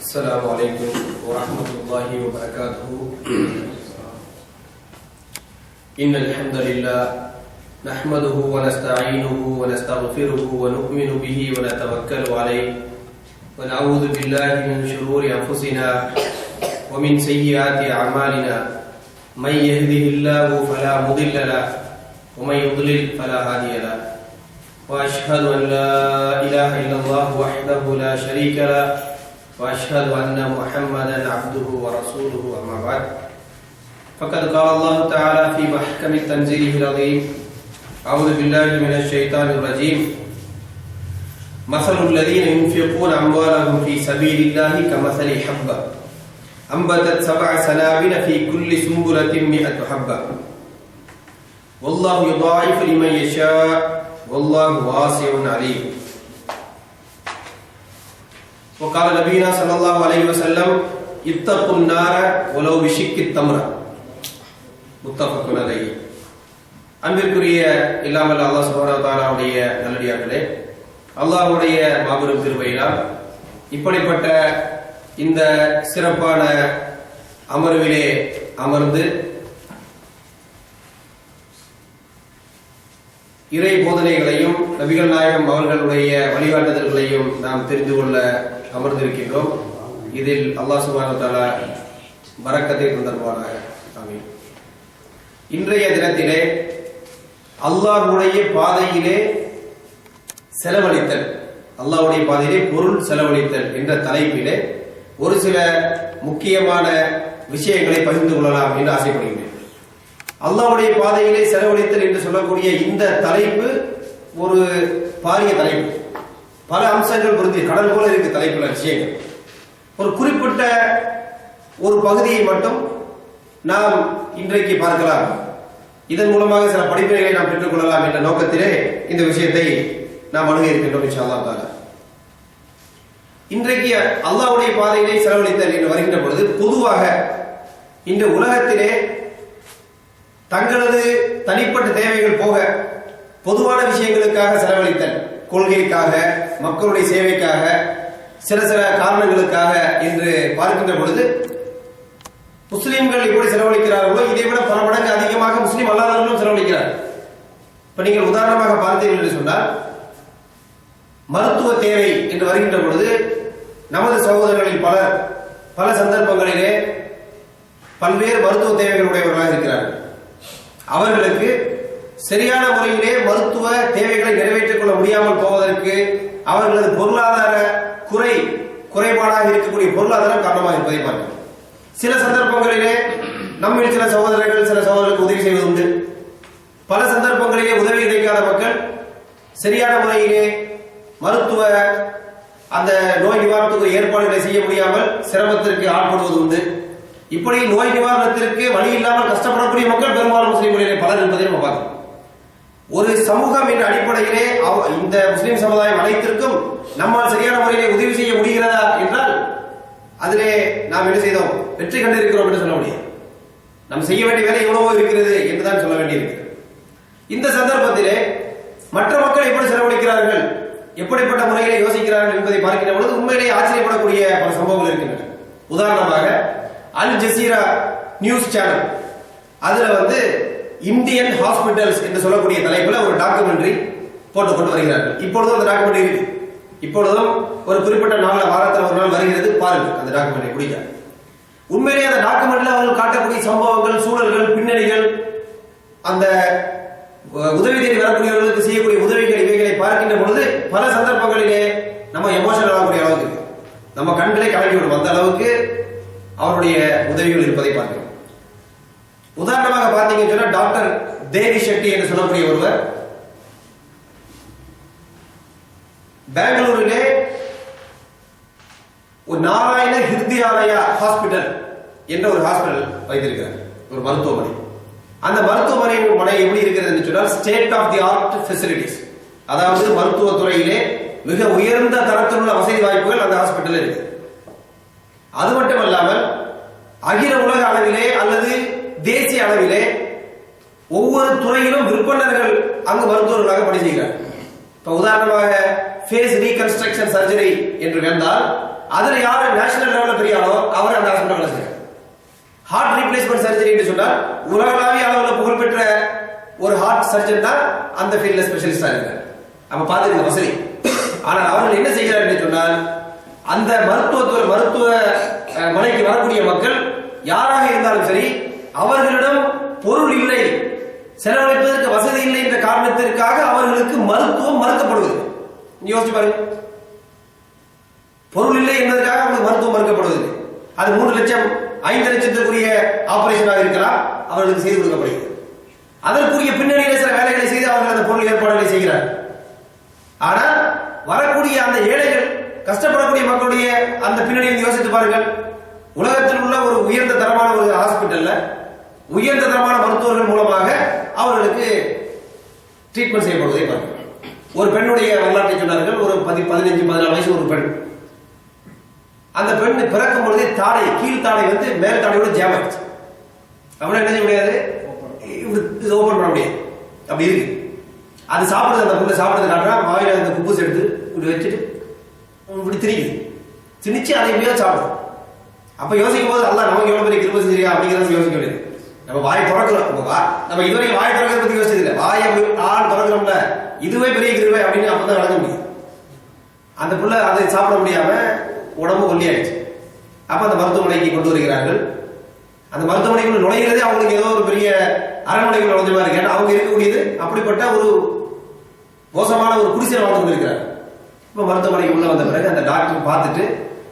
السلام عليكم ورحمة الله وبركاته. إن الحمد لله نحمده ونستعينه ونستغفره ونؤمن به ونتوكل عليه ونعوذ بالله من شرور أنفسنا ومن سيئات أعمالنا. من يهده الله فلا مضل له ومن يضلل فلا هادي له. وأشهد أن لا إله إلا الله وحده لا شريك له وأشهد أن محمدا عبده ورسوله. أما بعد فقد قال الله تعالى في محكم تنزيله العظيم: أعوذ بالله من الشيطان الرجيم. مثل الذين ينفقون أموالهم في سبيل الله كمثل حبة أنبتت 7 سنابل في كل سنبلة 100 حبة والله يضاعف لمن يشاء والله واسع عليم. وقال نبينا صلى الله عليه وسلم: اتقوا النار ولو بشق التمرة. முத்தஃபக்குன் அலைஹி. அன்பிற்குரிய இல்லாமல் அல்லாஹ் சுப்ஹானஹு வ தஆலாவுடைய நல்லடியார்களே, அல்லாஹ்வுடைய மாபெரும் கிருபையினால் இப்படிப்பட்ட இந்த சிறப்பான அமர்விலே அமர்ந்து இறை போதனைகளையும் நபிகள் நாயகம் அவர்களுடைய வழிகாட்டுதல்களையும் நாம் தெரிந்து கொள்ள அமர்ந்திருக்கின்றோம். இதில் அல்லாஹ் சுப்ஹானஹு வ தஆலா பரக்கத்தை தந்தருவானாக. ஆமீன். இன்றைய தினத்திலே அல்லாஹ்வுடைய பாதையிலே செலவழித்தல், அல்லாஹ்வுடைய பாதையிலே பொருள் செலவழித்தல் என்ற தலைப்பிலே ஒரு சில முக்கியமான விஷயங்களை பகிர்ந்து கொள்ளலாம் என்று ஆசைப்படுகின்றேன். அல்லாஹ்வுடைய பாதையிலே செலவழித்தல் என்று சொல்லக்கூடிய இந்த தலைப்பு ஒரு பாரிய தலைப்பு. பல அம்சங்கள் பொருந்தி கடல் போல இருக்கு தலைப்புள்ள விஷயங்கள். ஒரு குறிப்பிட்ட ஒரு பகுதியை மட்டும் நாம் இன்றைக்கு பார்க்கலாம். இதன் மூலமாக சில படிப்பினைகளை நாம் பெற்றுக் கொள்ளலாம் என்ற நோக்கத்திலே இந்த விஷயத்தை நாம் அணுக இருக்கின்றோம் இன்ஷா அல்லாஹ் தஆலா. இன்றைக்கு அல்லாஹ்வுடைய பாதையிலே செலவழித்தல் என்று வருகின்ற பொழுது பொதுவாக இந்த உலகத்திலே தங்களது தனிப்பட்ட தேவைகள் போக பொதுவான விஷயங்களுக்காக செலவழித்தல், கொள்கைக்காக, மக்களுடைய சேவைக்காக, சில சில காரணங்களுக்காக என்று பார்க்கின்ற பொழுது முஸ்லிம்கள் எப்படி செலவழிக்கிறார்களோ இதை விட பல மடங்கு அதிகமாக முஸ்லிம் அல்லாதவர்களும் செலவழிக்கிறார். இப்ப நீங்கள் உதாரணமாக பார்த்தீர்கள் என்று சொன்னால், மருத்துவ தேவை என்று வருகின்ற பொழுது நமது சகோதரர்களில் பலர் பல சந்தர்ப்பங்களிலே பல்வேறு மருத்துவ தேவைகள் உடையவர்களாக இருக்கிறார்கள். அவர்களுக்கு சரியான முறையிலே மருத்துவ தேவைகளை நிறைவேற்றிக் கொள்ள முடியாமல் போவதற்கு அவர்களது பொருளாதார குறைபாடாக இருக்கக்கூடிய பொருளாதாரம் காரணமாக இருப்பதை பார்க்கிறோம். சில சந்தர்ப்பங்களிலே நம்மில் சில சகோதரர்களுக்கு உதவி செய்வது உண்டு. பல சந்தர்ப்பங்களிலே உதவி கிடைக்காத மக்கள் சரியான முறையிலே மருத்துவ அந்த நோய் நிவாரணத்துக்கு ஏற்பாடுகளை செய்ய முடியாமல் சிரமத்திற்கு ஆட்படுவது உண்டு. இப்படி நோய் நிவாரணத்திற்கு வழி இல்லாமல் கஷ்டப்படக்கூடிய மக்கள் பெரும்பாலும் முஸ்லிம்களிலே பலர் என்பதை நம்ம பார்க்கிறோம். ஒரு சமூகம் என்ற அடிப்படையிலே இந்த முஸ்லிம் சமுதாயம் அனைத்திற்கும் நம்மால் சரியான முறையிலே உதவி செய்ய முடிகிறதா என்றால் அதிலே நாம் என்ன செய்தோம், வெற்றி கண்டிருக்கிறோம் என்று சொல்ல முடியாது. நாம் செய்ய வேண்டிய வேலை எவ்வளவோ இருக்கிறது என்றுதான் சொல்ல வேண்டியிருக்கிறது. இந்த சந்தர்ப்பத்திலே மற்ற மக்கள் எப்படி செலவழிக்கிறார்கள், எப்படிப்பட்ட முறையிலே யோசிக்கிறார்கள் என்பதை பார்க்கின்ற பொழுது உண்மையிலேயே ஆச்சரியப்படக்கூடிய பல சம்பவங்கள் இருக்கின்றன. உதாரணமாக அல் ஜசீரா நியூஸ் சேனல் அதுல இந்தியன் ஹாஸ்பிட்டல்ஸ் என்று சொல்லக்கூடிய தலைப்புல ஒரு டாக்குமெண்ட்ரி போட்டுக்கொண்டு வருகிறார்கள். இப்பொழுதும் அந்த டாக்குமெண்ட்ரி இருக்கு. இப்பொழுதும் ஒரு குறிப்பிட்ட நாள்ல வாரத்தில் ஒரு நாள் வருகிறது, பாருங்க அந்த டாக்குமெண்ட்ரி பிடிக்க. உண்மையிலேயே அந்த டாக்குமெண்ட்ல அவர்கள் காட்டக்கூடிய சம்பவங்கள், சூழல்கள், பின்னணிகள், அந்த உதவி தேடி வரக்கூடியவர்களுக்கு செய்யக்கூடிய உதவிகள் இவைகளை பார்க்கின்ற பொழுது பல சந்தர்ப்பங்களிலே நம்ம எமோஷனல் ஆகக்கூடிய அளவுக்கு நம்ம கண்களை கலங்கிவிடும். அந்த அளவுக்கு அவருடைய உதவிகள் இருப்பதை பார்க்கிறோம். உதாரணமாக பார்த்தீங்கன்னு சொன்னா டாக்டர் தேவி ஷெட்டி என்று சொல்லக்கூடிய ஒருவர் பெங்களூரிலே ஒரு நாராயண ஹிருதயாலயா ஹாஸ்பிட்டல் என்ற ஒரு ஹாஸ்பிட்டல் வைத்திருக்கிறார், ஒரு மருத்துவமனை. அந்த மருத்துவமனை எப்படி இருக்கிறது சொன்னால் state of the art facilities, அதாவது மருத்துவத்துறையிலே மிக உயர்ந்த தரத்தில் உள்ள வசதி வாய்ப்புகள் அந்த ஹாஸ்பிட்டல் இருக்கு. அது மட்டுமல்லாமல் அகில உலக அளவிலே அல்லது தேசிய அளவிலே ஒவ்வொரு துறையிலும் விற்பனர்கள் அங்கு மருத்துவர்களாக பணி செய்கிறார். உதாரணமாக ஃபேஸ் ரீகன்ஸ்ட்ரக்ஷன் சர்ஜரி என்று வந்தால் அதுல யாரு நேஷனல் லெவல்ல பெரிய ஆளோ அவர் அந்த ஹாஸ்பிட்டல் வேலை செய்யறாரு. ஹார்ட் ரீப்ளேஸ்மெண்ட் சர்ஜரி என்று சொன்னால் உலகளாவிய அளவில் புகழ்பெற்ற ஒரு ஹார்ட் சர்ஜன் தான் அந்த ஃபீல்ட்ல ஸ்பெஷலிஸ்டா இருக்காரு. அப்ப பாத்துக்க வசதி. ஆனால் அவர்கள் என்ன செய்கிறார் என்று சொன்னால் அந்த மருத்துவ மனைக்கு வரக்கூடிய மக்கள் யாராக இருந்தாலும் சரி, அவர்களிடம் பொருள் இல்லை, செலவழிப்பதற்கு வசதி இல்லை என்ற காரணத்திற்காக அவர்களுக்கு மருத்துவம் மறுக்கப்படுவது. யோசிச்சு பாருங்க, பொருள் இல்லை என்பதற்காக அவங்களுக்கு மருத்துவம் மறுக்கப்படுவது. அது 3 லட்சம் 5 லட்சத்திற்குரிய ஆபரேஷனாக இருக்கலாம், அவர்களுக்கு செய்து கொடுக்கப்படுகிறது. அதற்குரிய பின்னணியில் சில வேலைகளை செய்து அவர்கள் அந்த பொருள் ஏற்பாடுகளை செய்கிறார்கள். ஆனால் வரக்கூடிய அந்த ஏழைகள், கஷ்டப்படக்கூடிய மக்களுடைய அந்த பின்னணியை யோசித்து பாருங்கள். உலகத்தில் உள்ள ஒரு உயர்ந்த தரமான ஒரு ஹாஸ்பிட்டல்ல உயர்ந்த தரமான மருத்துவர்கள் மூலமாக அவர்களுக்கு ட்ரீட்மெண்ட் செய்யப்படுவதை பாருங்கள். ஒரு பெண்ணுடைய வரலாற்றை சொன்னார்கள். ஒரு 15-14 வயசு ஒரு பெண். அந்த பெண் பிறக்கும் பொழுதே தாடை, கீழ் தாடை வந்து மேல் தாடையோட ஜாம் ஆயிடுச்சு. அப்படின்னா என்ன செய்ய முடியாது, இது ஓபன் பண்ண முடியாது, அப்படி இருக்கு. அது சாப்பிடுறது, அந்த பொண்ணு சாப்பிடுறது காட்டுறா, வாயில அந்த குப்பூஸ் எடுத்து இப்படி வச்சுட்டு இப்படி திணிச்சு அதை எப்படியாவது சாப்பிடும். அப்ப யோசிக்கும் போது அல்லாஹ் நமக்கு எவ்வளவு பெரிய கிருபை செஞ்சிருக்கா அப்படிங்கிறத யோசிக்க வேண்டியது. நம்ம வாயை திறக்கிறோம், நம்ம இதுவரைக்கும் வாயை திறக்கிறத பத்தி யோசிச்சது இல்லை. வாயை திறக்கிறோம்ல, இதுவே பெரிய கிருபை அப்படின்னு அப்பதான் வழங்க முடியும். அந்த புள்ள அதை சாப்பிட முடியாம உடம்பு ஒல்லியாயிடுச்சு. அப்ப அந்த மருத்துவமனைக்கு கொண்டு வருகிறார்கள். அந்த மருத்துவமனைக்குள்ள நுழைகிறதே அவங்களுக்கு ஏதோ ஒரு பெரிய அரண்மனைக்குள்ள நுழைஞ்ச மாதிரி இருக்கு. அவங்க இருக்கக்கூடியது அப்படிப்பட்ட ஒரு மோசமான ஒரு குடிசையில் வாழ்ந்து கொண்டிருக்கிறார். இப்ப மருத்துவமனைக்கு உள்ள வந்த பிறகு அந்த டாக்டர் பார்த்துட்டு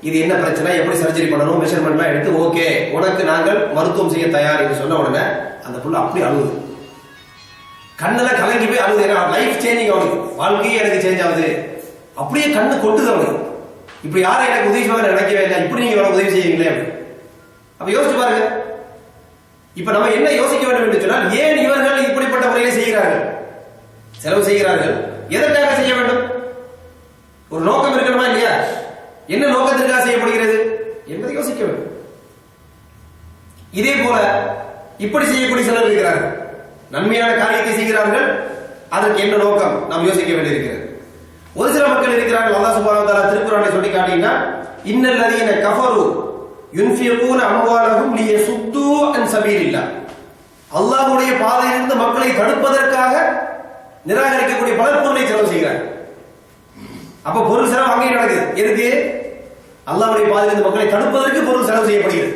இது என்ன பிரச்சனை, எப்படி சர்ஜரி பண்ணணும், மெஷர்மெண்ட்லாம் எடுத்து ஓகே உனக்கு நாங்கள் மருத்துவம் செய்ய தயார் என்று சொன்ன உடனே அந்த புள்ள அப்படி அழுகுது, கண்ணெல்லாம் கலங்கி போய் அழுகுது. ஏன்னா லைஃப் சேஞ்சிங், அவனுக்கு வாழ்க்கையே எனக்கு சேஞ்ச் ஆகுது, அப்படியே கண்ணு கொட்டுது அவனுக்கு. இப்படி யாரும் எனக்கு உதவி செய்வாங்க நினைக்கவே இல்லை, இப்படி நீங்க எவ்வளவு உதவி செய்வீங்களே அப்படி. அப்ப யோசிச்சு பாருங்க. இப்ப நம்ம என்ன யோசிக்க வேண்டும் என்று சொன்னால், ஏன் இவர்கள் இப்படிப்பட்ட முறையில் செய்கிறார்கள், செலவு செய்கிறார்கள், எதற்காக செய்ய வேண்டும், ஒரு நோக்கம் இருக்கணுமா இல்லையா, என்ன நோக்கத்திற்காக செய்யப்படுகிறது என்பதை யோசிக்க வேண்டும். இதே போல இப்படி செய்யக்கூடிய சிலர் இருக்கிறார்கள், நன்மையான காரியத்தை செய்கிறார்கள், அதற்கு என்ன நோக்கம் நாம் யோசிக்க வேண்டியிருக்கிறது. ஒரு சில மக்கள் இருக்கிறார்கள், அல்லாஹ் சுப்ஹானஹு வ தஆலா திருக்குர்ஆனை சொல்லி காட்டினா, இன்னல் லதீன கஃபரு யுன்ஃபிகூன அம்வாலஹும் லியசுத்து அன் சபீலில்லாஹ், அல்லாஹ்வுடைய பாதையிலிருந்து மக்களை தடுப்பதற்காக நிராகரிக்கக்கூடிய பலர் பொருளை செலவு செய்கிறார்கள். அப்ப பொருள் செலவு அங்கே நடக்குது. எதுக்கு? அல்லாஹ்வுடைய பாதையிலிருந்து மக்களை தடுப்பதற்கு பொருள் செலவு செய்யப்படுகிறது.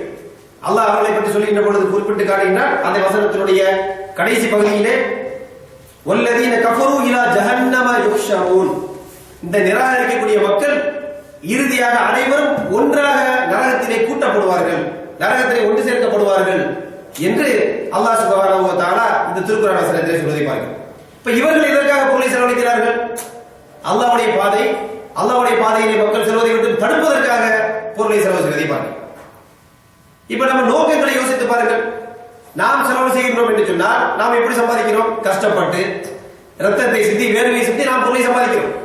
அல்லாஹ் அவர்களை பற்றி சொல்லுகின்ற பொழுது குறிப்பிட்டு காட்டுகின்றார் அந்த வசனத்தினுடைய கடைசி பகுதியிலே, வல்லதீன கஃபரு இலா ஜஹன்னம யுஹ்ஷரூன், இந்த நிராகரிக்கக்கூடிய மக்கள் இறுதியாக அனைவரும் ஒன்றாக நரகத்திலே கூட்டப்படுவார்கள், நரகத்திலே ஒன்று சேர்க்கப்படுவார்கள் என்று அல்லாஹ் சுப்ஹானஹு வ தஆலா இந்த திருக்குர்ஆன் வசனத்திலே சொல்வதை பார்க்கிறோம். இப்ப இவர்கள் எதற்காக பொருளை செலவழிக்கிறார்கள்? அல்லாஹ்வுடைய பாதை, அல்லாஹ்வுடைய பாதையிலே மக்கள் செல்வதை விட்டு தடுப்பதற்காக பொருளை செலவு செய்வதை பார்க்கிறோம். இப்ப நம்ம நோக்கங்களை யோசித்து பாருங்கள். நாம் செலவு செய்கின்றோம் என்று சொன்னால் நாம் எப்படி சம்பாதிக்கிறோம்? கஷ்டப்பட்டு ரத்தத்தை சிந்தி வேர்வை சிந்தி நாம் பொருளை சம்பாதிக்கிறோம்.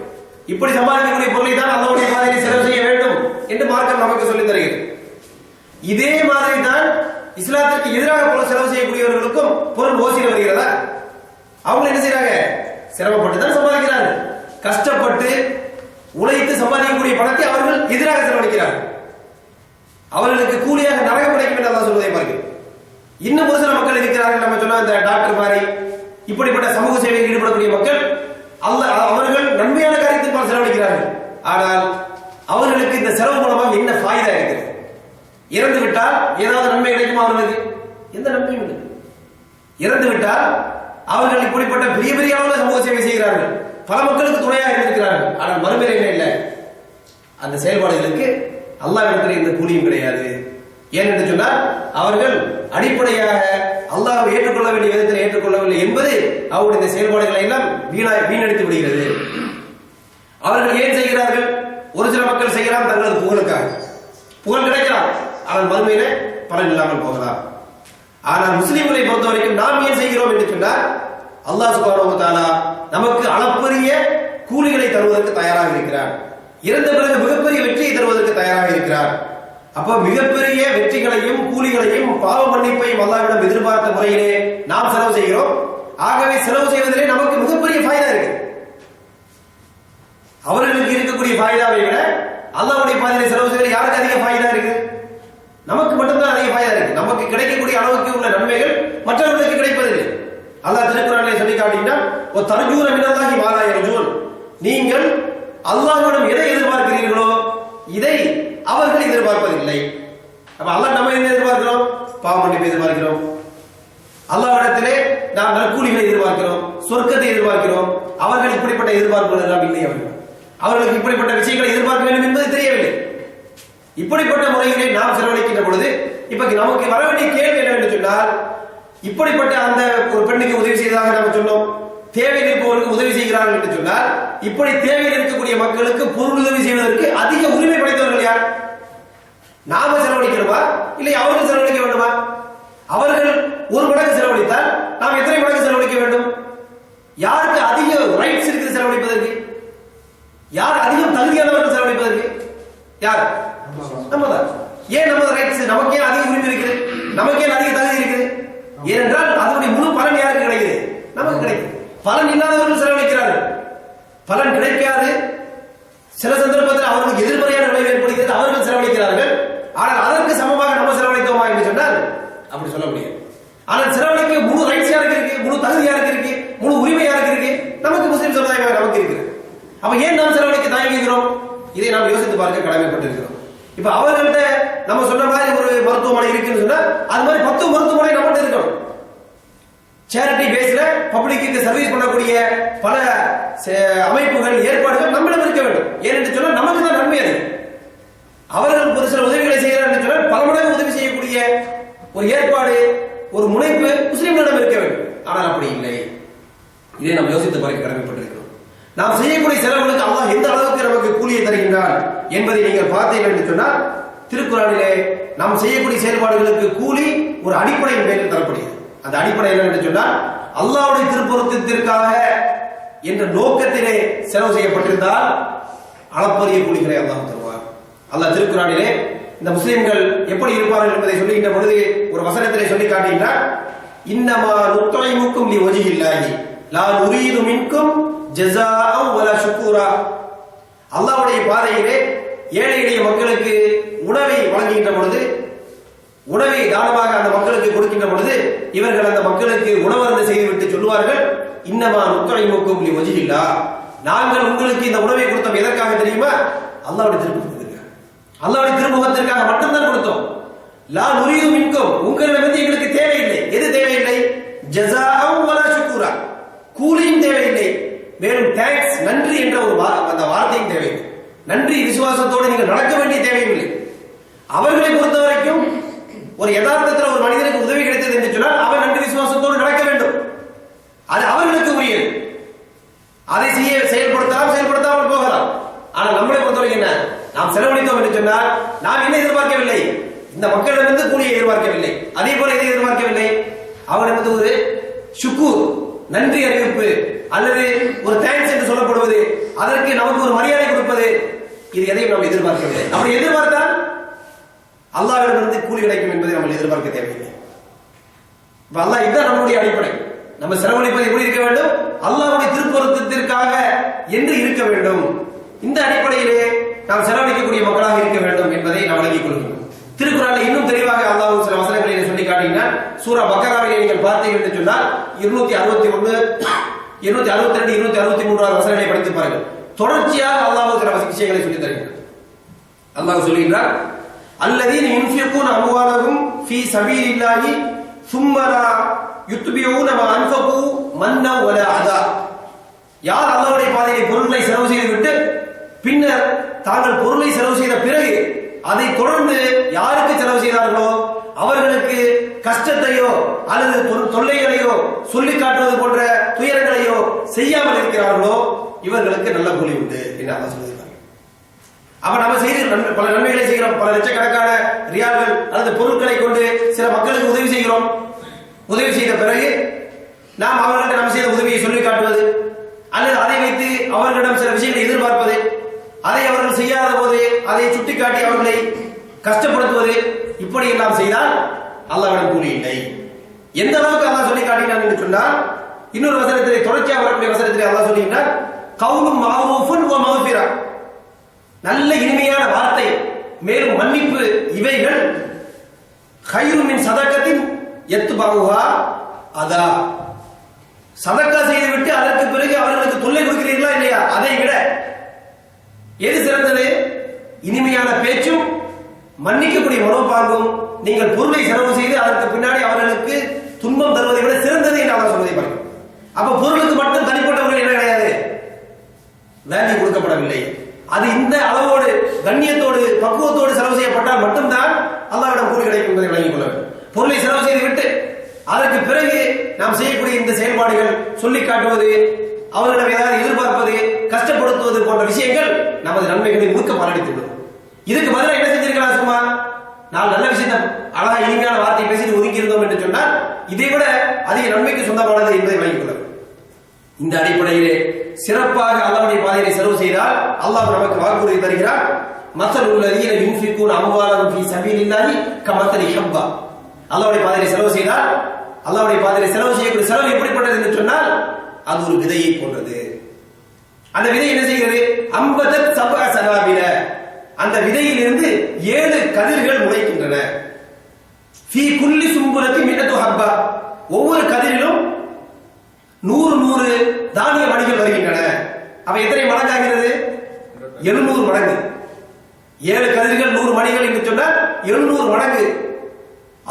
இப்படி சம்பாதிக்கக்கூடிய பொருளை தான் அல்லாஹ்வுடைய பாதையிலே செலவு செய்ய வேண்டும் என்று மார்க்கம் நமக்கு சொல்லித் தருகிறது. இதே மாதிரி தான் இஸ்லாத்திற்கு எதிராக பொருள் செலவு செய்யக்கூடியவர்களுக்கும் பொருள் ஓசியில் வருகிறதா? அவங்க என்ன செய்யறாங்க? சிரமப்பட்டு தான் சம்பாதிக்கிறார்கள். கஷ்டப்பட்டு உழைத்து சம்பாதிக்கக்கூடிய பணத்தை அவர்கள் எதிராக செலவழிக்கிறார்கள். அவர்களுக்கு கூலியாக நரகம் கிடைக்கும் என்று அல்லாஹ் சொல்வதை பார்க்கிறோம். இன்னும் ஒரு சில மக்கள் இருக்கிறார்கள், நம்ம சொன்ன இந்த டாக்டர் மாதிரி இப்படிப்பட்ட சமூக சேவையில் ஈடுபடக்கூடிய மக்கள், அவர்கள் நன்மையான காரியத்திற்கு செலவழிக்கிறார்கள். ஆனால் அவர்களுக்கு இந்த செலவு மூலமாக என்ன ஃபாயிதா இருக்கிறது? இறந்து விட்டால் ஏதாவது நன்மை கிடைக்குமா அவர்களுக்கு? எந்த நன்மையும் இல்லை. இறந்து விட்டால் அவர்கள் இப்படிப்பட்ட பெரிய பெரிய அளவில் சமூக சேவை செய்கிறார்கள், பல மக்களுக்கு துணையாக இருந்திருக்கிறார்கள். ஆனால் மறுமையில் என்ன இல்லை? அந்த செயல்பாடுகளுக்கு அல்லாஹ்விடத்தில் எந்த கூலியும் கிடையாது. ஏனென்று சொன்னால் அவர்கள் அடிப்படையாக அல்லாஹ்வை ஏற்றுக்கொள்ள வேண்டிய விதத்தில் ஏற்றுக்கொள்ளவில்லை என்பது அவருடைய இந்த செயல்பாடுகளை எல்லாம் வீணடித்து விடுகிறது. அவர்கள் ஏன் செய்கிறார்கள்? ஒரு சில மக்கள் செய்யலாம் தங்களது புகழுக்காக, புகழ் கிடைக்கலாம், ஆனால் மறுமையில பலன் இல்லாமல் போகலாம். ஆனால் முஸ்லிம்களை பொறுத்த வரைக்கும் நாம் ஏன் செய்கிறோம் என்று சொன்னால், அல்லாஹ் சுப்ஹானஹு வ தஆலா நமக்கு அளப்பரிய கூலிகளை தருவதற்கு தயாராக இருக்கிறார். இறந்த பிறகு மிகப்பெரிய வெற்றியை தருவதற்கு தயாராக இருக்கிறார். அப்ப மிகப்பெரிய வெற்றிகளையும் கூலிகளையும் பாவ மன்னிப்பையும் அல்லாஹ்விடம் எதிர்பார்த்த முறையிலே நாம் செலவு செய்கிறோம். ஆகவே செலவு செய்வதிலே நமக்கு மிகப்பெரிய ஃபாயிதா இருக்கு. அவர்களுக்கு இருக்கக்கூடிய ஃபாயிதாவை விட அல்லாஹ்வுடைய பாதையிலே செலவு செய்வது யாருக்கு அதிக ஃபாயிதா இருக்கு? நமக்கு மட்டும்தான் அதிக ஃபாயிதா இருக்கு. நமக்கு கிடைக்கக்கூடிய அளவுக்கு உள்ள நன்மைகள் மற்றவர்களுக்கு கிடைப்பதில்லை. அல்லாஹ் திருக்குறானிலே சொல்லி காட்டினா, "ஓ தர்ஜூன மினல்லாஹி மா லா யர்ஜூன்." நீங்கள் அல்லாஹ்விடம் எதை எதிர்பார்க்கிறீர்களோ இதை அவர்கள் எதிர்பார்ப்பதில்லை. அப்ப அல்லாஹ் நம்ம என்ன எதிர்பார்க்கிறோம்? பாவ மன்னிப்பை எதிர்பார்க்கிறோம். அல்லாஹ்விடத்திலே நாம் நற்கூலிகளை எதிர்பார்க்கிறோம், சொர்க்கத்தை எதிர்பார்க்கிறோம். அவர்கள் இப்படிப்பட்ட எதிர்பார்ப்புகள் எல்லாம் இல்லை. அவர்களுக்கு இப்படிப்பட்ட விஷயங்களை எதிர்பார்க்க வேண்டும் என்பது தெரியவில்லை. இப்படிப்பட்ட முறையிலே நாம் செலவழிக்கின்ற பொழுது இப்ப நமக்கு வர வேண்டிய கேள்வி என்னவென்று சொன்னால், இப்படிப்பட்ட அந்த ஒரு பெண்ணுக்கு உதவி செய்ததாக நாம் சொன்னோம், தேவையில் இருப்பவர்களுக்கு உதவி செய்கிறார்கள் என்று சொன்னால், இப்படி தேவையில் இருக்கக்கூடிய மக்களுக்கு பொருள் உதவி செய்வதற்கு அதிக உரிமை படைத்தவர்கள் யார்? நாம செலவழிக்கிறோமா இல்லை அவர்கள் செலவழிக்க வேண்டுமா? அவர்கள் ஒரு மடங்கு செலவழித்தால் நாம் எத்தனை மடங்கு செலவழிக்க வேண்டும்? யாருக்கு அதிக ரைட்ஸ் இருக்குது செலவழிப்பதற்கு? யார் அதிகம் தகுதியானவர்கள் செலவழிப்பதற்கு? யார்? நம்ம தான். ஏன் நமது ரைட்ஸ்? நமக்கே அதிக உரிமை இருக்குது, நமக்கே அதிக தகுதி இருக்குது. ஏனென்றால் அதனுடைய முழு பலன் யாருக்கு கிடைக்குது? நமக்கு கிடைக்குது. பலன் இல்லாதவர்கள் செலவழிக்கிறார்கள். பலன் கிடைக்காது, சில சந்தர்ப்பத்தில் அவர்களுக்கு எதிர்மறையான விளைவு ஏற்படுகிறது, அவர்கள் செலவழிக்கிறார்கள். ஆனால் அதற்கு சமமாக நம்ம செலவழித்தோமா என்று சொன்னால் அப்படி சொல்ல முடியாது. ஆனால் செலவழிக்க முழு ரைட்ஸ் யாருக்கு இருக்கு? முழு தகுதி யாருக்கு இருக்கு? முழு உரிமை யாருக்கு இருக்கு? நமக்கு முஸ்லிம் சமுதாயமாக நமக்கு இருக்கு. அப்ப ஏன் நாம் செலவழிக்க தயங்குகிறோம்? இதை நாம் யோசித்து பார்க்க கடமைப்பட்டிருக்கிறோம். இப்ப அவர்கள்ட்ட நம்ம சொன்ன மாதிரி ஒரு மருத்துவமனை இருக்குன்னு சொன்னா அது மாதிரி 10 மருத்துவமனை நம்மகிட்ட இருக்கணும். சேரிட்டி பேஸ்ல பப்ளிக்கு சர்வீஸ் பண்ணக்கூடிய பல அமைப்புகள், ஏற்பாடுகள் நம்மிடம் இருக்க வேண்டும். ஏனென்று சொன்னால் நமக்கு தான் நன்மை அது. அவர்கள் ஒரு சில உதவிகளை செய்கிறார்கள் என்று சொன்னால் பல மடங்கு உதவி செய்யக்கூடிய ஒரு ஏற்பாடு, ஒரு முனைப்பு முஸ்லிம்களிடம் இருக்க வேண்டும். ஆனால் அப்படி இல்லை. இதை நாம் யோசித்து பார்க்க கடமைப்பட்டிருக்கிறோம். நாம் செய்யக்கூடிய செலவுகளுக்கு அல்லாஹ் எந்த அளவுக்கு நமக்கு கூலியை தருகின்றார் என்பதை நீங்கள் பார்த்தீர்கள் என்று சொன்னால், திருக்குறானிலே நாம் செய்யக்கூடிய செயல்பாடுகளுக்கு கூலி ஒரு அடிப்படையின் பேரில் தரப்படுகிறது. அந்த அடிப்படை என்னவென்று சொன்னால், அல்லாஹ்வுடைய திருப்பொருத்தத்திற்காக என்ற நோக்கத்திலே செலவு செய்யப்பட்டிருந்தால் அளப்பரிய கூலிகளை அல்லாஹ் தருவார். அல்லாஹ் திருக்குறானிலே இந்த முஸ்லிம்கள் எப்படி இருப்பார்கள் என்பதை சொல்லுகின்ற பொழுது ஒரு வசனத்திலே சொல்லி காட்டுகின்றார், "இன்னமா நுத்இமுக்கும் லிவஜ்ஹில்லாஹி லா நுரீது மின்கும் ஜஸாஅன் வலா ஷுக்கூரா." அல்லாஹ்வுடைய பாதையிலே ஏழை எளிய மக்களுக்கு உணவை வழங்குகின்ற பொழுது, உணவை தானமாக அந்த மக்களுக்கு கொடுக்கின்ற பொழுது, இவர்கள் அந்த மக்களுக்கு உணவருந்து செய்துவிட்டு சொல்லுவார்கள், "இன்னமா நுத்இமுக்கும் லிவஜ்ஹில்லாஹ்." நாங்கள் உங்களுக்கு இந்த உணவை கொடுத்தோம் எதற்காக தெரியுமா? அல்லாஹ்வுடைய திருப்பொருத்தத்திற்காக, அல்லாஹ்வுடைய திருமுகத்திற்காக மட்டும்தான் கொடுத்தோம். லா நுரீது மின்கும், உங்களிடமிருந்து எங்களுக்கு தேவையில்லை. எது தேவையில்லை? ஜஸாஅன் வலா ஷுக்கூரா, கூலியும் தேவையில்லை, மேலும் தேங்க்ஸ், நன்றி என்ற ஒரு அந்த வார்த்தையும் தேவையில்லை. நன்றி விசுவாசத்தோடு நீங்கள் நடக்க வேண்டிய தேவையில்லை. அவர்களை பொறுத்த வரைக்கும் ஒரு யதார்த்தத்தில் ஒரு மனிதனுக்கு உதவி கிடைத்தது என்று சொன்னால் அவன் நன்றி விசுவாசத்தோடு நடக்க வேண்டும். அது அவர்களுக்கு உரியது. அதை செயல்படுத்தலாம், செயல்படுத்தாமல் போகலாம். ஆனால் நம்மளை பொறுத்தவரைக்கும் என்ன? நாம் செலவழித்தோம் என்று சொன்னால் நாம் என்ன எதிர்பார்க்கவில்லை? இந்த மக்களிடமிருந்து கூலியை எதிர்பார்க்கவில்லை. அதே போல எதை எதிர்பார்க்கவில்லை? அவனிடமிருந்து ஒரு ஷுக்கூர், நன்றி அறிவிப்பு அல்லது ஒரு தேங்க்ஸ் என்று சொல்லப்படுவது, அதற்கு நமக்கு ஒரு மரியாதை கொடுப்பது, இது எதையும் நாம் எதிர்பார்க்கவில்லை. அப்படி எதிர்பார்த்தால் அல்லாஹ்விடமிருந்து கூலி கிடைக்கும் என்பதை நம்ம எதிர்பார்க்க தேவையில்லை. அல்லாஹ் இதுதான் நம்முடைய அடிப்படை. நம்ம செலவழிப்பது எப்படி இருக்க வேண்டும்? அல்லாஹ்வுடைய திருப்பொருத்தத்திற்காக என்று இருக்க வேண்டும். இந்த அடிப்படையிலே நாம் செலவழிக்கக்கூடிய மக்களாக இருக்க வேண்டும் என்பதை நாம் விளங்கிக் கொள்கிறோம். திருக்குறானில் இன்னும் தெளிவாக அல்லாஹ் சில வசனங்களை சொல்லி காட்டினார். சூரா பக்கராவிலே நீங்கள் பார்த்தீர்கள் என்று சொன்னால் 261, 262, 263 வசனங்களை படித்து பாருங்கள். தொடர்ச்சியாக அல்லாஹ் சில விஷயங்களை சொல்லி தருகிறார். அல்லாஹ் சொல்கிறார், "அல்லதீன யுன்ஃபிகூன அம்வாலஹும் ஃபீ ஸபீலில்லாஹி ثم لا يتبعون ما انفقوا منا ولا عذا." யார் அல்லாஹ்வுடைய பாதையில் பொருளை செலவு செய்துவிட்டு பின்னர் தாங்கள் பொருளை செலவு செய்த பிறகு அதை தொடர்ந்து யாருக்கு செலவு செய்தார்களோ அவர்களுக்கு கஷ்டத்தையோ அல்லது தொல்லைகளையோ சொல்லி காட்டுவது போன்ற துயரங்களையோ செய்யாமல் இருக்கிறார்களோ இவர்களுக்கு நல்ல கூலி உண்டு என்று அல்லாஹ் சொல்கிறார். அப்ப நம்ம செய்து பல நன்மைகளை செய்கிறோம். பல லட்சக்கணக்கான ரியால்கள் அல்லது பொருட்களை கொண்டு சில மக்களுக்கு உதவி செய்கிறோம். உதவி செய்த பிறகு நாம் அவர்களிடம் நம்ம செய்த உதவியை சொல்லி காட்டுவது அல்லது அதை வைத்து அவர்களிடம் சில விஷயங்களை எதிர்பார்ப்பது, அதை அவர்கள் செய்யாத போது அதை சுட்டிக்காட்டி அவர்களை கஷ்டப்படுத்துவது, இப்படி எல்லாம் செய்தால் அல்லாஹ்விடம் கூலி இல்லை. எந்த அளவுக்கு அல்லாஹ் சொல்லி காட்டினான் என்று சொன்னால், இன்னொரு வசனத்திலே தொடர்ச்சியாக வரக்கூடிய வசனத்திலே அல்லாஹ் சொல்லுகிறார், "கவுலும் மஅரூஃபுன் வ மக்ஃபிரா." நல்ல இனிமையான வார்த்தை, மேலும் மன்னிப்பு, இவைகள் கைரும் மின் சதக்கத்தின் எத்துபகுவா அதா. சதக்கா செய்துவிட்டு அதற்கு பிறகு அவர்களுக்கு தொல்லை கொடுக்கிறீர்களா இல்லையா, அதை விட எது சிறந்தது? இனிமையான பேச்சும் மன்னிக்கக்கூடிய மனோபாங்கும். நீங்கள் பொருளை செலவு செய்து அதற்கு பின்னாடி அவர்களுக்கு துன்பம் தருவதை விட சிறந்தது என்று அவர் சொல்வதை பார்க்கிறோம். அப்ப பொருளுக்கு மட்டும் தனிப்பட்டவர்கள் என்ன கிடையாது, வேல்யூ கொடுக்கப்படவில்லை. அது இந்த அளவோடு கண்ணியத்தோடு பக்குவத்தோடு செலவு செய்யப்பட்டால் மட்டும்தான் அல்லாஹ்விடம் கூலி கிடைக்கும் என்பதை விளங்கிக் கொள்ள வேண்டும். பொருளை செலவு செய்து விட்டு அதற்கு பிறகு நாம் செய்யக்கூடிய இந்த செயல்பாடுகள், சொல்லி காட்டுவது, அவர்களிடம் ஏதாவது எதிர்பார்ப்பது, கஷ்டப்படுத்துவது போன்ற விஷயங்கள் நமது நன்மைகளை முழுக்க பாலடித்துவிடும். இதுக்கு பதிலாக என்ன செஞ்சிருக்கலாம்? சும்மா நான் நல்ல விஷயத்தை அழகா இனிமையான வார்த்தை பேசிட்டு ஒதுக்கி இருந்தோம் என்று சொன்னால் இதை விட அதிக நன்மைக்கு சொந்தமானது என்பதை விளங்கிக் கொள்ள வேண்டும். இந்த அடிப்படையிலே சிறப்பாக அல்லாஹ்வுடைய பாதையிலே செலவு செய்தால் அல்லாஹ் நமக்கு வாக்குறுதி தருகிறார். மஸலுல்லதீன யுன்ஃபிகூன அம்வாலஹும் ஃபீ ஸபீலில்லாஹி கமஸலி ஹப்பா. அல்லாஹ்வுடைய பாதையிலே செலவு செய்தால், அல்லாஹ்வுடைய பாதையிலே செலவு செய்யக்கூடிய செலவு எப்படிப்பட்டது என்று சொன்னால் அது ஒரு விதையை போன்றது. அந்த விதை என்ன செய்கிறது? அம்பதத் சபஅ சனாபில. அந்த விதையிலிருந்து 7 கதிர்கள் முளைக்கின்றன. ஃபீ குல்லி சும்புலத்தி மிஅத்து ஹப்பா. ஒவ்வொரு கதிரிலும் 100 தானிய மணிகள் வருகின்றன. அப்ப எத்தனை மடங்காகிறது? 700 மடங்கு. 7 கதிர்கள் 100 மணிகள் என்று சொன்னால் 700 மடங்கு.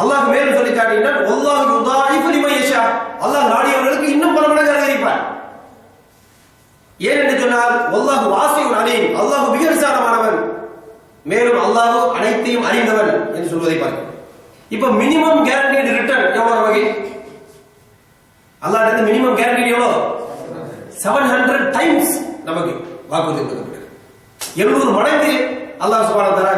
அல்லாஹ் மேலும் சொல்லி காட்டினார், வல்லாஹு யுதாயிஃபு லிமன் யஷா. அல்லாஹ் நாடியவர்களுக்கு இன்னும் பல மடங்கு அதிகரிப்பார். ஏன் என்று சொன்னால் வல்லாஹு வாசிஉன் அலீம். அல்லாஹ் மிக விசாலமானவன், மேலும் அல்லாஹ் அனைத்தையும் அறிந்தவன் என்று சொல்வதை பார்க்கிறோம். இப்ப மினிமம் கேரண்டீடு ரிட்டர்ன் எவ்வளவு வகை? அல்லாஹ்விடம் மினிமம் கேரண்டி எவ்வளவு? 700 டைம்ஸ் நமக்கு வாக்குறுதி கொடுக்கப்பட்டது. 700 மடங்கு அல்லாஹ் சுப்ஹானஹு வ தஆலா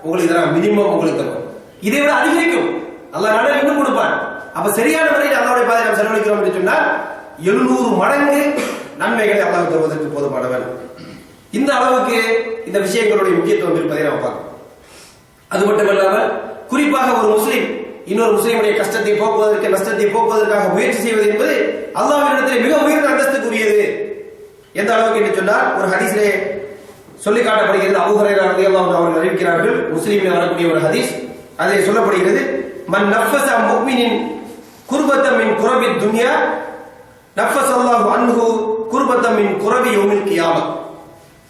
உங்களுக்கு தர மினிமம் உங்களுக்கு தரும். இதை விட அதிகரிக்கும். அல்லாஹ் நாளை இன்னும் கொடுப்பான். அப்ப சரியான முறையில் அல்லாஹ்வுடைய பாதையில் நாம் செலவழிக்கிறோம் என்று சொன்னால் 700 மடங்கு நன்மைகளை அல்லாஹ் தருவதற்கு போதுமானவன். இந்த அளவுக்கு இந்த விஷயங்களுடைய முக்கியத்துவம் இருப்பதை நாம் பார்க்கிறோம். அது மட்டுமல்லாமல் குறிப்பாக ஒரு முஸ்லிம் இன்னொரு முஸ்லிமுடைய கஷ்டத்தை போக்குவதற்கு, நஷ்டத்தை போக்குவதற்காக முயற்சி செய்வது என்பது அல்லாஹ்விடத்தில் மிக உயர்ந்த அந்தஸ்துக்குரியது. எந்த அளவுக்கு என்று சொன்னால் ஒரு ஹதீஸிலே சொல்லி காட்டப்படுகிறது. அபூ ஹுரைரா ரலியல்லாஹு அன்ஹு அவர்கள் அறிவிக்கிறார்கள், முஸ்லிமில் வரக்கூடிய ஒரு ஹதீஸ். அதில் சொல்லப்படுகிறது, மன் நஃபஸ முஃமினின் குர்பத்தம் மின் குரபித் துன்யா நஃபஸல்லாஹு அன்ஹு குர்பத்தம் மின் குரபி யௌமில் கியாமத்.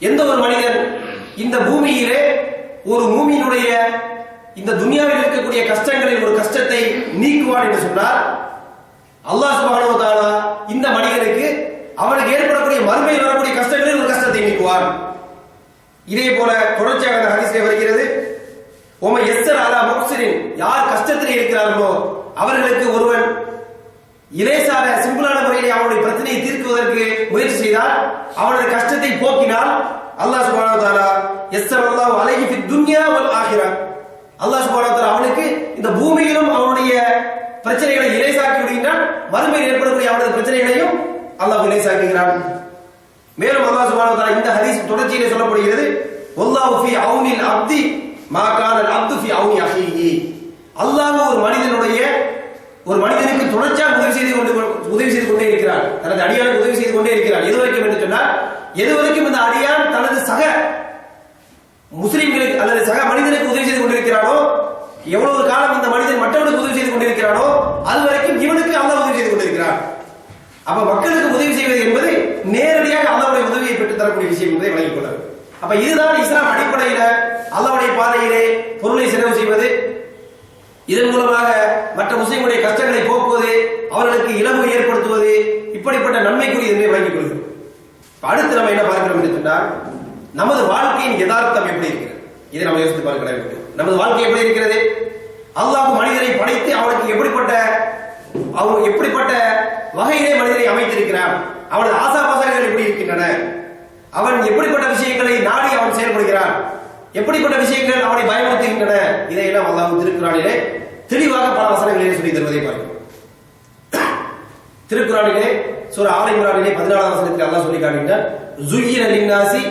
எந்த ஒரு மனிதன் இந்த பூமியிலே ஒரு மூமியினுடைய இந்த துன்யாவில் இருக்கக்கூடிய கஷ்டங்களில் ஒரு கஷ்டத்தை நீக்குவான் என்று சொன்னார், அல்லாஹ் சுப்ஹானஹு வ தஆலா இந்த மனிதனுக்கு அவனுக்கு ஏற்படக்கூடிய மறுமையில் வரக்கூடிய கஷ்டங்களில் ஒரு கஷ்டத்தை நீக்குவான். இதே போல தொடர்ச்சியாக ஹதீஸிலே வருகிறது, உம யஸ்ஸர் அலா முக்ஸிரின். யார் கஷ்டத்தில் இருக்கிறார்களோ அவர்களுக்கு ஒருவன் இலேசான சிம்பிளான முறையிலே அவனுடைய பிரச்சனையை தீர்க்குவதற்கு முயற்சி செய்தால், அவனுடைய கஷ்டத்தை போக்கினால் அல்லாஹ் சுப்ஹானஹு வ தஆலா யஸ்ஸரல்லாஹு அலைஹி ஃபித் துன்யா வல் ஆகிரா. அல்லாஹ் சுப்ஹானஹு வ தஆலா அவனுக்கு இந்த பூமியிலும் அவனுடைய பிரச்சனைகளை இலேசாக்கி விடுகிறான், மறுமையில் ஏற்படக்கூடிய அவனது பிரச்சனைகளையும் அல்லாஹ் இலேசாக்குகிறான். மேலும் அல்லாஹ் சுப்ஹானஹு வ தஆலா இந்த ஹதீஸ் தொடர்ச்சியிலே சொல்லப்படுகிறது, வல்லாஹு ஃபீ அவுனில் அப்தி மா கானல் அப்து ஃபீ அவுனி அஹீஹி. அல்லாஹ் ஒரு மனிதனுக்கு தொடர்ச்சியாக உதவி செய்து கொண்டே இருக்கிறார், தனது அடியானுக்கு உதவி செய்து கொண்டே இருக்கிறார். எது வரைக்கும் என்று சொன்னால், எது வரைக்கும் இந்த அடியான் தனது சக முஸ்லிம்களுக்கு அல்லது சக மனிதனுக்கு உதவி செய்து கொண்டிருக்கிறானோ, எவ்வளவு காலம் இந்த மனிதன் மற்றவனுக்கு உதவி செய்து கொண்டிருக்கிறானோ அது வரைக்கும் இவனுக்கு அல்லாஹ் உதவி செய்து கொண்டிருக்கிறான். அப்ப மக்களுக்கு உதவி செய்வது என்பது நேரடியாக அல்லாஹ்வுடைய உதவியை பெற்று தரக்கூடிய விஷயம் என்பதை விளங்கிக் கொள்ள வேண்டும். அப்ப இதுதான் இஸ்லாம் அடிப்படையில அல்லாஹ்வுடைய பாதையிலே பொருளை செலவு செய்வது, இதன் மூலமாக மற்ற முஸ்லிம்களுடைய கஷ்டங்களை போக்குவது, அவர்களுக்கு இலவு ஏற்படுத்துவது, இப்படிப்பட்ட நன்மைக்குரிய என்பதை விளங்கிக் கொள்கிறோம். அடுத்து நம்ம என்ன பார்க்கிறோம் என்று சொன்னால், நமது வாழ்க்கையின் யதார்த்தம் எப்படி இருக்கிறது, இதை நம்ம யோசித்து பார்க்க வேண்டும். நமது வாழ்க்கை எப்படி இருக்கிறது? அல்லாஹ் மனிதரை படைத்து அவனுக்கு எப்படிப்பட்ட வகையிலே மனிதரை அமைத்திருக்கிறான், அவனது ஆசாபாசங்கள் எப்படி இருக்கின்றன, அவன் எப்படிப்பட்ட விஷயங்களை நாடி அவன் செயல்படுகிறான், எப்படிப்பட்ட விஷயங்கள் அவனை பயமுறுத்துகின்றன, இதையெல்லாம் அல்லாஹ் திருக்குறானிலே தெளிவாக பல வசனங்களிலே சொல்லி தருவதை பார்க்கிறோம். திருக்குறானிலே சூரா ஆல இம்ரானிலே 14ஆம் வசனத்தில் அல்லாஹ் சொல்லி காட்டுகிறார், ஸுய்யின லின்னாஸி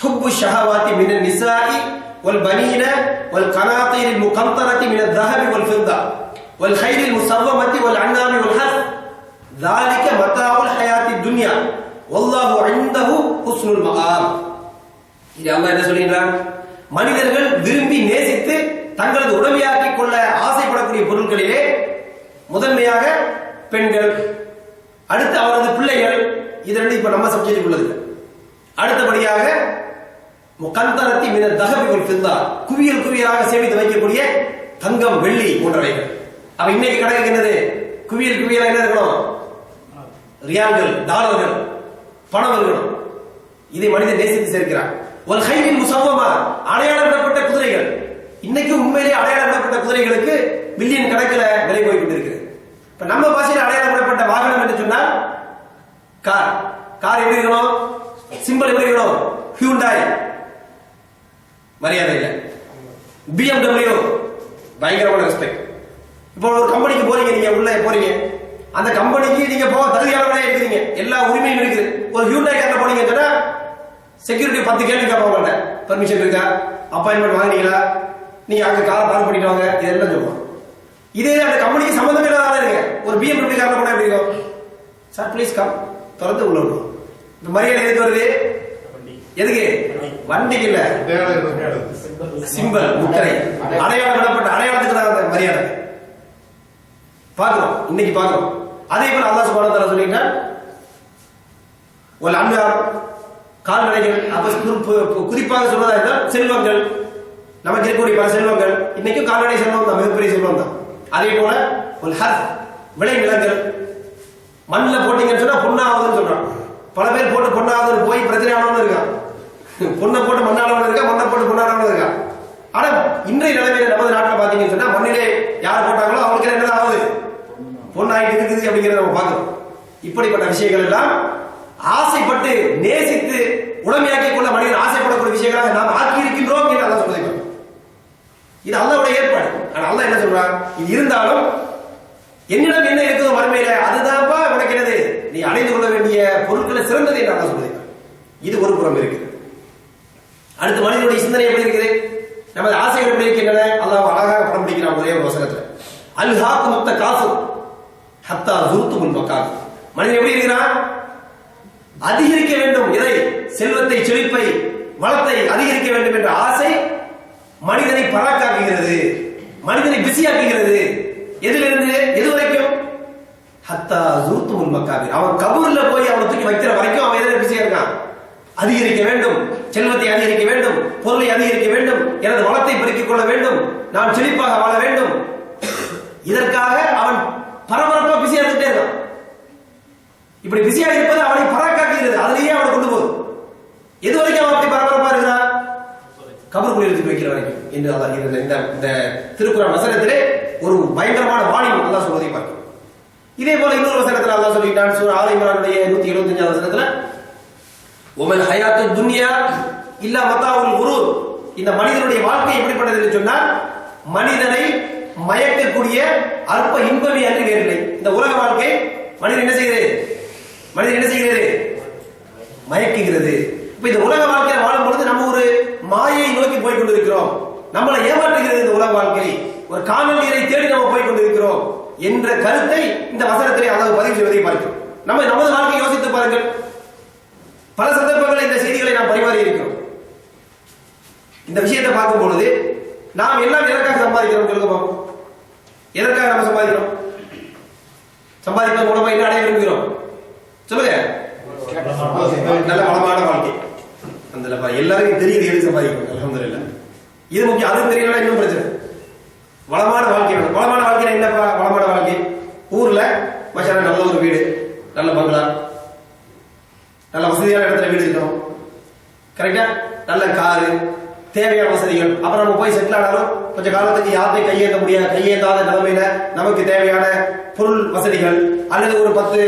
ஹுப்பு ஷஹவாத்தி மினன் நிசாஇ வல் பனீன வல் கனாதீரில் முகந்தரத்தி மினத் ذهبி வல் ஃபித்தா வல் கைரில் முஸவ்வமத்தி வல் அன்ஆமி வல் ஹர்ஸ் ذلك மதாஉல் ஹயாத்தித் துன்யா வல்லாஹு இன்தஹு ஹுஸ்னுல் மஆப். இது அல்லாஹ் என்ன சொல்கிறான்? மனிதர்கள் விரும்பி நேசித்து தங்களது உடமையாக்கிக் கொள்ள ஆசைப்படக்கூடிய பொருட்களிலே முதன்மையாக பெண்கள், அடுத்து அவரது பிள்ளைகள். இது ரெண்டு இப்ப நம்ம சப்ஜெக்ட் உள்ளது. அடுத்தபடியாக முகந்தரத்தி மின தஹபி வல் ஃபித்தா, குவியல் குவியலாக சேமித்து வைக்கக்கூடிய தங்கம், வெள்ளி போன்றவைகள். அப்ப இன்னைக்கு கணக்கு என்னது? குவியல் குவியலா என்ன இருக்கணும்? ரியால்கள், டாலர்கள், பணம் இருக்கணும். இதை மனிதன் நேசித்து சேர்க்கிறான். ஒரு ஹைரின் முசவ்வமா, அடையாளமிடப்பட்ட குதிரைகள். இன்னைக்கு உண்மையிலே அடையாளமிடப்பட்ட குதிரைகளுக்கு மில்லியன் கணக்கில் விலை போய் கொண்டிருக்கிறது. இப்ப நம்ம பாஷையில் அடையாளமிடப்பட்ட வாகனம் என்று சொன்னால் கார். கார் எப்படி இருக்கணும்? சிம்பிள் எப்படி இருக்கணும்? ஹியூண்டாய், மரியாதை இல்லை. BMW, பயங்கரமான ரெஸ்பெக்ட். இப்போ ஒரு கம்பெனிக்கு போறீங்க, நீங்க உள்ள போறீங்க, அந்த கம்பெனிக்கு நீங்க போக தகுதியானவரே இருக்கிறீங்க, எல்லா உரிமையும் இருக்குது. ஒரு ஹியூண்டாய் கார்ல போனீங்க சொன்னா செக்யூரிட்டி 10 கேள்வி கேட்பாங்க. பெர்மிஷன் இருக்கா, அப்பாயின்மெண்ட் வாங்கினீங்களா, நீங்க அங்க காரை பார்க் பண்ணிட்டு வாங்க, இதெல்லாம் சொல்லுவாங்க. இதே அந்த கம்பெனிக்கு சம்பந்தமே இல்லாத இருக்கு. ஒரு BMW கார்ல போனா எப்படி இருக்கும்? சார் ப்ளீஸ் கம், திறந்து உள்ள விடும். இந்த மரியாதை எதுக்கு வருது? எதுக்கு? வண்டிக்கு இல்ல, சிம்பிள், முத்திரை, அடையாளம் விடப்பட்ட அடையாளத்துக்கு தான் மரியாதை பார்க்கிறோம். இன்னைக்கு பார்க்கிறோம். அதே போல அல்லாஹ் சுப்ஹானஹு வ தஆலா சொல்லிட்டான், வல் அன்ஆம், கால்நடைகள். அப்ப குறிப்பாக சொல்வதா இருந்தால் செல்வங்கள், நமக்கு இருக்கக்கூடிய பல செல்வங்கள், இன்னைக்கும் கால்நடை செல்வம் தான், மிகப்பெரிய செல்வம் தான். அதே போல ஒரு ஹர்ஃப், விளை நிலங்கள். மண்ணில் போட்டீங்கன்னு சொன்னா பொண்ணாவதுன்னு சொல்றான். பல பேர் போட்டு பொண்ணாவது போய் பிரச்சனை ஆனவனு இருக்கான். பொண்ணை போட்டு மண்ணானவனு இருக்கா, மண்ணை போட்டு பொண்ணானவனு இருக்கா. ஆனா இன்றைய நிலைமையில நமது நாட்டில் பாத்தீங்கன்னு சொன்னா மண்ணிலே யார் போட்டாங்களோ அவங்களுக்கு என்னதான் ஆகுது? பொண்ணாயிட்டு இருக்குது அப்படிங்கிறத நம்ம பார்க்கிறோம். இப்படிப்பட்ட விஷயங்கள் எல்லாம் ஆசைப்பட்டு நேசித்து உடமையாக்கிக் கொள்ள மனிதன் ஆசைப்படக்கூடிய விஷயங்களாக நாம் ஆக்கி இருக்கின்றோம் என்று அல்லாஹ் சொல்லுகிறார். இது அல்லாஹ்வுடைய ஏற்பாடு. ஆனா அல்லாஹ் என்ன சொல்றான்? இது இருந்தாலும் என்னிடம் என்ன இருக்குதோ மறுமையில அதுதான்ப்பா உனக்கு என்னது, நீ அடைந்து கொள்ள வேண்டிய பொருட்களை சிறந்தது என்று அல்லாஹ் சொல்லுகிறார். இது ஒரு புறம் இருக்குது. அடுத்து மனிதனுடைய சிந்தனை எப்படி இருக்குது, நமது ஆசைகள் எப்படி இருக்கின்றன? அல்லாஹ் அழகாக படம் பிடிக்கிறான் ஒரே ஒரு வசனத்துல. அல்ஹாக்கு முத்த காசு ஹத்தா ஜுர்துமுல் மகான். மனிதன் எப்படி இருக்கிறான்? அதிகரிக்க வேண்டும். இதை செல்வத்தை, செழிப்பை, வளத்தை அதிகரிக்க வேண்டும் என்ற ஆசை மனிதனை பராக்காக்குகிறது, மனிதனை பிஸியாக்குகிறது. எதிலிருந்து எது வரைக்கும்? ஹத்தா ஜுர்துமுல் மகாபிர். அவன் கபூர்ல போய் அவனை தூக்கி வைக்கிற வரைக்கும் அவன் எதிர பிஸியா இருக்கான். அதிகரிக்க வேண்டும், செல்வத்தை அதிகரிக்க வேண்டும், பொருளை அதிகரிக்க வேண்டும், எனது வளத்தை பெருக்கிக் கொள்ள வேண்டும், நான் செழிப்பாக வாழ வேண்டும். இதற்காக அவன் பரபரப்பா பிஸியா இருந்துட்டே இருக்கான். இப்படி பிஸியா இருப்பது அவனை பராக்காக்குகிறது, அதிலேயே அவனை கொண்டு போகுது. எது வரைக்கும் அவன் அப்படி பரபரப்பா இருக்கிறான்? கபருக்குள் எடுத்து வைக்கிற வரைக்கும் என்று இந்த திருக்குறான் வசனத்திலே ஒரு பயங்கரமான வாணியம் அல்லாஹ் சொல்வதை பார்க்கிறோம். இதே போல இன்னொரு வசனத்தில் அல்லாஹ் சொல்லிட்டான். சூரா ஆல் இம்ரானுடைய 175 வசனத்துல, ஒமன் ஹயாத்து துன்யா இல்லா மத்தாவுல் குரூர். இந்த மனிதனுடைய வாழ்க்கை எப்படிப்பட்டது என்று சொன்னால் மனிதனை மயக்கக்கூடிய அற்ப இன்பமே அன்றி வேறில்லை. இந்த உலக வாழ்க்கை மனிதன் என்ன செய்கிறது? மயக்குகிறது. இப்ப இந்த உலக வாழ்க்கையை வாழும் பொழுது நம்ம ஒரு மாயை நோக்கி போய் கொண்டிருக்கிறோம். நம்மளை ஏமாற்றுகிறது இந்த உலக வாழ்க்கை. ஒரு காணல் நீரை தேடி நம்ம போய் கொண்டிருக்கிறோம் என்ற கருத்தை இந்த வசனத்திலே அல்லாஹ் பதிவு செய்வதை பார்க்கிறோம். நமது வாழ்க்கையை யோசித்து பாருங்கள். பல சந்தர்ப்பங்களில் இந்த செய்திகளை நாம் பரிமாறி இருக்கிறோம். இந்த விஷயத்தை பார்க்கும் பொழுது நாம் எல்லாம் எதற்காக சம்பாதிக்கிறோம்? சொல்லுங்க பாப்போம். எதற்காக நம்ம சம்பாதிக்கிறோம்? சம்பாதிப்பதன் மூலமா என்ன அடைய விரும்புகிறோம்? சொல்லுங்க. நல்ல வளமான வாழ்க்கை. அந்த எல்லாருக்கும் தெரியுது எது சம்பாதிக்கணும். அல்ஹம்துலில்லாஹ். இது முக்கியம். அது தெரியலன்னா இன்னும் பிரச்சனை. வளமான வாழ்க்கை. வளமான வாழ்க்கை என்னப்பா? வளமான வாழ்க்கை ஊர்ல மச்சான நல்ல ஒரு வீடு, நல்ல பங்களா, நல்ல வசதியான இடத்துல வீடு இருக்கணும். கரெக்டா? நல்ல காரு, தேவையான வசதிகள். அப்புறம் நம்ம போய் செட்டில் ஆனாலும் கொஞ்சம் காலத்துக்கு யார்த்தையும் கையேந்தாத நிலைமையில நமக்கு தேவையான பொருள் வசதிகள், அல்லது ஒரு 10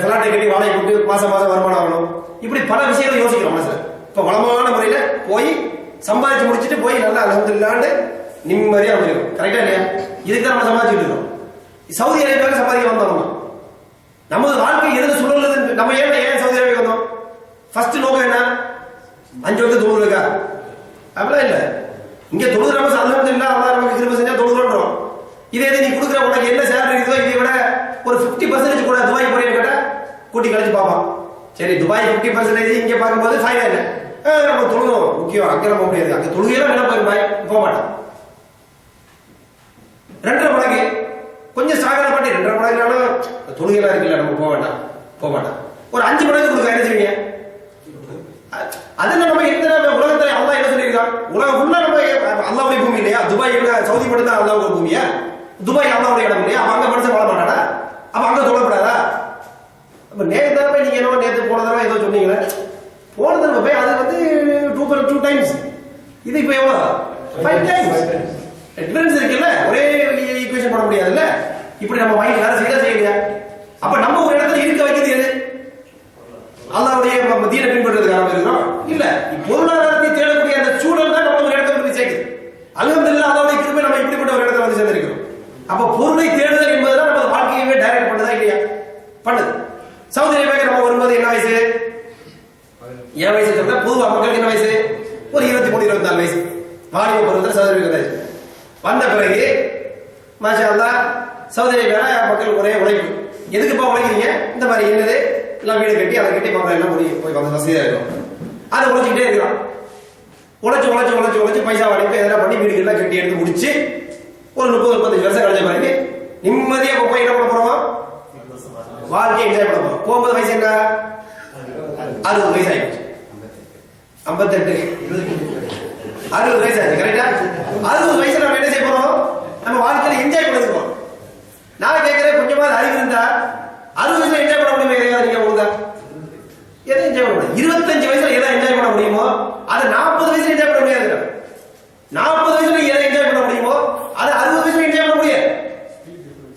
பிளாட்டை கட்டி வாடகை போட்டு மாசம் வருமானம் ஆகணும். இப்படி பல விஷயங்களை யோசிக்கிறோம் மனசுல. இப்ப வளமான முறையில போய் சம்பாதிச்சு முடிச்சுட்டு போய் நல்லா அல்ஹம்துலில்லாஹ்னு நிம்மதியா வந்துடும். கரெக்டா இல்லையா? இதுக்கு தான் நம்ம சம்பாதிச்சுட்டு இருக்கோம். சவுதி அரேபியாவுக்கு சம்பாதிக்க வந்தோம். நமது வாழ்க்கை எதுல சுழலுது? நம்ம ஏன் சவுதி அரேபியா வந்தோம்? ஃபர்ஸ்ட் நோக்கம் என்ன? 5 வந்து தொழுதுக்கா? அப்படிலாம் இல்ல. இங்க தொழுது நம்ம அல்ஹம்துலில்லாஹ் அல்லாஹ் நமக்கு கிருபை செஞ்சா தொழுதுறோம். இதே நீ கொடுக்குற உனக்கு என்ன சேலரி இருக்குதோ இதை விட ஒரு 50% கூட துபாய் போறீங்க கேட்டா கூட்டி கழிச்சு பார்ப்பான். சரி, துபாய் 50%, இங்க பார்க்கும்போது ஃபைனல் நம்ம தொழுகணும் முக்கியம், அங்க நம்ம முடியாது, அங்க தொழுகையெல்லாம் வேணா போக மாட்டான். 2.5 மடங்கு கொஞ்சம் ஸ்ட்ராங்கா பண்ணி 2.5 மடங்குனாலும் தொழுகையெல்லாம் இருக்குல்ல, நம்ம போக மாட்டான். ஒரு 5 மடங்கு கொடுக்க என்ன செய்வீங்க? அதுல நம்ம எந்த உலகத்துல அல்லாஹ் என்ன சொல்லியிருக்கான்? உலகம் ஃபுல்லா நம்ம அல்லாஹ்வுடைய பூமி இல்லையா? துபாய் சவுதி மட்டும் தான் அல்லாஹ்வுடைய பூமியா? துபாய் அல்லாஹ்வுடைய இடம் இல்லையா? அப்ப அங்க மனுஷன் வாழ மாட்டானா? அப்ப அங்க தொழப்படாதா? அப்ப நேற்று தடவை நீங்க என்ன நேற்று போன தடவை ஏதோ சொன்னீங்களே, போன தடவை போய் அது வந்து 2 டைம்ஸ், இது இப்ப எவ்வளவு 5 டைம்ஸ் டிஃபரன்ஸ் இருக்குல்ல. ஒரே ஈக்குவேஷன் பண்ண முடியாதுல்ல. இப்படி நம்ம மைண்ட் வேற செய்யலையா? அப்ப நம்ம ஒரு இடத்துல இருக்க வைக்கிறது எது? அல்லாஹ்வுடைய தீனை பின்பற்றுறதுக்காக இருக்கிறோம் இல்ல. பொருளாதாரத்தை தேடக்கூடிய அந்த சூழல் தான் நம்ம ஒரு இடத்துல போய் சேர்க்குது. அல்ஹம்துலில்லாஹ் அல்லாஹ்வுடைய கிருபை நம்ம இப்படிப்பட்ட ஒரு இடத்துல வந்து சேர்ந்திருக்கிறோம். அப்ப பொருளை தேடுதல் என்பதுதான் நம்ம வாழ்க்கையவே டைரக்ட் பண்ணுதா இல்லையா? பண்ணுது. சவுதி அரேபியாவுக்கு நம்ம வரும்போது என்ன வயசு? என் வயசு சொல்ற பொதுவா மக்களுக்கு என்ன வயசு? ஒரு 23-24 வயசு வாலிப பருவத்தில் சவுதி அரேபியா வந்த பிறகு மாஷா அல்லாஹ் சவுதி அரேபியால மக்கள் ஒரே உழைப்பு. எதுக்குப்பா உழைக்கிறீங்க? இந்த மாதிரி என்னது எல்லாம் வீடு கட்டி அதை கட்டி மக்கள் எல்லாம் போய் வந்து வசதியா இருக்கும். அதை உழைச்சிக்கிட்டே இருக்கிறான். உழைச்சு பைசா வாங்கி எதனா பண்ணி வீடு எல்லாம் கட்டி எடுத்து முடிச்சு ஒரு 30-35 வருஷம் கழிச்ச பிறகு நிம்மதியா போய் என்ன பண்ண போறோம்? வாழ்க்கையை என்ஜாய் பண்ண போறோம். போகும்போது வயசு என்ன? 60 வயசு ஆயிடுச்சு. 58 60 வயசு ஆயிடுச்சு. கரெக்டா? 60 வயசுல நம்ம என்ன செய்ய போறோம்? நம்ம வாழ்க்கையில என்ஜாய் பண்ணது போறோம். நான் கேட்கிறேன், கொஞ்சமாவது அறிவு இருந்தா 60 வயசுல என்ஜாய் பண்ண முடியுமா? நீங்க ஒழுங்கா எதை என்ஜாய் பண்ண முடியும்? 25 வயசுல எதை என்ஜாய் பண்ண முடியுமோ அதை 40 வயசுல என்ஜாய் பண்ண முடியாது. 40 வயசுல எதை என்ஜாய் பண்ண முடியுமோ அதை 60 வயசுல என்ஜாய் பண்ண முடியாது.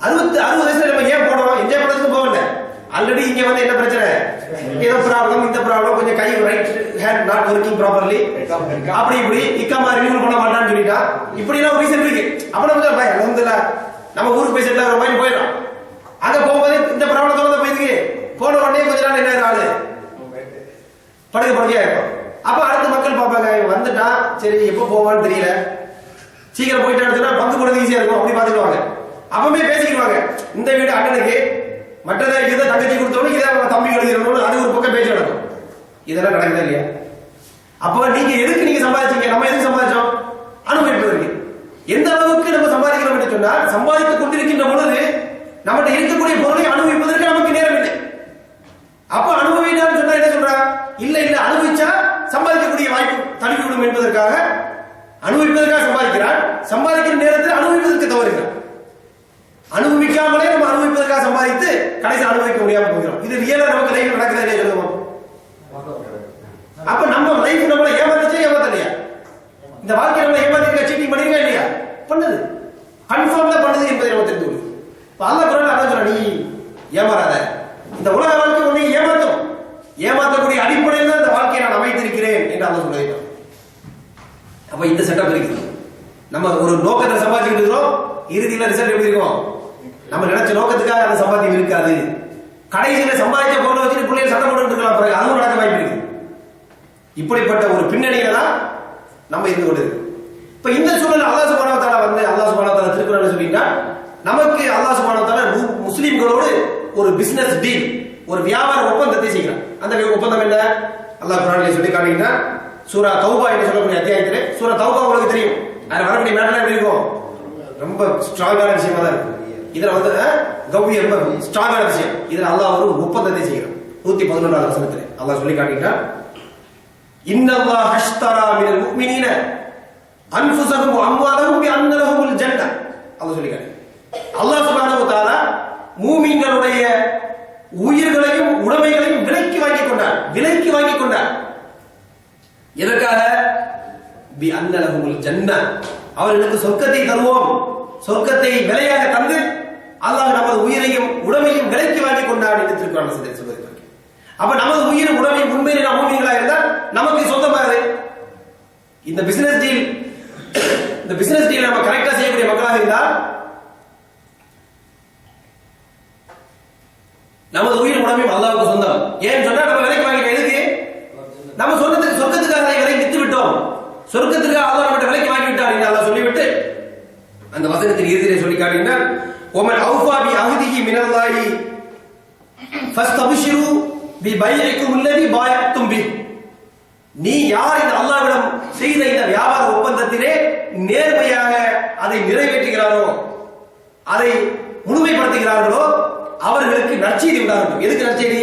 60 வயசுல நம்ம ஏன் போனோம்? என்ஜாய் பண்ணதுக்கு போகல. ஆல்ரெடி இங்க வந்து என்ன பிரச்சனை? ஏதோ ப்ராப்ளம், இந்த ப்ராப்ளம், கொஞ்சம் கை right hand not working properly, அப்படி இப்படி இக்காமா ரினியூவல் பண்ண மாட்டான்னு சொல்லிட்டா இப்படி எல்லாம் ஒரு ரீசன் இருக்கு. அப்ப நம்ம ஊருக்கு போய் செட்டில் ஆகிற மாதிரி போயிடும். அங்க போகும்போது இந்த ப்ராப்ளத்தோட போயிருக்கு. போன உடனே கொஞ்ச நாள் என்ன ஆளு படுக்கையா இருக்கும். அப்ப அடுத்த மக்கள் பார்ப்பாங்க, வந்துட்டா சரி எப்ப போவான்னு தெரியல, சீக்கிரம் போயிட்டு பங்கு போடுறது ஈஸியா இருக்கும், அப்படி பாத்துக்குவாங்க. அப்பவே பேசிக்குவாங்க, இந்த வீடு அண்ணனுக்கு, மற்றதை இதை தங்கச்சி கொடுத்தோம், இதை தம்பி எழுதிடணும், அது ஒரு பக்கம் பேச்சு நடக்கும். இதெல்லாம் நடக்குதா இல்லையா? அப்ப நீங்க எதுக்கு நீங்க சம்பாதிச்சீங்க? நம்ம எதுக்கு சம்பாதிச்சோம்? அனுபவிப்பதற்கு. எந்த அளவுக்கு நம்ம சம்பாதிக்கிறோம் என்று சொன்னால், சம்பாதித்துக் கொண்டிருக்கின்ற பொழுது நம்மகிட்ட இருக்கக்கூடிய பொருளை அனுபவிப்பதற்கு நமக்கு நேரம் இல்லை. அப்ப அனுபவிட்டான்னு சொன்னா என்ன சொல்றா? இல்ல அனுபவிச்சா சம்பாதிக்கக்கூடிய வாய்ப்பு தடுக்கிவிடும் என்பதற்காக அனுபவிப்பதற்காக சம்பாதிக்கிறான். சம்பாதிக்கிற நேரத்தில் அனுபவிப்பதற்கு தவறுகிறான். அனுபவிக்காமலே நம்ம அனுபவிப்பதற்காக சம்பாதித்து கடைசி அனுபவிக்க முடியாம போகிறோம். இது ரியலா நமக்கு லைஃப் நடக்குதா இல்லையா சொல்லுவோம். அப்ப நம்ம லைஃப் நம்மளை ஏமாத்திச்சா ஏமாத்தலையா? இந்த வாழ்க்கை நம்மளை ஏமாத்திருக்கா, சீட்டிங் பண்ணிருக்கா இல்லையா? பண்ணுது, கன்ஃபார்ம் தான் பண்ணுது என்பதை நம்ம தெரிந்து கொள்ளும். அல்லாஹ் குர்ஆன்ல அதான் சொல்றான், நீ ஏமாறாத. இந்த உலக வாழ்க்கை உன்னை ஏமாத்தும். ஏமாத்தக்கூடிய அடிப்படையில் தான் இந்த வாழ்க்கையை நான் அமைத்திருக்கிறேன் என்று அல்லாஹ் சொல்லியிருக்கான். அப்ப இந்த செட்டப் இருக்குது. நம்ம ஒரு நோக்கத்தை சம்பாதிச்சுட்டு இருக்கிறோம், இறுதியில ரிசல்ட் எப்படி இருக்கும்? நம்ம நினைச்ச நோக்கத்துக்காக அந்த சம்பாத்தியம் இருக்காது. கடைசியில சம்பாதிச்ச பொருளை வச்சு பிள்ளைகள் சண்டை போட்டு இருக்கலாம், பிறகு அதுவும் நடக்க வாய்ப்பு இருக்கு. இப்படிப்பட்ட ஒரு பின்னணியில தான் நம்ம இருந்து கொண்டு இருக்கு. இப்ப இந்த சூழல் அல்லாஹ் சுப்ஹானஹு வ தஆலா வந்து அல்லாஹ் சுப்ஹானஹு வ தஆலா திருக்குறள்ல சொல்லிட்டா, நமக்கு அல்லாஹ் சுப்ஹானஹு வ தஆலா முஸ்லிம்களோடு ஒரு பிசினஸ் டீல், ஒரு வியாபார ஒப்பந்தத்தை செய்கிறான். அந்த ஒப்பந்தம் என்ன? அல்லாஹ் குர்ஆனிலே சொல்லி காட்டுகின்றா. சூரா தௌபா என்று சொல்லக்கூடிய அத்தியாயத்திலே, சூரா தௌபா உங்களுக்கு தெரியும், அதுல வரக்கூடிய மேட்டர் எப்படி இருக்கும்? ரொம்ப ஸ்ட்ராங்கான விஷயமா தான் இருக்கும். இதுல வந்து கவ்வியம் ஸ்ட்ராங்கான விஷயம். இதுல அல்லாஹ் ஒரு ஒப்பந்தத்தை செய்கிறான். 111வது வசனத்திலே அல்லாஹ் சொல்லி காட்டுகின்றா, இன்னல்லாஹ் அஷ்தரா மினல் முஃமினீன அன்ஃபுஸஹும் வ அம்வாலஹும் பிஅன்ன லஹுமுல் ஜன்னah. அல்லாஹ் சொல்லி காட்டுகிறான். அல்லாஹ் சுப்ஹானஹு வ தஆலா மூமின்களுடைய உயிர்களையும் உடைமைகளையும் விலைக்கு வாங்கிக் கொண்டார். எதற்காக? பிஅன்ன லஹுமுல் ஜன்னah, அவர்களுக்கு சொர்க்கத்தை தருவோம், சொர்க்கத்தை விலையாக தந்து அல்லாஹ் நமது உயிரையும் உடமையும் விலைக்கு வாங்கிக் கொண்டார் என்று திருக்குர்ஆன் சொல்லுகிறது. அப்ப நமது உயிர் உடமையும் உண்மையிலே நாம் மூமின்களாக இருந்தால் நமக்கு சொந்தமானது. இந்த பிசினஸ் டீல் நம்ம கரெக்டா செய்யக்கூடிய மக்களாக இருந்தால் நமது உயிர் உடமையும் அல்லாஹ்வுக்கு சொந்தம். ஏன்னு சொன்னா நம்ம விலைக்கு வாங்கிட்டோம். எதுக்கு? நம்ம சொர்க்கத்துக்காக விலை வித்து விட்டோம். சொர்க்கத்துக்காக அல்லாஹ் நம்மகிட்ட விலைக்கு வாங்கி விட்டார் என்று அல்லாஹ் சொல்லிவிட்டு அந்த வசனத்தின் இறுதியிலே சொல்லி காட்டுகிறார், وَمَنْ أَوْفَى بِعَهْدِهِ مِنَ اللَّهِ فَاسْتَبْشِرُوا بِبَيْعِكُمُ الَّذِي بَايَعْتُمْ بِهِ. நீ யார் இந்த அல்லாஹ்விடம் செய்த இந்த வியாபார ஒப்பந்தத்திலே நேர்மையாக அதை நிறைவேற்றுகிறாரோ, அதை முழுமைப்படுத்துகிறார்களோ அவர்களுக்கு நற்செய்தி உண்டாகட்டும். எதுக்கு நற்செய்தி?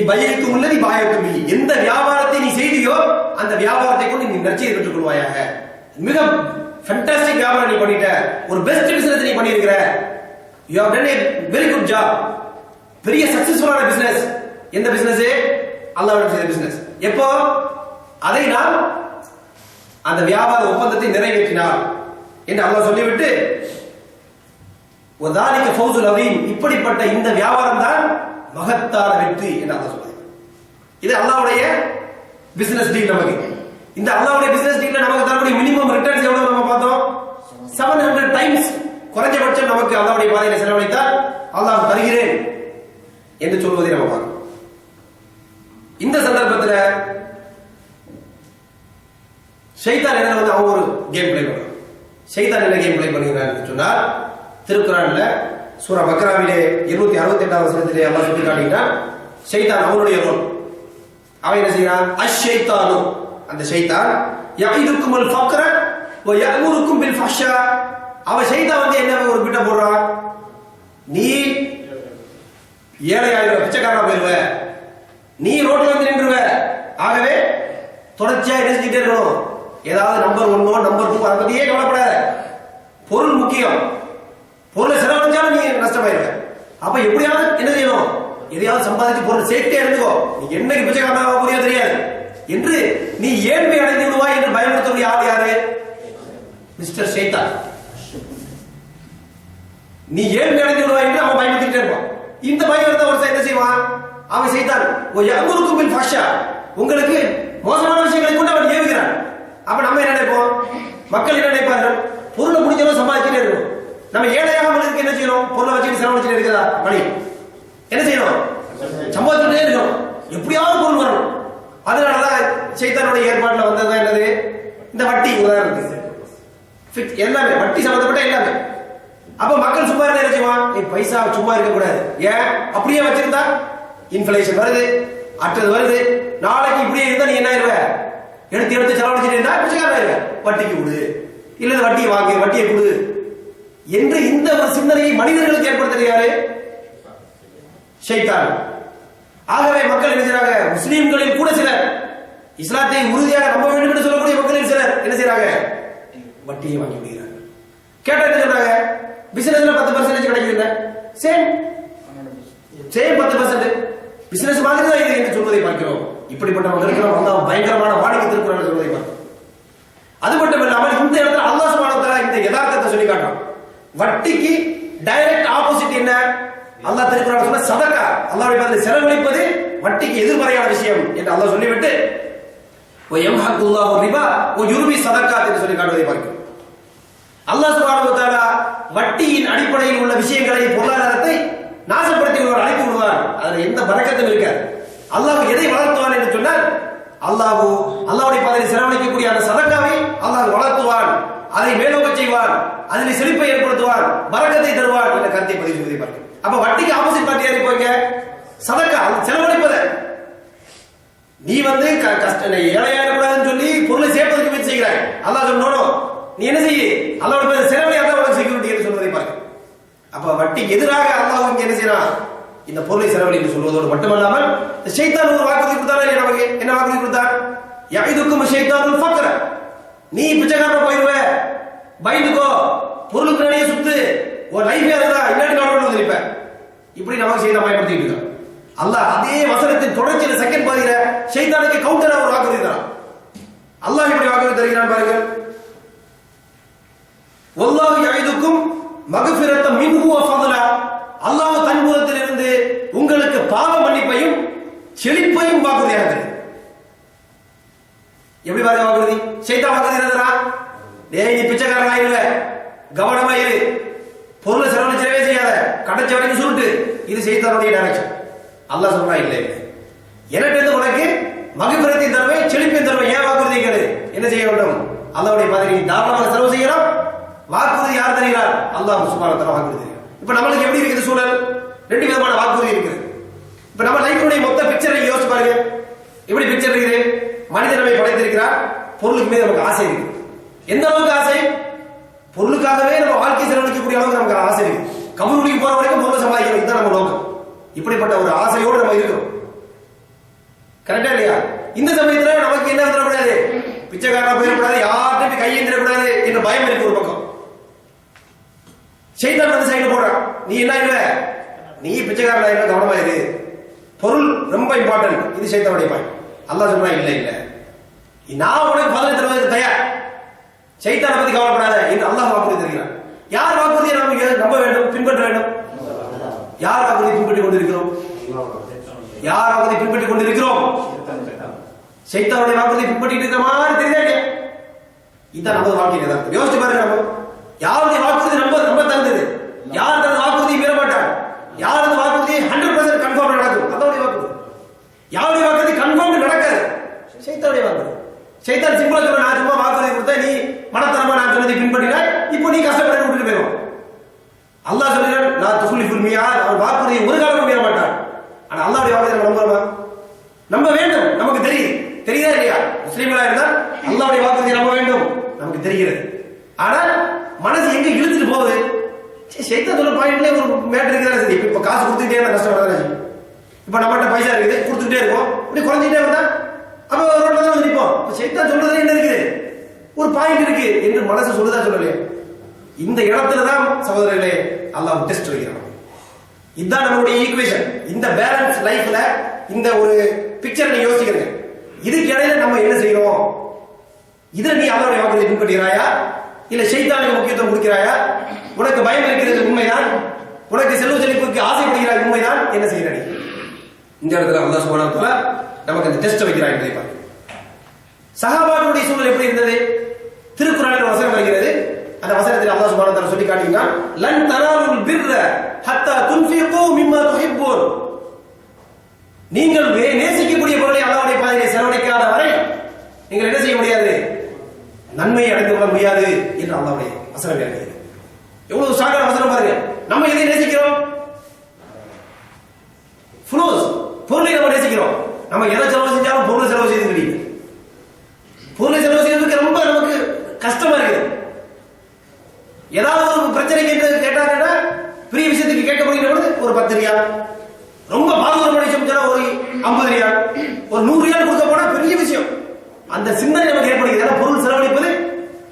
பையத்தும் உள்ளது பாயத்தும் இல்லை. எந்த வியாபாரத்தை நீ செய்தியோ அந்த வியாபாரத்தை கொண்டு நீ நற்செய்தி பெற்றுக் கொள்வாயாக. மிக ஃபேண்டாஸ்டிக் வியாபாரம் நீ பண்ணிட்ட, ஒரு பெஸ்ட் பிசினஸ் நீ பண்ணியிருக்கிற, you have done a very good job, பெரிய சக்சஸ்ஃபுல்லான பிசினஸ். எந்த பிசினஸ்? அல்லாஹ்விடம் செய்த பிசினஸ். எப்போ? அதை நாம் அந்த வியாபார ஒப்பந்தத்தை நிறைவேற்றினார் என்று அல்லாஹ் சொல்லிவிட்டு வதாலிக ஃபௌசுல் அதீம், இப்படிப்பட்ட இந்த வியாபாரம் தான் மகத்தான வெற்றி என்று அல்லாஹ் சொல்றார். இது அல்லாஹ்வுடைய பிசினஸ் டீல். நமக்கு இந்த அல்லாஹ்வுடைய பிசினஸ் டீல்ல நமக்கு தரக்கூடிய மினிமம் ரிட்டர்ன்ஸ் எவ்வளவு நம்ம பார்த்தோம்? 700 டைம்ஸ் குறைஞ்சபட்சம் நமக்கு அல்லாஹ்வுடைய பாதையில் செலவழித்தால் அல்லாஹ் தருகிறேன் என்று சொல்வதை நம்ம பார்க்கிறோம். இந்த சந்தர்ப்பத்தில் ஷைத்தான் என்ன வந்து அவங்க ஒரு கேம் பிளே பண்றான். ஷைத்தான் என்ன கேம் பிளே பண்ணுகிறான்னு சொன்னால், திருக்குர்ஆன்ல சூரா பக்ராவிலே 268வது வசனத்திலே அல்லாஹ் சொல்லி காட்டுகிறான், ஷைத்தான் அவனுடைய ரோல். அவன் என்ன செய்யறான்? அஷ்-ஷைத்தானு, அந்த ஷைத்தான் யஇதுக்குமுல் ஃபக்ர வ யஅமுருக்கும் பில் ஃபஹ்ஷா. அவன் ஷைத்தான் வந்து என்ன ஒரு பிட்ட போடுறான், நீ ஏழையாயிரம் பிச்சைக்காரனா போயிருவ, நீ ரோட்ல வந்து நின்றுவ. ஆகவே தொடர்ச்சியா என்ன செஞ்சுட்டே இருக்கணும், ஏதாவது நம்பர் 1 நம்பர் 2 அதை பத்தியே கவலைப்படாத, பொருள் முக்கியம், பொருளை செலவழிச்சாலும் நீ நஷ்டமாயிருவ. அப்ப எப்படியாவது என்ன செய்யணும், எதையாவது சம்பாதிச்சு பொருள் சேர்த்தே இருந்துக்கோ, நீ என்னைக்கு பிச்சைக்காரனாக புரிய தெரியாது என்று நீ ஏழ்மை அடைந்து விடுவாய் என்று பயமுறுத்தக்கூடிய ஆள் யாரு? மிஸ்டர் ஷைத்தான். நீ ஏழ்மை அடைந்து விடுவாய் என்று அவன் பயமுறுத்திட்டே இருப்பான். இந்த பயமுறுத்த ஒரு என்ன செய்வான் அவன்? ஷைத்தான் யஅமுருக்கும் பில் ஃபஹ்ஷா, உங்களுக்கு மோசமான விஷயங்களை கொண்டு அவன் ஏவுகிறான். அப்ப நம்ம என்ன நினைப்போம்? மக்கள் என்ன நினைப்பார்கள்? பொருளை முடிஞ்சவங்க சம்பாதிச்சுட்டே இருக்கணும். நம்ம ஏழையாக இருக்கு என்ன செய்யணும்? பொருளை வச்சுட்டு செலவழிச்சுட்டு இருக்கிறதா மணி என்ன செய்யணும்? சம்பாதிச்சுட்டே இருக்கணும், எப்படியாவது பொருள் வரணும். அதனாலதான் ஷைத்தானுடைய ஏற்பாடுல வந்தது என்னது? இந்த வட்டி உதாரணத்துக்கு எல்லாமே வட்டி சம்பந்தப்பட்ட எல்லாமே. அப்ப மக்கள் சும்மா என்ன செய்வான்? பைசா சும்மா இருக்க கூடாது. ஏன்? அப்படியே வச்சிருந்தா இன்ஃப்ளேஷன் வருது, அற்றது வருது, நாளைக்கு இப்படியே இருந்தா நீ என்ன ஆயிருவ? எடுத்து செலவழிச்சுட்டு இருந்தா பிச்சைக்காரனாயிருவ. வட்டிக்கு கொடு, இல்ல வட்டியை வாங்கு, வட்டியை கொடு என்று இந்த ஒரு சிந்தனையை மனிதர்களுக்கு ஏற்படுத்துறது யாரு? ஷைத்தான். ஆகவே மக்கள் என்ன செய்றாங்க? முஸ்லிம்களில் கூட சிலர், இஸ்லாத்தை உறுதியாக நம்ப வேண்டும் என்று சொல்லக்கூடிய மக்களில் சிலர் என்ன செய்றாங்க? வட்டியை வாங்கி விடுகிறாங்க. கேட்டா என்ன சொல்றாங்க? பிசினஸ்ல 10% கிடைக்குது, சேம் 10% பிசினஸ் மாதிரி தான் இது என்று சொல்வதை பார்க்கிறோம். இப்படிப்பட்ட மக்களுக்கு அல்லாஹ் பயங்கரமான வாணிக திருக்குறள் சொல்வதை பார்க்கிறோம். அது மட்டும் இல்லாமல் இந்த இடத்துல அல்லாஹ் சுப்ஹானஹு வ தஆலா இந்த யதார்த்தத்தை சொல்லி காட்டுறான். வட்டிக்கு டைரக்ட் ஆப்போசிட் என்ன? அல்லாஹ் திருக்குறள் சொன்ன சதகா, அல்லாஹ்வுடைய பாதையில் செலவழிப்பது வட்டிக்கு எதிர்மறையான விஷயம் என்று அல்லாஹ் சொல்லிவிட்டு வ யம்ஹகுல்லாஹு ரிபா வ யுர்பி ஸதகாத் என்று சொல்லி காட்டுவதை பார்க்கிறோம். அல்லாஹ் சுப்ஹானஹு வ தஆலா வட்டியின் அடிப்படையில் உள்ள விஷயங்களை, பொருளாதாரத்தை நாசப்படுத்தி அழைத்து விடுவார். அதுல எந்த பரக்கத்தும் இருக்காது. அல்லாஹ் எதை வளர்த்துவான் என்று சொன்னால், அல்லாஹ்வுடைய பாதையில் செலவழிக்கக்கூடிய அந்த சதகாவை அல்லாஹ் வளர்த்துவான், அதை மேலோக்க செய்வான், அதில் செழிப்பை ஏற்படுத்துவான், பரக்கத்தை தருவான் என்ற கருத்தை பதிவு செய்வதை பார்க்கிறோம். அப்ப வட்டிக்கு ஆப்போசிட் பார்ட்டி யாரு? போங்க சதகா, செலவழிப்பத. நீ வந்து ஏழையாக கூடாதுன்னு சொல்லி பொருளை சேர்ப்பதற்கு முயற்சி செய்கிறாய். அல்லாஹ் சொன்னோம், நீ என்ன செய்ய? அல்லாஹ்வுடைய பாதையில் செலவழி, அல்லாஹ் உனக்கு செக்யூரிட்டி என்று சொல்வதை பார்க்கிறோம். அப்ப வட்டிக்கு எதிராக அல்லாஹ் இங்க என்ன செய்யறான்? இந்த பொருளை செலவழி என்று சொல்வதோடு மட்டுமல்லாமல் ஷைத்தான் ஒரு வாக்குறுதி கொடுத்தாரா இல்லையா? நமக்கு என்ன வாக்குறுதி கொடுத்தார்? யஇதுக்கும் ஷைத்தானுல் ஃபக்ர, நீ பிச்சைக்காரனா போயிடுவ, பயந்துக்கோ, பொருளுக்கு நிறைய சுத்து, ஒரு லைஃபே அதுதான், இன்னாடி காரணம் இருப்ப. இப்படி நமக்கு செய்த பயன்படுத்திட்டு இருக்கான். அல்லாஹ் அதே வசனத்தின் தொடர்ச்சியில் செகண்ட் பாதியில ஷைத்தானுக்கு கவுண்டரா ஒரு வாக்குறுதி தரான். அல்லாஹ் இப்படி வாக்குறுதி தருகிறான் பாருங்க. வல்லாஹு யஇதுக்கும் மக்ஃபிரத்தம் மின்ஹு வ ஃபضலா, அல்லாஹ் தன் புறத்திலிருந்து உங்களுக்கு பாவ மன்னிப்பையும் செழிப்பையும் வாக்குறுதியாக தருகிறார். எப்படி பாருங்க வாக்குறுதி? ஷைத்தான் வாக்குறுதி தரான், டேய் நீ பிச்சைக்காரன் ஆயிடுவ, கவனமா இரு, பொருளை செலவழிச்சவே செய்யாத, கடைச்ச வரைக்கும் சுருட்டு. இது ஷைத்தானுடைய டைரக்ஷன். அல்லாஹ் சொல்றான், இல்லை எனக்கு உனக்கு மக்ஃபிரத்தையும் தருவேன், செழிப்பையும் தருவேன். ஏன் வாக்குறுதி கேளு, என்ன செய்ய வேண்டும்? அல்லாஹ்வுடைய பாதையில் நீ தாராளமாக செலவு செய்யலாம். வாக்குறுதி யார் தருகிறார்? அல்லாஹ் சுப்ஹானஹு வ தஆலா வாக்குறுதி தருகிறார். இப்ப நம்மளுக்கு எப்படி இருக்குது சூழல்? ரெண்டு விதமான வாக்குறுதி இருக்குது. இப்ப நம்ம லைஃபுடைய மொத்த பிக்சரை யோசிச்சு பாருங்க. எப்படி பிக்சர் இருக்குது? மனிதன் நம்மை படைத்திருக்கிறார். பொருளுக்கு மீது நமக்கு ஆசை இருக்கு. எந்த அளவுக்கு ஆசை? பொருளுக்காகவே நம்ம வாழ்க்கை செலவழிக்கக்கூடிய அளவுக்கு நமக்கு ஆசை இருக்கு. கபூருக்கு போற வரைக்கும் பொருளை சம்பாதிக்கணும், இதுதான் நம்ம நோக்கம். இப்படிப்பட்ட ஒரு ஆசையோடு நம்ம இருக்கிறோம். கரெக்டா இல்லையா? இந்த சமயத்துல நமக்கு என்ன வந்துடக்கூடாது, பிச்சைக்காரனா போயிடக்கூடாது, யார்கிட்ட கையேந்திரக்கூடாது என்ற பயம் இருக்கு ஒரு பக்கம். ஷைத்தான் வந்து சைடு போடுறான், நீ என்ன இல்ல, நீ பிச்சைக்காரனா இல்ல, கவனமா இரு, பொருள் ரொம்ப இம்பார்ட்டன்ட். இது ஷைத்தானுடைய பயம். அல்லாஹ் சொல்றா இல்ல இல்ல, நான் உனக்கு பதிலை தருவதற்கு தயார், ஷைத்தானை பத்தி கவலைப்படாத என்று அல்லாஹ் வாக்குறுதி தருகிறான். யார் வாக்குறுதியை நாம் நம்ப வேண்டும், பின்பற்ற வேண்டும்? யார் வாக்குறுதியை பின்பற்றிக் கொண்டிருக்கிறோம்? யார் வாக்குறுதியை பின்பற்றிக் கொண்டிருக்கிறோம்? ஷைத்தானுடைய வாக்குறுதியை பின்பற்றிட்டு இருக்கிற மாதிரி தெரியுதா இல்லையா? இதுதான் நமது வாழ்க்கையில தான். யோசிச்சு பாருங்க, நம்ம யாருடைய வாக்குறுதி நம்ம தந்தது, யார் தனது வாக்குறுதியை மீற மாட்டாங்க, யார் அந்த வாக்குறுதியை 100% கன்ஃபார்ம் நடக்கும், அதோடைய வாக்குறுதி. யாருடைய வாக்குறுதி கன்ஃபார்ம் நடக்காது? ஷைத்தானுடைய வாக்குறுதி. ஷைத்தான் சிம்பிளா சொல்ற, நான் சும்மா வாக்குறுதி கொடுத்தா நீ மனத்தனமா நான் சொன்னதை பின்பற்றினாய், இப்போ நீ கஷ்டப்பட்டு விட்டுட்டு போயிடும். அல்லாஹ் சொல்கிறான், நான் துஃப்லிஃபுல் மியாத், அவன் வாக்குறுதியை ஒரு காலமும் மீற மாட்டான். ஆனா அல்லாஹ்வுடைய வாக்குறுதியை நம்ம நம்புறோமா? நம்ப வேண்டும். நமக்கு தெரியுதா இல்லையா? முஸ்லிம்களா இருந்தால் அல்லாஹ்வுடைய வாக்குறுதியை நம்ப வேண்டும், நமக்கு தெரிகிறது. ஆனால் மனசு எங்க இழுத்துட்டு போகுது? ஷைத்தான் சொல்ற பாயிண்ட்ல ஒரு மேட்டர் இருக்கிறதா சரி, இப்ப காசு கொடுத்துட்டே இருந்தா கஷ்டம் வராது. இப்ப நம்மகிட்ட பைசா இருக்குது, கொடுத்துட்டே இருக்கோம், இப்படி குறைஞ்சிட்டே வந்தா அப்ப ரோட்ல தான் வந்து நிற்போம். ஷைத்தான் சொல்றது என்ன இருக்குது, ஒரு பாயிண்ட் இருக்கு என்று மனசு சொல்லுதா சொல்லலையா? இந்த இடத்துலதான் சகோதரர்களே அல்லாஹ் டெஸ்ட் வைக்கிறான். இதுதான் நம்மளுடைய ஈக்குவேஷன். இந்த பேலன்ஸ் லைஃப்ல இந்த ஒரு பிக்சர் நீ யோசிக்கிறீங்க, இதுக்கு இடையில நம்ம என்ன செய்யறோம்? இதுல நீ அல்லாஹ்வுடைய வாக்குறுதியை பின்பற்றுகிறாயா, இல்ல ஷைத்தானுக்கு முக்கியத்துவம் கொடுக்கிறாயா? உனக்கு பயம் இருக்கிறது உண்மைதான், உனக்கு செல்வ செழிப்புக்கு ஆசைப்படுகிறாய் உண்மைதான், என்ன செய்யற நீ? இந்த இடத்துல அல்லாஹ் சுப்ஹானஹு வ தஆலா நமக்கு அந்த டெஸ்ட் வைக்கிறார் என்பதை பாருங்க. சஹாபாக்களுடைய சூழல் எப்படி இருந்தது? திருக்குர்ஆனில் வசனம் வருகிறது, அந்த வசனத்தில் அல்லாஹ் சுப்ஹானஹு வ தஆலா சொல்லி காட்டுகிறான், லன் தனாலுல் பிர்ர ஹத்தா துன்ஃபிகு மிம்மா துஹிப்பூன். நீங்கள் நேசிக்கக்கூடிய பொருளை அல்லாஹ்வுடைய பாதையிலே செலவழிக்காத வரை நீங்கள் என்ன செய்ய முடியாது, நன்மையை அடைந்து கொள்ள முடியாது என்று அல்லாஹ்வுடைய வசனம் இருக்கிறது. எவ்வளவு ஸ்ட்ராங்கான வசனம் பாருங்க. நம்ம எதை நேசிக்கிறோம்? ஃப்ளோஸ், பொருளை நம்ம நேசிக்கிறோம். நம்ம எதை செலவு செஞ்சாலும் பொருளை செலவு செய்து கிடையாது. பொருளை செலவு செய்யறதுக்கு ரொம்ப நமக்கு கஷ்டமா இருக்குது. ஏதாவது ஒரு பிரச்சனைக்கு கேட்டாங்கன்னா பெரிய விஷயத்துக்கு கேட்க முடிகிற பொழுது ஒரு 10 ரியால், ரொம்ப பாதுகாப்பு சொன்னா ஒரு 50 ரியால், ஒரு 100 ரியால் கொடுக்க போனா பெரிய விஷயம். அந்த சிந்தனை நமக்கு ஏற்படுகிறது. பொருள் செலவழிப்பது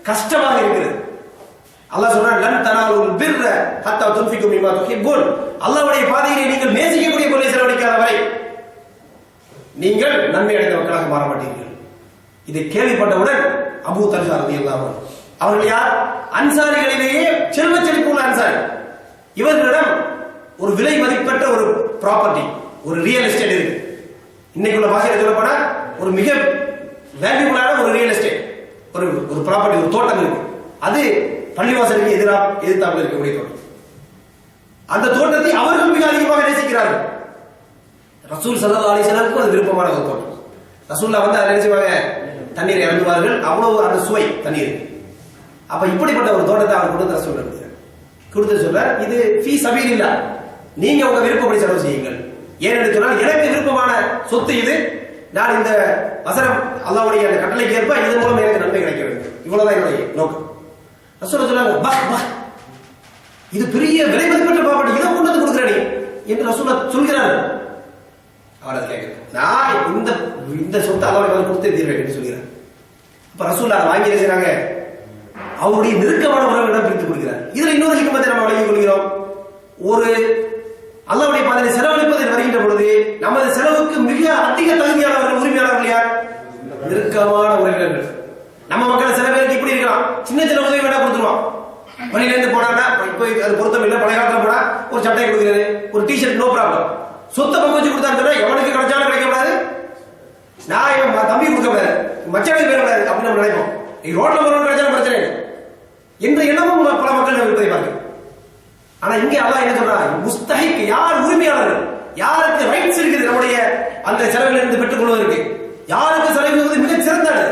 கஷ்டமாக இருக்கிறது. அல்லாஹ் சொல்றான், லன் தனாலுல் பிர்ர ஹத்தா துன்ஃபிகு மிம்மா துஹிப்பூன். அல்லாஹ்வுடைய பாதையிலே நீங்கள் நேசிக்கக்கூடிய பொருளை செலவழிக்காத வரை நீங்கள் நன்மை அடைந்த மக்களாக மாற மாட்டீர்கள். இதை கேள்விப்பட்டவுடன் அபூ தல்ஹா ரலியல்லாஹு அன்ஹு, அவர்கள் யார்? அன்சாரிகளிலேயே செல்வ செழிப்பு உள்ள அன்சாரி. இவர்களிடம் ஒரு விலை மதிப்பற்ற ஒரு ப்ராப்பர்ட்டி, ஒரு ரியல் எஸ்டேட் இருக்கு. இன்னைக்குள்ள பாஷையில சொல்லப்போனா ஒரு மிக வேல்யூபிளான ஒரு ரியல் எஸ்டேட், ஒரு ப்ராப்பர்ட்டி, ஒரு தோட்டம் இருக்கு. அது பள்ளிவாசலுக்கு எதிர்த்தாப்புல இருக்கக்கூடிய தோட்டம். அந்த தோட்டத்தை அவர்கள் மிக அதிகமாக நேசிக்கிறார்கள். ரசூல் ஸல்லல்லாஹு அலைஹி வஸல்லம் அது விருப்பமான ஒரு தோட்டம். ரசூல்லா வந்து அதை நினைச்சுவாங்க, தண்ணீரை இறங்குவார்கள், அவ்வளவு அந்த சுவை தண்ணீர். அப்ப இப்படிப்பட்ட ஒரு தோட்டத்தை அவர் கொடுத்து ரசூல் கொடுத்து சொல்ற, இது ஃபீ சபீலில்லாஹ், நீங்க உங்க விருப்பப்படி செலவு செய்யுங்கள். ஏனென்று சொன்னால் எனக்கு விருப்பமான சொத்து இது, நான் இந்த வசனம் அல்லாஹ்வுடைய அந்த கட்டளைக்கு ஏற்ப இதன் மூலம் எனக்கு நன்மை கிடைக்க வேண்டும், இவ்வளவுதான் என்னுடைய நோக்கம். ரசூல் சொன்னாங்க, பஸ் இது பெரிய விலை மதிப்பற்ற ப்ராப்பர்ட்டி, இதை கொண்டு வந்து கொடுக்குறேன் என்று ரசூல் சொல்கிறார்கள். அவர் அதை கேட்கிறேன், நான் இந்த சொத்தை அல்லாஹ்வுடைய கொடுத்தே தீர்வேன் என்று சொல்கிறார். அப்ப ரசூல் அதை வாங்கி செய்றாங்க, அவருடைய நெருக்கமான உறவிடம் பிரித்து கொடுக்கிறார். இதுல இன்னொரு ஹிக்மத்தை நம்ம வழங்கிக் கொள்கிறோம். ஒரு அல்லாஹ்வுடைய பாதையிலே செலவழிப்பதில் வருகின்ற பொழுது நமது செலவுக்கு மிக அதிக தகுதியானவர்கள், உரிமையாளர்கள் யார்? நெருக்கமான உறவினர்கள். நம்ம மக்கள் சில பேருக்கு இப்படி இருக்கலாம், சின்ன சின்ன உதவி வேணா கொடுத்துருவான். வழியில இருந்து போனா, இப்ப அது பொருத்தம் இல்லை, பழைய காலத்துல போனா ஒரு சட்டை கொடுக்கிறது, ஒரு டிஷர்ட், நோ ப்ராப்ளம். சொத்தை பங்கு வச்சு கொடுத்தாருன்னா எவனுக்கு கிடைச்சாலும் கிடைக்கப்படாது, நான் இவன் தம்பி கொடுக்க கூடாது, மச்சனுக்கு பேரக்கூடாது அப்படின்னு நம்ம நினைப்போம். ரோட்ல போறவங்க கிடைச்சாலும் பிரச்சனை இல்லை என்ற எண்ணமும் பல மக்கள் இருப்பதை பார்க்க. ஆனா இங்கே அல்லாஹ் என்ன சொல்றாங்க, முஸ்தஹிக், யார் உரிமையாளர்கள், யாருக்கு ரைட்ஸ் இருக்குது நம்முடைய அந்த செலவில் இருந்து பெற்றுக் கொள்வதற்கு, யாருக்கு செலவு மிக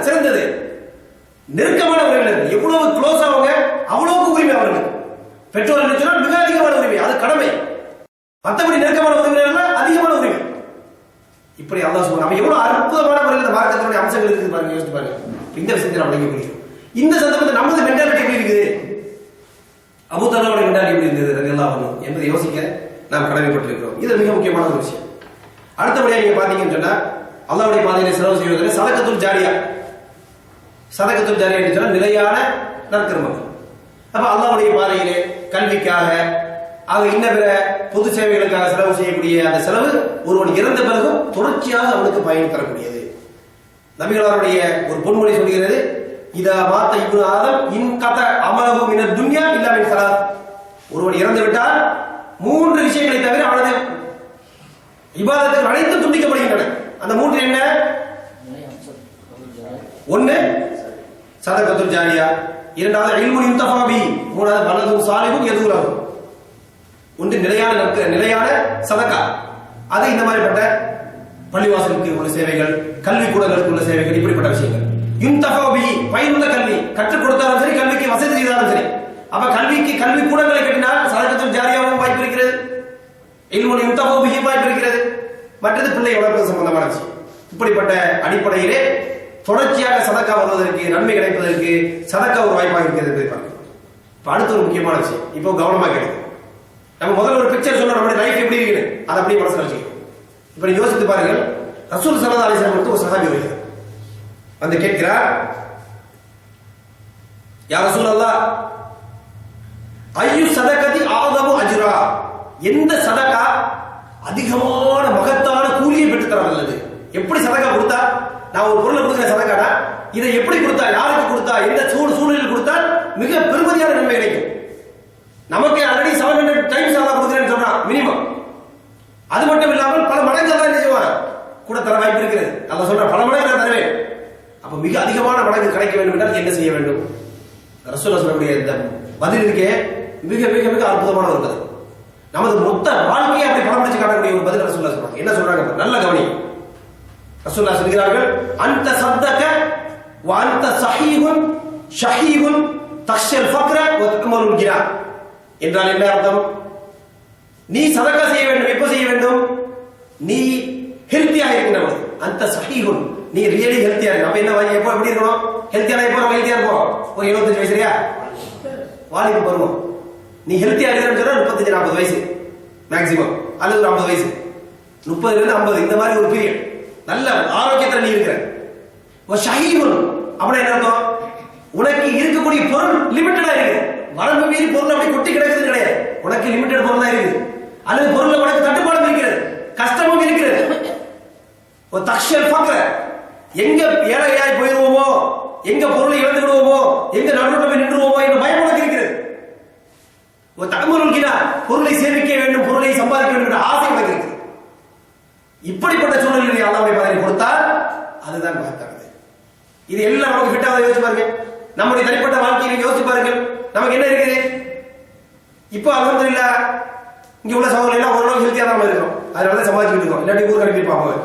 சிறந்தது நெருக்கமான உறவினர்கள். எவ்வளவு க்ளோஸ் ஆகுங்க அவ்வளவுக்கு உரிமை அவர்கள். பெற்றோர்கள் சொன்னால் மிக அதிகமான உரிமை, அது கடமை. மற்றபடி நெருக்கமான உறவினர்கள் அதிகமான உரிமை. இப்படி அல்லாஹ் சொல்றான். நம்ம எவ்வளவு அற்புதமான முறையில் இந்த மார்க்கத்தினுடைய அம்சங்கள் இருக்குது பாருங்க, யோசிச்சு பாருங்க. இந்த விஷயத்தை நம்ம விளங்கி முடியும். இந்த சந்தர்ப்பத்தில் நமது மென்டாலிட்டி எப்படி இருக்குது, அபூ தர்தாவோட மென்டாலிட்டி எப்படி இருந்தது ரலியல்லாஹு அன்ஹு என்பதை யோசிக்க நாம் கடமைப்பட்டிருக்கிறோம். இது மிக முக்கியமான ஒரு விஷயம். அடுத்தபடியாக நீங்க பாத்தீங்கன்னு சொன்னா அல்லாஹ்வுடைய பாதையிலே செலவு செய்வதில் சதகத்துல் ஜாரியா, சதகத்துல் ஜாரியா என்று சொன்னால் நிலையான நற்கர்மங்கள். அப்ப அல்லாஹ்வுடைய பாதையிலே கல்விக்காக இன்ன பிற பொது சேவைகளுக்காக செலவு செய்யக்கூடிய அந்த செலவு ஒருவன் இறந்த பிறகும் தொடர்ச்சியாக அவனுக்கு பயன் தரக்கூடியது. நபிகளாருடைய ஒரு பொன்மொழி சொல்கிறது, இதா மாத்த இப்னு ஆதம் இன் கத அமலஹு மினத் துன்யா இல்லா மின் ஸலாத். ஒருவன் இறந்து விட்டால் 3 விஷயங்களை தவிர அவனது இபாதத்துகள் அனைத்தும் துண்டிக்கப்படுகின்றன. அந்த 3 என்ன? 1 சதகத்துல் ஜாரியா, 2வது இல்முன் யுன்தஃபா பிஹி, 3வது வலதுன் சாலிஹுன் யதுலஹு. 1 நிலையான சதகா, அது இந்த மாதிரிப்பட்ட பள்ளிவாசலுக்கு உள்ள சேவைகள், கல்வி கூடங்களுக்கு உள்ள சேவைகள், இப்படிப்பட்ட விஷயங்கள். யுன்தஃபா பிஹி, பயனுள்ள கல்வி கற்றுக் கொடுத்தாலும் சரி, கல்விக்கு வசதி செய்தாலும் சரி. அப்ப கல்வி கூடங்களை கட்டினால் சதகத்துல் ஜாரியாவும் வாய்ப்பு இருக்கிறது, இல்முன் யுன்தஃபா பிஹி வாய்ப்பு இருக்கிறது, மற்றது பிள்ளை வளர்ப்பது சம்பந்தமான விஷயம். இப்படிப்பட்ட அடிப்படையிலே தொடர்ச்சியாக சதக்கா வருவதற்கு, நன்மை கிடைப்பதற்கு சதக்கா ஒரு வாய்ப்பாக இருக்கிறது. இப்ப அடுத்த ஒரு முக்கியமான விஷயம், இப்போ கவனமா கேளுங்க. நம்ம முதல்ல ஒரு பிக்சர் சொல்றோம், நம்மளுடைய லைஃப் எப்படி இருக்குது அதை அப்படியே மனசுல வச்சுக்கணும். இப்ப நீங்க யோசித்து பாருங்கள், ரசூல் ஸல்லல்லாஹு அலைஹி வஸல்லம் ஒரு சஹாபி வருகிறார், வந்து கேட்கிறார், யா ரசூலல்லாஹ் ஐயு சதகதி ஆதமு அஜ்ரா, எந்த சதகா அதிகமான மகத்தான கூலியை பெற்று தர வல்லது? எப்படி சதகா கொடுத்தா, நான் ஒரு பொருளை கொடுக்கிற சதகானா இதை எப்படி கொடுத்தா, யாருக்கு கொடுத்தா, எந்த சூழ்நிலையில் கொடுத்தால் மிக பெருமதியான நன்மை கிடைக்கும்? நமக்கு ஆல்ரெடி 700 டைம்ஸ் அல்லாஹ் கொடுக்கிறேன்னு சொல்றான் மினிமம். அது மட்டும் இல்லாமல் பல மடங்கு அல்லாஹ் என்ன செய்வான், கூட தர வாய்ப்பு இருக்கிறது. அல்லாஹ் சொல்றான் பல மடங்கு நான் தருவேன். அப்ப மிக அதிகமான மடங்கு கிடைக்க வேண்டும் என்றால் என்ன செய்ய வேண்டும்? ரசூலுல்லாஹ் சொல்லக்கூடிய இந்த பதில் இருக்கே மிக மிக மிக அற்புதமான ஒரு பதில். நமது மொத்த வாழ்க்கையை அப்படி பலம் பிடிச்சு காட்டக்கூடிய ஒரு பதில் ரசூலுல்லாஹ் சொல்றாங்க. என்ன சொல்றாங்க நல்ல கவனி. ரசூலுல்லாஹ் சொல்கிறார்கள், அந்த சத்தக வ அந்த ஸஹீஹுன் ஷஹீஹுன் தக்ஷல் ஃபக்ர வ துமருல் கினா என்றால் என்ன அர்த்தம்? நீ சதக்கா செய்ய வேண்டும். எப்போ செய்ய வேண்டும்? நீ ஹெல்த்தியா இருக்கிறவன். அந்த ஸஹீஹுன், நீ ரியலி ஹெல்த்தியா இருக்க. அப்ப என்ன எப்போ எப்படி இருக்கணும்? ஹெல்த்தியா எப்போ ஹெல்த்தியா இருப்போம்? ஒரு 75 வயசு சரியா, வாலிப பருவம். நீ ஹெல்த்தியா இருக்கிறன்னு சொன்னா 35-40 வயசு மேக்ஸிமம், அல்லது ஒரு 50 வயசு, 30 இருந்து 50 இந்த மாதிரி ஒரு பீரியட் நல்ல ஆரோக்கியத்துல நீ இருக்கிற. ஷஹீஹுன் அப்படின்னா என்ன அர்த்தம்? உனக்கு இருக்கக்கூடிய பொருள் லிமிட்டடா இருக்கு. வரம்பு மீறி பொருள் அப்படி கொட்டி கிடக்குது கிடையாது. உனக்கு லிமிட்டட் பொருள் தான் இருக்குது, அல்லது பொருள் உனக்கு தட்டுப்பாடும் இருக்கிறது, கஷ்டமும் இருக்கிறது. ஒரு தக்ஷல் ஃபக்ர, எங்க ஏழையாய் போயிருவோமோ, எங்க பொருளை இழந்து விடுவோமோ, எங்க நடுவில் நின்றுவோமோ என்ற பயம் உனக்கு இருக்கிறது. ஒரு தகவல் கினா, பொருளை சேமிக்க வேண்டும், பொருளை சம்பாதிக்க வேண்டும் என்ற ஆசை உனக்கு இருக்குது. இப்படிப்பட்ட சூழ்நிலையை அல்லாஹ்வுடைய பாதையில் கொடுத்தால் அதுதான் மகத்தானது. இது எல்லாம் நமக்கு ஃபிட்டாக யோசிச்சு பாருங்க. நம்முடைய தனிப்பட்ட வாழ்க்கையை யோசிச்சு பாருங்கள், நமக்கு என்ன இருக்குது? இப்போ அல்ஹம்துலில்லாஹ் இங்க உள்ள சகோதரர்கள் எல்லாம் ஓரளவு ஹெல்த்தியா தான் இருக்கோம், அதனால சமாளிச்சுட்டு இருக்கோம். இல்லாட்டி ஊருக்கு அனுப்பியிருப்பாங்க.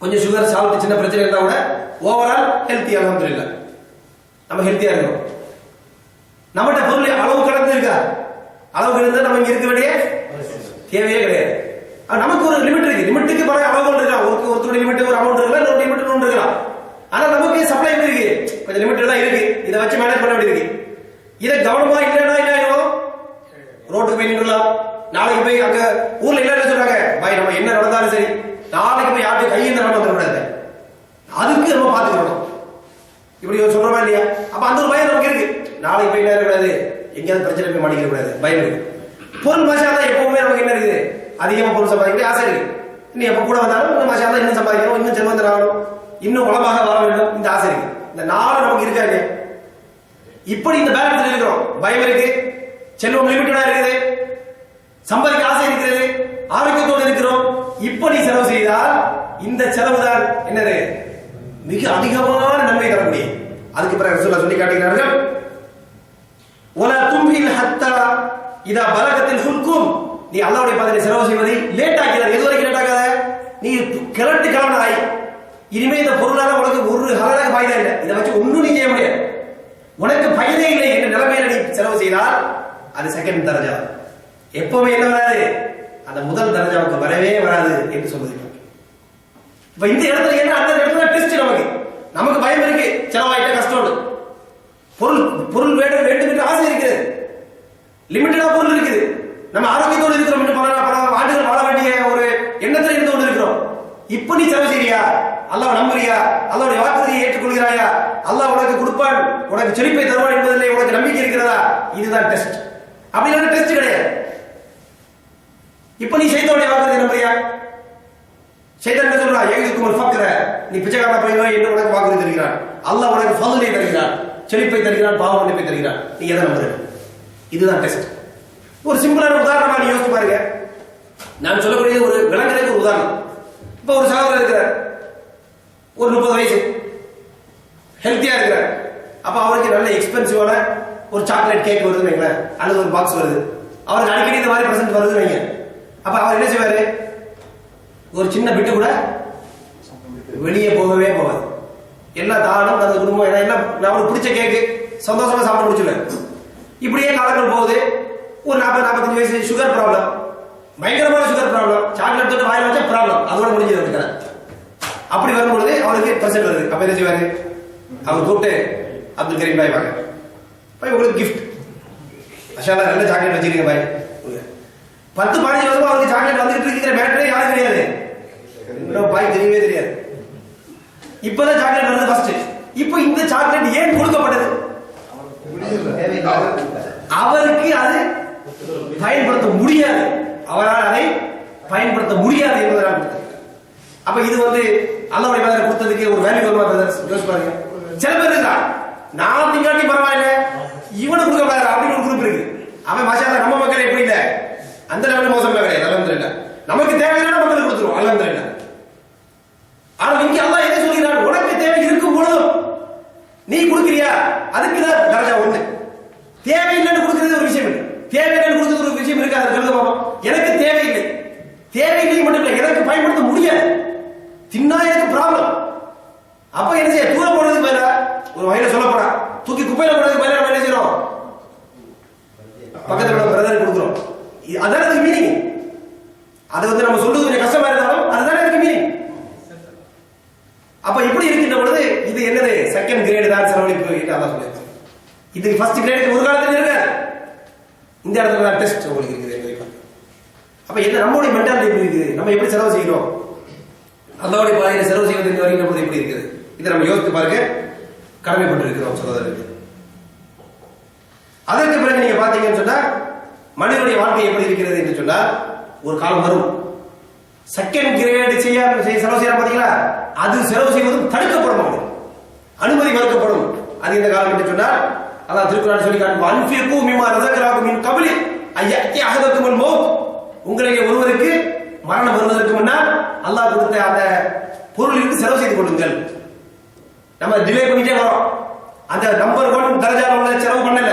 கொஞ்சம் சுகர் சால்ட் சின்ன பிரச்சனை இருந்தா கூட ஓவரால் ஹெல்த்தி அல்ஹம்துலில்லாஹ் நம்ம ஹெல்த்தியா இருக்கோம். நம்மகிட்ட பொருள் அளவு கடந்து இருக்கா? அளவு கடந்து நம்ம இங்க இருக்க வேண்டிய தேவையே கிடையாது. நமக்கு ஒரு லிமிட் இருக்கு, லிமிட்டுக்கு பல அளவுகள் இருக்கா. ஒருத்தருடைய லிமிட் ஒரு அமௌண்ட் இருக்கலாம், இன்னொரு லிமிட் ஒன்று இருக்கலாம். ஆனா நமக்கு சப்ளை இருக்கு, கொஞ்சம் லிமிட் தான் இருக்கு. இதை வச்சு மேனேஜ் பண்ண வேண்டியது இருக்கு. இதை கவனமா இல்லைன்னா என்ன ஆயிடும்? ரோட்டுக்கு போய் நின்றுலாம். நாளைக்கு போய் அங்க ஊர்ல என்ன சொல்றாங்க, பாய் நம்ம என்ன நடந்தாலும் சரி நாளைக்கு போய் யாருக்கு கையெழுந்த நம்ம வந்துடக்கூடாது, அதுக்கு நம்ம பாத்துக்கணும். இப்படி சொல்றோமா இல்லையா? அப்ப அந்த ஒரு பயம் நமக்கு இருக்கு. நாளைக்கு போய் என்ன இருக்கக்கூடாது, எங்கேயாவது பிரச்சனை போய் மாட்டிக்க கூடாது, பயம் இருக்கு. பொருள் மசாலா எப்பவுமே நமக்கு என்ன இருக்குது, அதிகமா பொருள் சம்பாதிக்க ஆசை இருக்கு. இன்னும் எப்ப கூட வந்தாலும் இந்த மசாலா இன்னும் சம்பாதிக்கணும், இன்னும் செல்வந்தர் ஆகணும், இன்னும் வளமாக வர வேண்டும், இந்த ஆசை இருக்கு. இந்த நாலு நமக்கு இருக்காங்க. இப்படி இந்த பேலன்ஸ்ல இருக்கிறோம். பயம் இருக்கு, செல்வம் லிமிட்டடா இருக்குது, சம்பாதிக்க ஆசை இருக்கிறது, ஆரோக்கியத்தோடு இருக்கிறோம். இப்படி செலவு செய்தால் இந்த செலவு தான் என்னது, மிக அதிகமான நன்மை தரக்கூடிய. அதுக்கு பிறகு ரசூலுல்லாஹ் சொல்லி காட்டுகிறார்கள், வலா தும்ஹில் ஹத்தா இதா பலகத்தில் ஹுல்கும், நீ அல்லாஹ்வுடைய பாதையில் செலவு செய்வதை லேட் ஆக்கிறார். எது வரைக்கும் லேட் ஆகாத, நீ கிளம்பி ஆகி இனிமே இந்த பொருளால உனக்கு ஒரு ஹலாலாக பாய்தா இல்லை, இதை வச்சு ஒன்னும் நீ செய்ய முடியாது, உனக்கு பயனே இல்லை என்ற நிலைமையில நீ செலவு செய்தால் அது செகண்ட் தரஜா. எப்பவுமே என்ன வராது, அந்த முதல் தரஜாவுக்கு வரவே வராது என்று சொல்லுது. இப்ப இந்த இடத்துல என்ன அந்த இடத்துல டெஸ்ட் நமக்கு பயம் இருக்கு, செலவாயிட்ட கஷ்டம். பொருள் வேண்டும் என்று ஆசை இருக்கிறது, லிமிட்டடா பொருள் இருக்குது. நம்ம ஆரோக்கியத்தோடு இருக்கிறோம், இன்னும் பல ஆண்டுகள் வாழ வேண்டிய ஒரு எண்ணத்தில் இருந்து கொண்டு இருக்கிறோம். இப்ப நீ செலவு செய்யறியா? அல்லாஹ் நம்புறியா? அல்லாஹ்வுடைய வாக்குறுதியை ஏற்றுக்கொள்கிறாயா? அல்லாஹ் உனக்கு கொடுப்பான், உனக்கு செழிப்பை தருவான் என்பதிலே உனக்கு நம்பிக்கை இருக்கிறதா? இதுதான் டெஸ்ட். அப்படி இல்லைன்னா டெஸ்ட் கிடையாது. இப்ப நீ ஷைத்தானுடைய வாக்குறுதியை நம்புறியா? ஷைத்தான் என்ன சொல்றான்? ஏகுக்கும் ஒரு ஃபக்ர, நீ பிச்சைக்காரனா போய் என்று உனக்கு வாக்குறுதி தருகிறான். அல்லாஹ் உனக்கு ஃபضலை தருகிறான், செழிப்பை தருகிறான், பாவ மன்னிப்பை தருகிறான். நீ எதை நம்புற? இதுதான் டெஸ்ட். ஒரு சிம்பிளான உதாரணமா நீ யோசிச்சு பாருங்க. நான் சொல்லக்கூடிய ஒரு விளங்குறதுக்கு ஒரு உதாரணம். இப்ப ஒரு சகோதரர் இருக்கிறார், ஒரு 30 வயசு, ஹெல்த்தியா இருக்கிறார். அப்ப அவருக்கு நல்ல எக்ஸ்பென்சிவான ஒரு சாக்லேட் கேக் வருதுன்னு வைங்களேன், அல்லது ஒரு பாக்ஸ் வருது. அவருக்கு அடிக்கடி இந்த மாதிரி பிரசன்ட் வருதுன்னு வைங்க. அப்ப அவர் என்ன செய்வாரு? ஒரு சின்ன பிட்டு கூட வெளியே போகவே போகாது. எல்லா தானும் அந்த குடும்பம் எல்லாம் அவருக்கு பிடிச்ச கேக்கு சந்தோஷமா சாப்பிட முடிச்சுடுவேன். இப்படியே காலங்கள் போகுது. ஒரு 40-45 வயசு, சுகர் ப்ராப்ளம், பயங்கரமான சுகர் ப்ராப்ளம். சாக்லேட் தொட்டு வாயில வச்சா ப்ராப்ளம், அதோட முடிஞ்சது இருக்கிறேன். அப்படி வரும்பொழுது அவருக்கு பிரசன்ட் வருது. அப்ப என்ன செய்வாரு? அவர் கூப்பிட்டு அப்துல் கரீம் பாய் வாங்க, பாய் உங்களுக்கு கிஃப்ட், அஷாலா நல்ல சாக்லேட் வச்சிருக்கீங்க பாய். 10-15 வருஷமா அவருக்கு சாக்லேட் வந்துட்டு இருக்கிற மேட்டரே யாரும் தெரியாது, பாய் தெரியவே தெரியாது. இப்பதான் சாக்லேட் வருது ஃபர்ஸ்ட். இப்போ இந்த சாக்லேட் ஏன் கொடுக்கப்பட்டது? அவருக்கு அது பயன்படுத்த முடியாது, அவரால் அதை பயன்படுத்த முடியாது என்பதனால் கொடுத்தது. அப்ப இது அல்லாஹ்வுடைய மேல கொடுத்ததுக்கு ஒரு வேல்யூ வருமா பிரதர்ஸ்? யோசிச்சு பாருங்க. சில பேர் இருக்கா, நான் திங்காட்டி பரவாயில்ல, இவனுக்கு கொடுக்க கூடாது அப்படின்னு ஒரு குரூப் இருக்கு. அவன் மாஷா அல்லாஹ், நம்ம மக்கள் எப்படி இல்ல அந்த லெவலில் மோசமா கிடையாது, அல்ஹம்துலில்லாஹ். நமக்கு தேவையான மக்களுக்கு கொடுத்துருவோம், அல்ஹம்துலில்லாஹ். ஆனா இங்க அல்லாஹ் என்ன சொல்கிறான்? உனக்கு தேவை இருக்கும் பொழுதும் நீ கொடுக்கிறியா? அதுக்குதான் தரஜா ஒண்ணு. தேவையில்லைன்னு கொடுக்கிறது ஒரு விஷயம் இல்லை, தேவையில்லைன்னு கொடுக்கிறது ஒரு விஷயம் இருக்கு. அதை சொல்லுங்க பாப்போம். எனக்கு தேவையில்லை, தேவையில்லை மட்டும் இல்லை, எனக்கு பயன்படுத்த முடியாது, தின்னா எனக்கு ப்ராப்ளம். அப்ப என்ன செய்ய? தூர போடுறதுக்கு மேல ஒரு வகையில சொல்ல போறா, தூக்கி குப்பையில போடுறதுக்கு மேல நம்ம என்ன செய்யறோம்? பக்கத்துல உள்ள பிரதர் கொடுக்குறோம். அதான் அதுக்கு மீனிங். அது நம்ம சொல்றது கொஞ்சம் கஷ்டமா இருந்தாலும் அதுதான் அதுக்கு மீனிங். அப்ப இப்படி இருக்கின்ற பொழுது இது என்னது? செகண்ட் கிரேடு தான் செலவழிப்பு. அதான் சொல்லியிருக்கேன். இது ஃபர்ஸ்ட் கிரேடுக்கு ஒரு காலத்துல இருக்க, இந்த இடத்துல தான் டெஸ்ட் உங்களுக்கு இருக்குது. அப்ப என்ன நம்மளுடைய மென்டாலிட்டி எப்படி இருக்குது? நம்ம எப்படி செலவு செய்யறோம்? அல்லாஹ்வுடைய பாதையில செலவு செய்வது இந்த வரைக்கும் பொழுது எப்படி இருக்குது? இதை நம்ம யோசித்து பாருங்க, கடமைப்பட்டு இருக்கிறோம் சகோதரருக்கு. அதற்கு பிறகு நீங்க பாத்தீங்கன்னு சொன்னா மனிதனுடைய வாழ்க்கை எப்படி இருக்கிறது என்று சொன்னா, ஒரு காலம் வரும் செகண்ட் கிரேடு செலவு செய்யலாம் பாத்தீங்களா, அது செலவு செய்வதும் தடுக்கப்படும், அனுமதி மறுக்கப்படும். அது இந்த காலம் என்று சொன்னால் அல்லாஹ் திருக்குர்ஆன் சொல்லி காட்டுவான், அன்ஃபிகு மிம்மா ரஸகனாகும் மின் கப்லி அய்யத்தி அஹதகுமுல் மௌத். உங்களிலே ஒருவருக்கு மரணம் வருவதற்கு முன்னால் அல்லாஹ் கொடுத்த அந்த பொருளிலிருந்து செலவு செய்து கொள்ளுங்கள். நம்ம டிலே பண்ணிட்டே வரோம். அந்த நம்பர் 1 தரஜால உள்ள செலவு பண்ணல,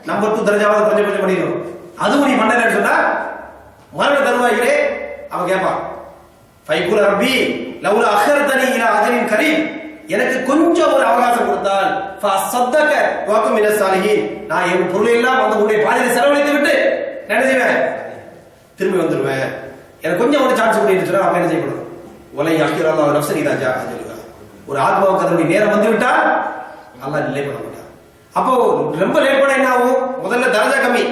நம்பர் 2 தரஜாவை கொஞ்சம் பண்ணிடுறோம். அதுவும் நீ பண்ணலன்னு சொன்னா மரண தருவாயிலே அவன் கேட்பான், ஃபைகுல ரப்பி லவ்லா அஹர்தனி இலா அஜலின் கரீம், எனக்கு கொஞ்சம் ஒரு அவகாசம் கொடுத்தால் ஃபஸத்தக வகும் மினஸ் சாலிஹீன், நான் என் பொருள் எல்லாம் அந்த உன்னுடைய பாதையில செலவழித்து விட்டு என்ன செய்வேன்? திரும்பி வந்துடுவேன். எனக்கு கொஞ்சம் ஒரு சான்ஸ் கொடுன்னு சொன்னா அவன் என்ன செய்யணும்? வலை அஹ்ரல்லாஹு நஃப்ஸன் இதா ஜா அஜலுஹா, ஒரு ஆத்மாவுக்கு அதனுடைய நேரம் வந்து விட்டால் அல்லாஹ் டிலே பண்ண மாட்டான். அப்போ ரொம்ப லேட் பண்ண என்ன ஆகும்? முதல்ல தரஜா கம்மி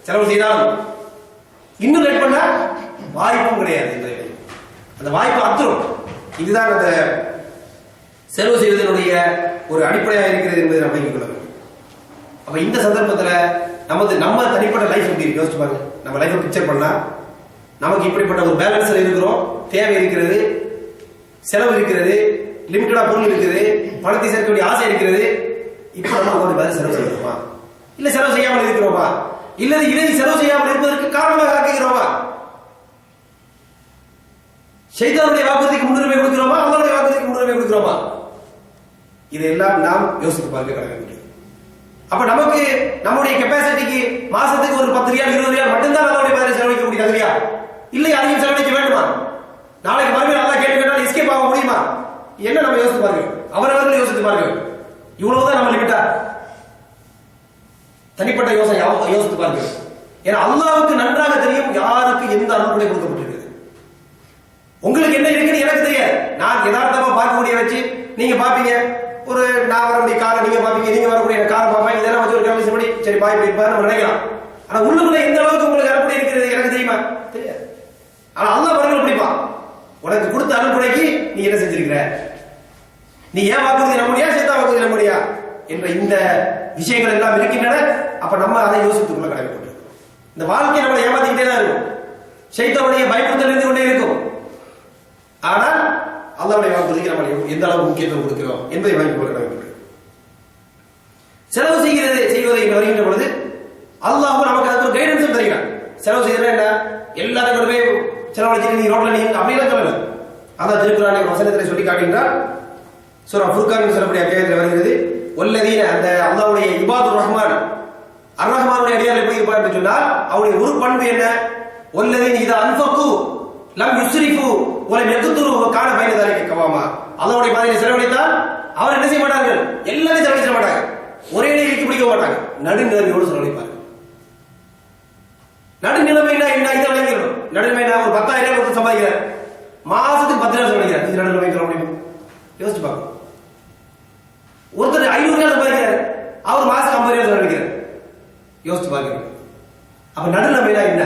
செலவு செய்தாலும், இன்னும் லேட் பண்ணா வாய்ப்பும் கிடையாது, அந்த வாய்ப்பு அத்துரும். இதுதான் அந்த செலவு செய்வதனுடைய ஒரு அடிப்படையாக இருக்கிறது என்பதை நம்ம விளங்கிக் கொள்ள வேண்டும். அப்ப இந்த சந்தர்ப்பத்தில் நம்ம தனிப்பட்ட லைஃப் எப்படி இருக்கு யோசிச்சு பாருங்க. நம்ம லைஃபை பிக்சர் பண்ணா நமக்கு இப்படிப்பட்ட ஒரு பேலன்ஸ்ல இருக்கிறோம். தேவை இருக்கிறது, செலவு இருக்கிறது, லிமிட்டடா பொருள் இருக்குது, பணத்தை சேர்க்க வேண்டிய ஆசை இருக்கிறது. இப்ப நம்ம ஒரு பேலன்ஸ் செலவு செய்யணுமா, இல்ல செலவு செய்யாமல் இருக்கிறோமா, இல்ல இதை செலவு செய்யாமல் இருப்பதற்கு காரணமாக ஆக்குகிறோமா? ஷைத்தானுடைய வாக்குறுதிக்கு முன்னுரிமை கொடுக்கிறோமா, அல்லாஹ்வுடைய வாக்குறுதிக்கு முன்னுரிமை கொடுக்கிறோமா? இதெல்லாம் நாம் யோசித்து பார்க்க கடமை. அப்ப நமக்கு நம்முடைய கெப்பாசிட்டிக்கு மாசத்துக்கு ஒரு 10 ரியால் 20 ரியால் மட்டும்தான் அல்லாஹ்வுடைய பாதையில செலவழிக்க தகுதியா? இல்லை அதையும் செலவழிக்க வேண்டுமா? நாளைக்கு மறுபடியும் அல்லாஹ் கேள்வி கேட்டால் எஸ்கேப் ஆக முடியுமா? என்ன நம்ம யோசித்து பாருங்க, அவரவர்கள் யோசித்து பாருங்க. இவ்வளவுதான் நம்ம லிமிட்டா? தனிப்பட்ட யோசித்து பாருங்க. ஏன்னா அல்லாஹ்வுக்கு நன்றாக தெரியும் யாருக்கு எந்த அனுமதி கொடுக்கப்பட்டிருக்கிறது. உங்களுக்கு என்ன இருக்குன்னு எனக்கு தெரியாது. நான் யதார்த்தமா பார்க்கக்கூடிய வச்சு நீங்க பாப்பீங்க, ஒரு நான் வரக்கூடிய காரை நீங்க பாப்பீங்க, நீங்க வரக்கூடிய காரை பார்ப்பேன், இதெல்லாம் வச்சு ஒரு கமிஷன் பண்ணி சரி பாய் போயிருப்பாரு நம்ம நினைக்கலாம். ஆனா உள்ளுக்குள்ள எந்த அளவுக்கு உங்களுக்கு அறுப்படை இருக்கிறது எனக்கு தெரியுமா? தெரியாது. ஆனா அல்லாஹ் வரங்கள் பிடிப்பான். உனக்கு கொடுத்த அறுப்படைக்கு நீ என்ன செஞ்சிருக்கிற, நீ ஏன் வாக்குறுதி நம்முடியா சேத்தா வாக்குறுதி நம்முடியா என்ற இந்த விஷயங்கள் எல்லாம் இருக்கின்றன. அப்ப நம்ம அதை யோசித்துக்குள்ள கடமைப்பட்டு இந்த வாழ்க்கை நம்மளை ஏமாத்திக்கிட்டே தான் இருக்கும். ஷைத்தானுடைய பயமுறுத்தல் இருந்து கொண்டே இருக்கும். ஆனால் அல்லாஹ்வுடைய வாக்குறுதிக்கு நம்ம எந்த அளவுக்கு முக்கியத்துவம் கொடுக்கிறோம் என்பதை வாங்கிக் கொள்ள கடமைப்பட்டு செலவு செய்வதை வருகின்ற பொழுது அல்லாஹ் நமக்கு அதுக்கு ஒரு கைடன்ஸும் தருகிறான். செலவு செய்யறது என்ன, எல்லாரும் கொண்டு போய் செலவழிச்சு நீ ரோட்ல நீ அப்படிலாம் சொல்லல. அதான் திருக்குறான் ஒரு வசனத்தை சொல்லி காட்டுகின்றார். சூரா ஃபுர்கான் சொல்லக்கூடிய அத்தியாயத்தில் வருகிறது, வல்லதீன அந்த அல்லாஹ்வுடைய இபாதுர் ரஹ்மான் அர் ரஹ்மானுடைய அடியார்கள் எப்படி இருப்பார் என்று சொன்னால் அவருடைய ஒரு பண்பு என்ன, வல்லதீன இதா அன்ஃபகு லம் யுஸ்ரிஃபு வலம் யக்துரு கான பைன தலிக கவாமா. அல்லாஹ்வுடைய பாதையில் செலவழித்தால் அவர் என்ன செய்ய மாட்டார்கள், எல்லாத்தையும் செலவழிக்க மாட்டாங்க, ஒரே நிலைக்கு பிடிக்க மாட்டாங்க, நடுநிலைமையோடு செலவழிப்பார்கள். நடுநிலைமைனா என்ன, இதை விளங்கிடணும். நடுநிலைமைனா ஒரு 10,000 கொடுத்து சம்பாதிக்கிறார், மாசத்துக்கு 10,000 செலவழிக்கிறார், இது நடுநிலைமை சொல்ல முடியுமா? யோசிச்சு பார்க்கணும். ஒருத்தர் 500 சம்பாதிக்கிறார், அவர் மாசம் 50,000 செலவழிக்கிறார், யோசிச்சு பார்க்கணும். அப்ப நடுநிலைமைனா என்ன,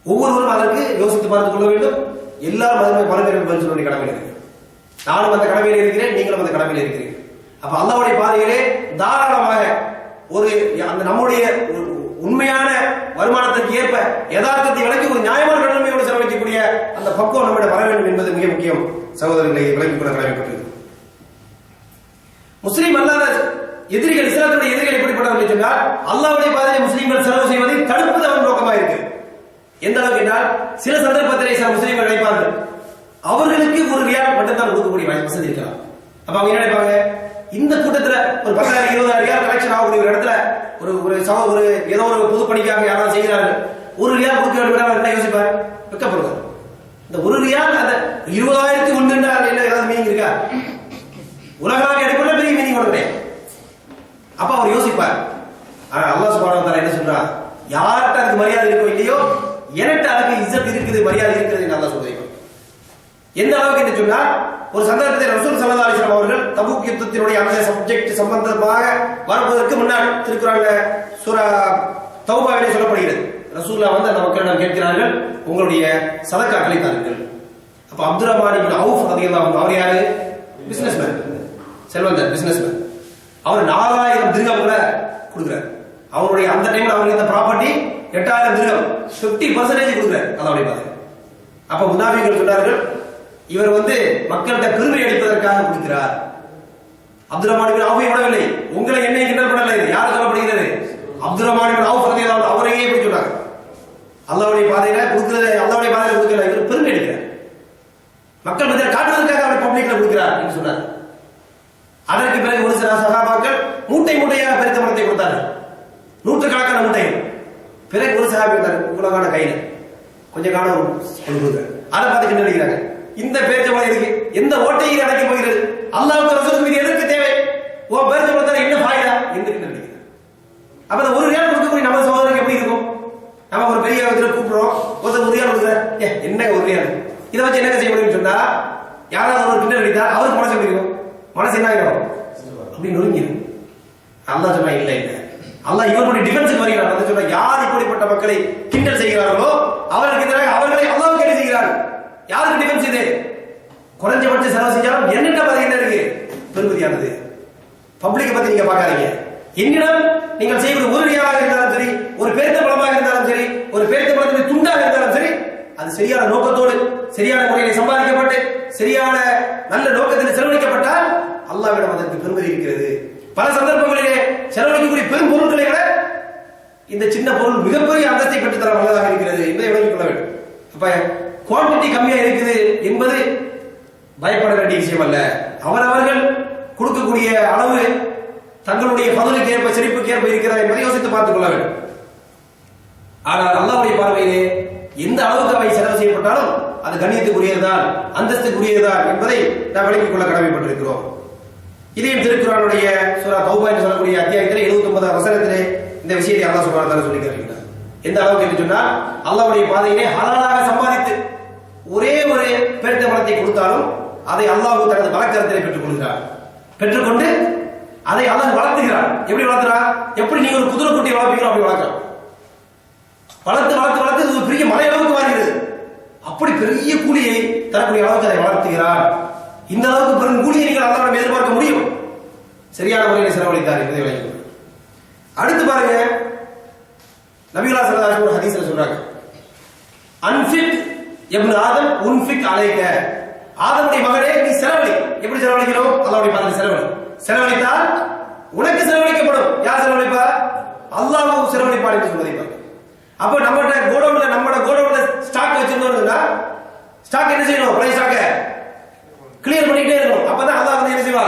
ஒவ்வொருவரும் அதற்கு யோசித்து பார்த்துக் கொள்ள வேண்டும். எல்லாரும் அதுமே பலவேறு பதில் சொல்ல வேண்டிய கடமையில் இருக்கு. நானும் அந்த கடமையில் இருக்கிறேன், நீங்களும் அந்த கடமையில் இருக்கிறீர்கள். அப்ப அல்லாஹ்வுடைய பாதையிலே தாராளமாக ஒரு அந்த நம்முடைய உண்மையான வருமானத்திற்கு ஏற்ப யதார்த்தத்தை விளக்கி ஒரு நியாயமான நன்மையோடு செலவழிக்கக்கூடிய அந்த பக்குவம் நம்மிடம் வர வேண்டும் என்பது மிக முக்கியம். சகோதரர்களை விளக்கிக் கொள்ள கடமைப்பட்டது. முஸ்லீம் அல்லாத எதிரிகள், இஸ்லாத்துடைய எதிரிகள் எப்படிப்பட்டவர்கள் சொன்னால் அல்லாஹ்வுடைய பாதையில் முஸ்லீம்கள் செலவு செய்வதை தடுப்பது அவன் நோக்கமாக இருக்கு. எந்த அளவுக்கு என்றால் சில சந்தர்ப்பத்திலே சில முஸ்லீம்கள் நினைப்பார்கள் அவர்களுக்கு ஒரு ரியால் மட்டும் தான் கொடுக்கக்கூடிய வசதி இருக்கலாம். அப்ப அவங்க என்ன நினைப்பாங்க, இந்த கூட்டத்துல ஒரு 10,000 20,000 ரியால் கலெக்ஷன் ஆகக்கூடிய ஒரு இடத்துல ஒரு ஏதோ ஒரு பொது பணிக்காக யாராவது செய்கிறார்கள், ஒரு ரியால் கொடுக்க வேண்டும் என்ன யோசிப்பார், வெக்கப்படுவார். இந்த ஒரு ரியால் அந்த 20,000க்கு ஒன்று என்ன ஏதாவது மீனிங் இருக்கா? உலகளாவிய அடிப்படையில் பெரிய மீனிங் ஒன்று கிடையாது. அப்ப அவர் யோசிப்பார். ஆனா அல்லாஹ் சுப்ஹானஹு வ தஆலா என்ன சொல்றார், யார்கிட்ட அதுக்கு மரியாதை இருக்கோ இல்லையோ எனக்கு அதுக்கு இஸ்ஸத் இருக்குது, மரியாதை இருக்குது என்று அல்லாஹ் சொல்றார். எந்த அளவுக்கு என்று சொன்னால் ஒரு சந்தர்ப்பத்தில் ரசூல் ஸல்லல்லாஹு அலைஹி வஸல்லம் அவர்கள் தபூக் யுத்தத்தினுடைய அந்த சப்ஜெக்ட் சம்பந்தமாக வரப்பதற்கு முன்னால் திருக்குறான்ல சூரா தௌபாவிலே சொல்லப்படுகிறது. ரசூலுல்லாஹ் வந்து அந்த மக்களிடம் கேட்கிறார்கள், உங்களுடைய சதக்காக்களை தாருங்கள். அப்ப அப்துர் ரஹ்மான் இப்னு அவுஃப் ரலியல்லாஹு அன்ஹு அவர் யாரு, பிசினஸ்மேன், செல்வந்தர் பிசினஸ்மேன். அவர் 4,000 திர்ஹம்களை கொடுக்கிறார். அவருடைய அந்த டைம்ல அவருக்கு இந்த ப்ராப்பர்ட்டி 8,000 திர்ஹம், 50% கொடுக்கிறார் அல்லாஹ்வுடைய பாதையில். அப்ப முனாஃபிகள் சொன்னார்கள், இவர் வந்து மக்கள்கிட்ட பெருமை அளிப்பதற்காக கொடுக்கிறார். அப்துர் ரஹ்மான் இப்னு அவுஃபை விடவில்லை, உங்களை என்னை கிண்டல் பண்ணல, யார் சொல்லப்படுகிறது, அப்துர் ரஹ்மான் இப்னு அவுஃப் ரலியல்லாஹு அன்ஹு அவரையே எப்படி சொன்னாங்க, அல்லாஹ்வுடைய பாதையில கொடுக்கிறது, அல்லாஹ்வுடைய பாதையில கொடுக்கல, இவர் பெருமை அளிக்கிறார், மக்கள் மத்தியில் காட்டுவதற்காக அவர் பப்ளிக்ல கொடுக்கிறார் என்று சொன்னார். அதற்கு பிறகு ஒரு சில சஹாபாக்கள் மூட்டை மூட்டையாக பெருத்த பணத்தை கொடுத்தார்கள், நூற்றுக்கணக்கான மூட்டைகள். பிறகு ஒரு சஹாபி வந்தார், உலகான கையில கொஞ்சம் காண கொடுக்குறாங்க, அதை பார்த்து கிண்டல் அடிக்கிறாங்க. இந்த பேர்ச்சம்பளம் எதுக்கு, எந்த ஓட்டையை அடைக்க போகிறது, அல்லாஹ்வுக்கு ரசூலுக்கு இது எதற்கு தேவை, ஓ பேர்ச்சம்பளத்தால என்ன ஃபாயிதா என்று கிண்டல் அடிக்கிறாங்க. அப்ப அந்த ஒரு ரியால் கொடுக்கக்கூடிய நம்ம சகோதரருக்கு எப்படி இருக்கும், நம்ம ஒரு பெரிய இடத்துல கூப்பிடுறோம், ஒருத்தர் ஒரு ரியால் கொடுக்குற, என்ன ஒரு ரியால், இதை வச்சு என்ன செய்ய முடியும்னு சொன்னா யாராவது ஒரு கிண்டல் அடித்தா அவருக்கு மனசு எப்படி இருக்கும், மனசு என்ன ஆகிடும் அப்படின்னு நொறுங்கிடும். அல்லாஹ் சொன்னா இல்ல இல்ல, அல்லாஹ் இவருடைய டிஃபென்ஸுக்கு வருகிறார். அதை சொன்னா யார் இப்படிப்பட்ட மக்களை கிண்டல் செய்கிறார்களோ அவர்களுக்கு எதிராக அவர்களை அல்லாஹ் கேள்வி செய்கிறார்கள். யாருக்கு டிஃபென்ஸ் இது, குறைஞ்சபட்ச செலவு செஞ்சாலும் என்னென்ன பதில் என்ன இருக்கு, பெருமதியானது. பப்ளிக்கை பத்தி நீங்க பார்க்காதீங்க. என்னிடம் நீங்கள் செய்வது ஒரு ரியாலாக இருந்தாலும் சரி, ஒரு பேர்த்த பழமாக இருந்தாலும் சரி, ஒரு பேர்த்த பழத்தின் துண்டாக இருந்தாலும் சரி, அது சரியான நோக்கத்தோடு சரியான முறையில் சம்பாதிக்கப்பட்டு சரியான நல்ல நோக்கத்தில் செலவழிக்கப்பட்டால் அல்லாஹ்விடம் அதற்கு பெருமதி இருக்கிறது. பல சந்தர்ப்பங்களிலே செலவழிக்கக்கூடிய பெரும் பொருட்களை விட இந்த சின்ன பொருள் மிகப்பெரிய அந்தஸ்தை பெற்றுத்தர வல்லதாக இருக்கிறது என்பதை விளங்கிக் கொள்ள வேண்டும். அப்ப குவான்டிட்டி கம்மியா இருக்குது என்பது பயப்பட வேண்டிய விஷயம் அல்ல. அவரவர்கள் கொடுக்கக்கூடிய அளவு தங்களுடைய பதவிக்கு ஏற்ப செழிப்புக்கு ஏற்ப இருக்கிறதா என்பதை யோசித்து பார்த்துக் கொள்ள வேண்டும். ஆனால் அல்லாஹ்வுடைய பார்வையிலே எந்த அளவுக்கு அவை செலவு செய்யப்பட்டாலும் அது கண்ணியத்துக்குரியதுதான், அந்தஸ்துக்குரியதுதான் என்பதை நாம் விளங்கிக் கொள்ள கடமைப்பட்டிருக்கிறோம். இதையும் திருக்குறானுடைய சூரா தௌபா என்று சொல்லக்கூடிய அத்தியாயத்திலே 79 வசனத்திலே இந்த விஷயத்தை அல்லாஹ் சுப்ஹானஹு வ தஆலா சொல்லி காட்டுகிறார். எந்த அளவுக்கு என்று சொன்னால் அல்லாஹ்வுடைய பாதையிலே ஹலாலாக சம்பாதித்து ஒரே ஒரு பேரித்த பழத்தை கொடுத்தாலும் அதை அல்லாஹ் தனது வழக்கரத்திலே பெற்றுக் கொள்கிறார். பெற்றுக்கொண்டு அதை அல்லாஹ் வளர்த்துகிறார். எப்படி வளர்த்துறான்? எப்படி நீங்க ஒரு குதிரை குட்டியை வளர்ப்பீங்களோ அப்படி வளர்க்கிறான். வளர்த்து வளர்த்து வளர்த்து இது ஒரு பெரிய மலை அளவுக்கு மாறுகிறது. அப்படி பெரிய கூலியை தரக்கூடிய அளவுக்கு அதை வளர்த்துகிறார். இந்த அளவுக்கு பெரும் கூலியை நீங்கள் அல்லாஹ்விடம் எதிர்பார்க்க முடியும். சரியான முறையில் செலவழித்தார் என்பதை விளங்கி. அடுத்து பாருங்க, நபிகளார் ஸல்லல்லாஹு அலைஹி வஸல்லம் ஒரு ஹதீஸ்ல சொல்றாங்க, அன்ஃபிக் இப்னு ஆதம் உன்ஃபிக் அலைக. ஆதமுடைய மகனே நீ செலவழி. எப்படி செலவழிக்கிறோம்? அல்லாஹ்வுடைய பாதையில் செலவழி. செலவழித்தால் உனக்கு செலவழிக்கப்படும். யார் செலவழிப்பா? அல்லாஹ் செலவழிப்பார் என்று சொல்வதை பாருங்க. அப்ப நம்மளோட கோடவுன்ல ஸ்டாக் வச்சிருந்தோம்னா ஸ்டாக் என்ன செய்யணும்? பழைய ஸ்டாக்க கிளியர் பண்ணிட்டே இருக்கணும். அப்பதான் அல்லாஹ் வந்து என்ன செய்வா?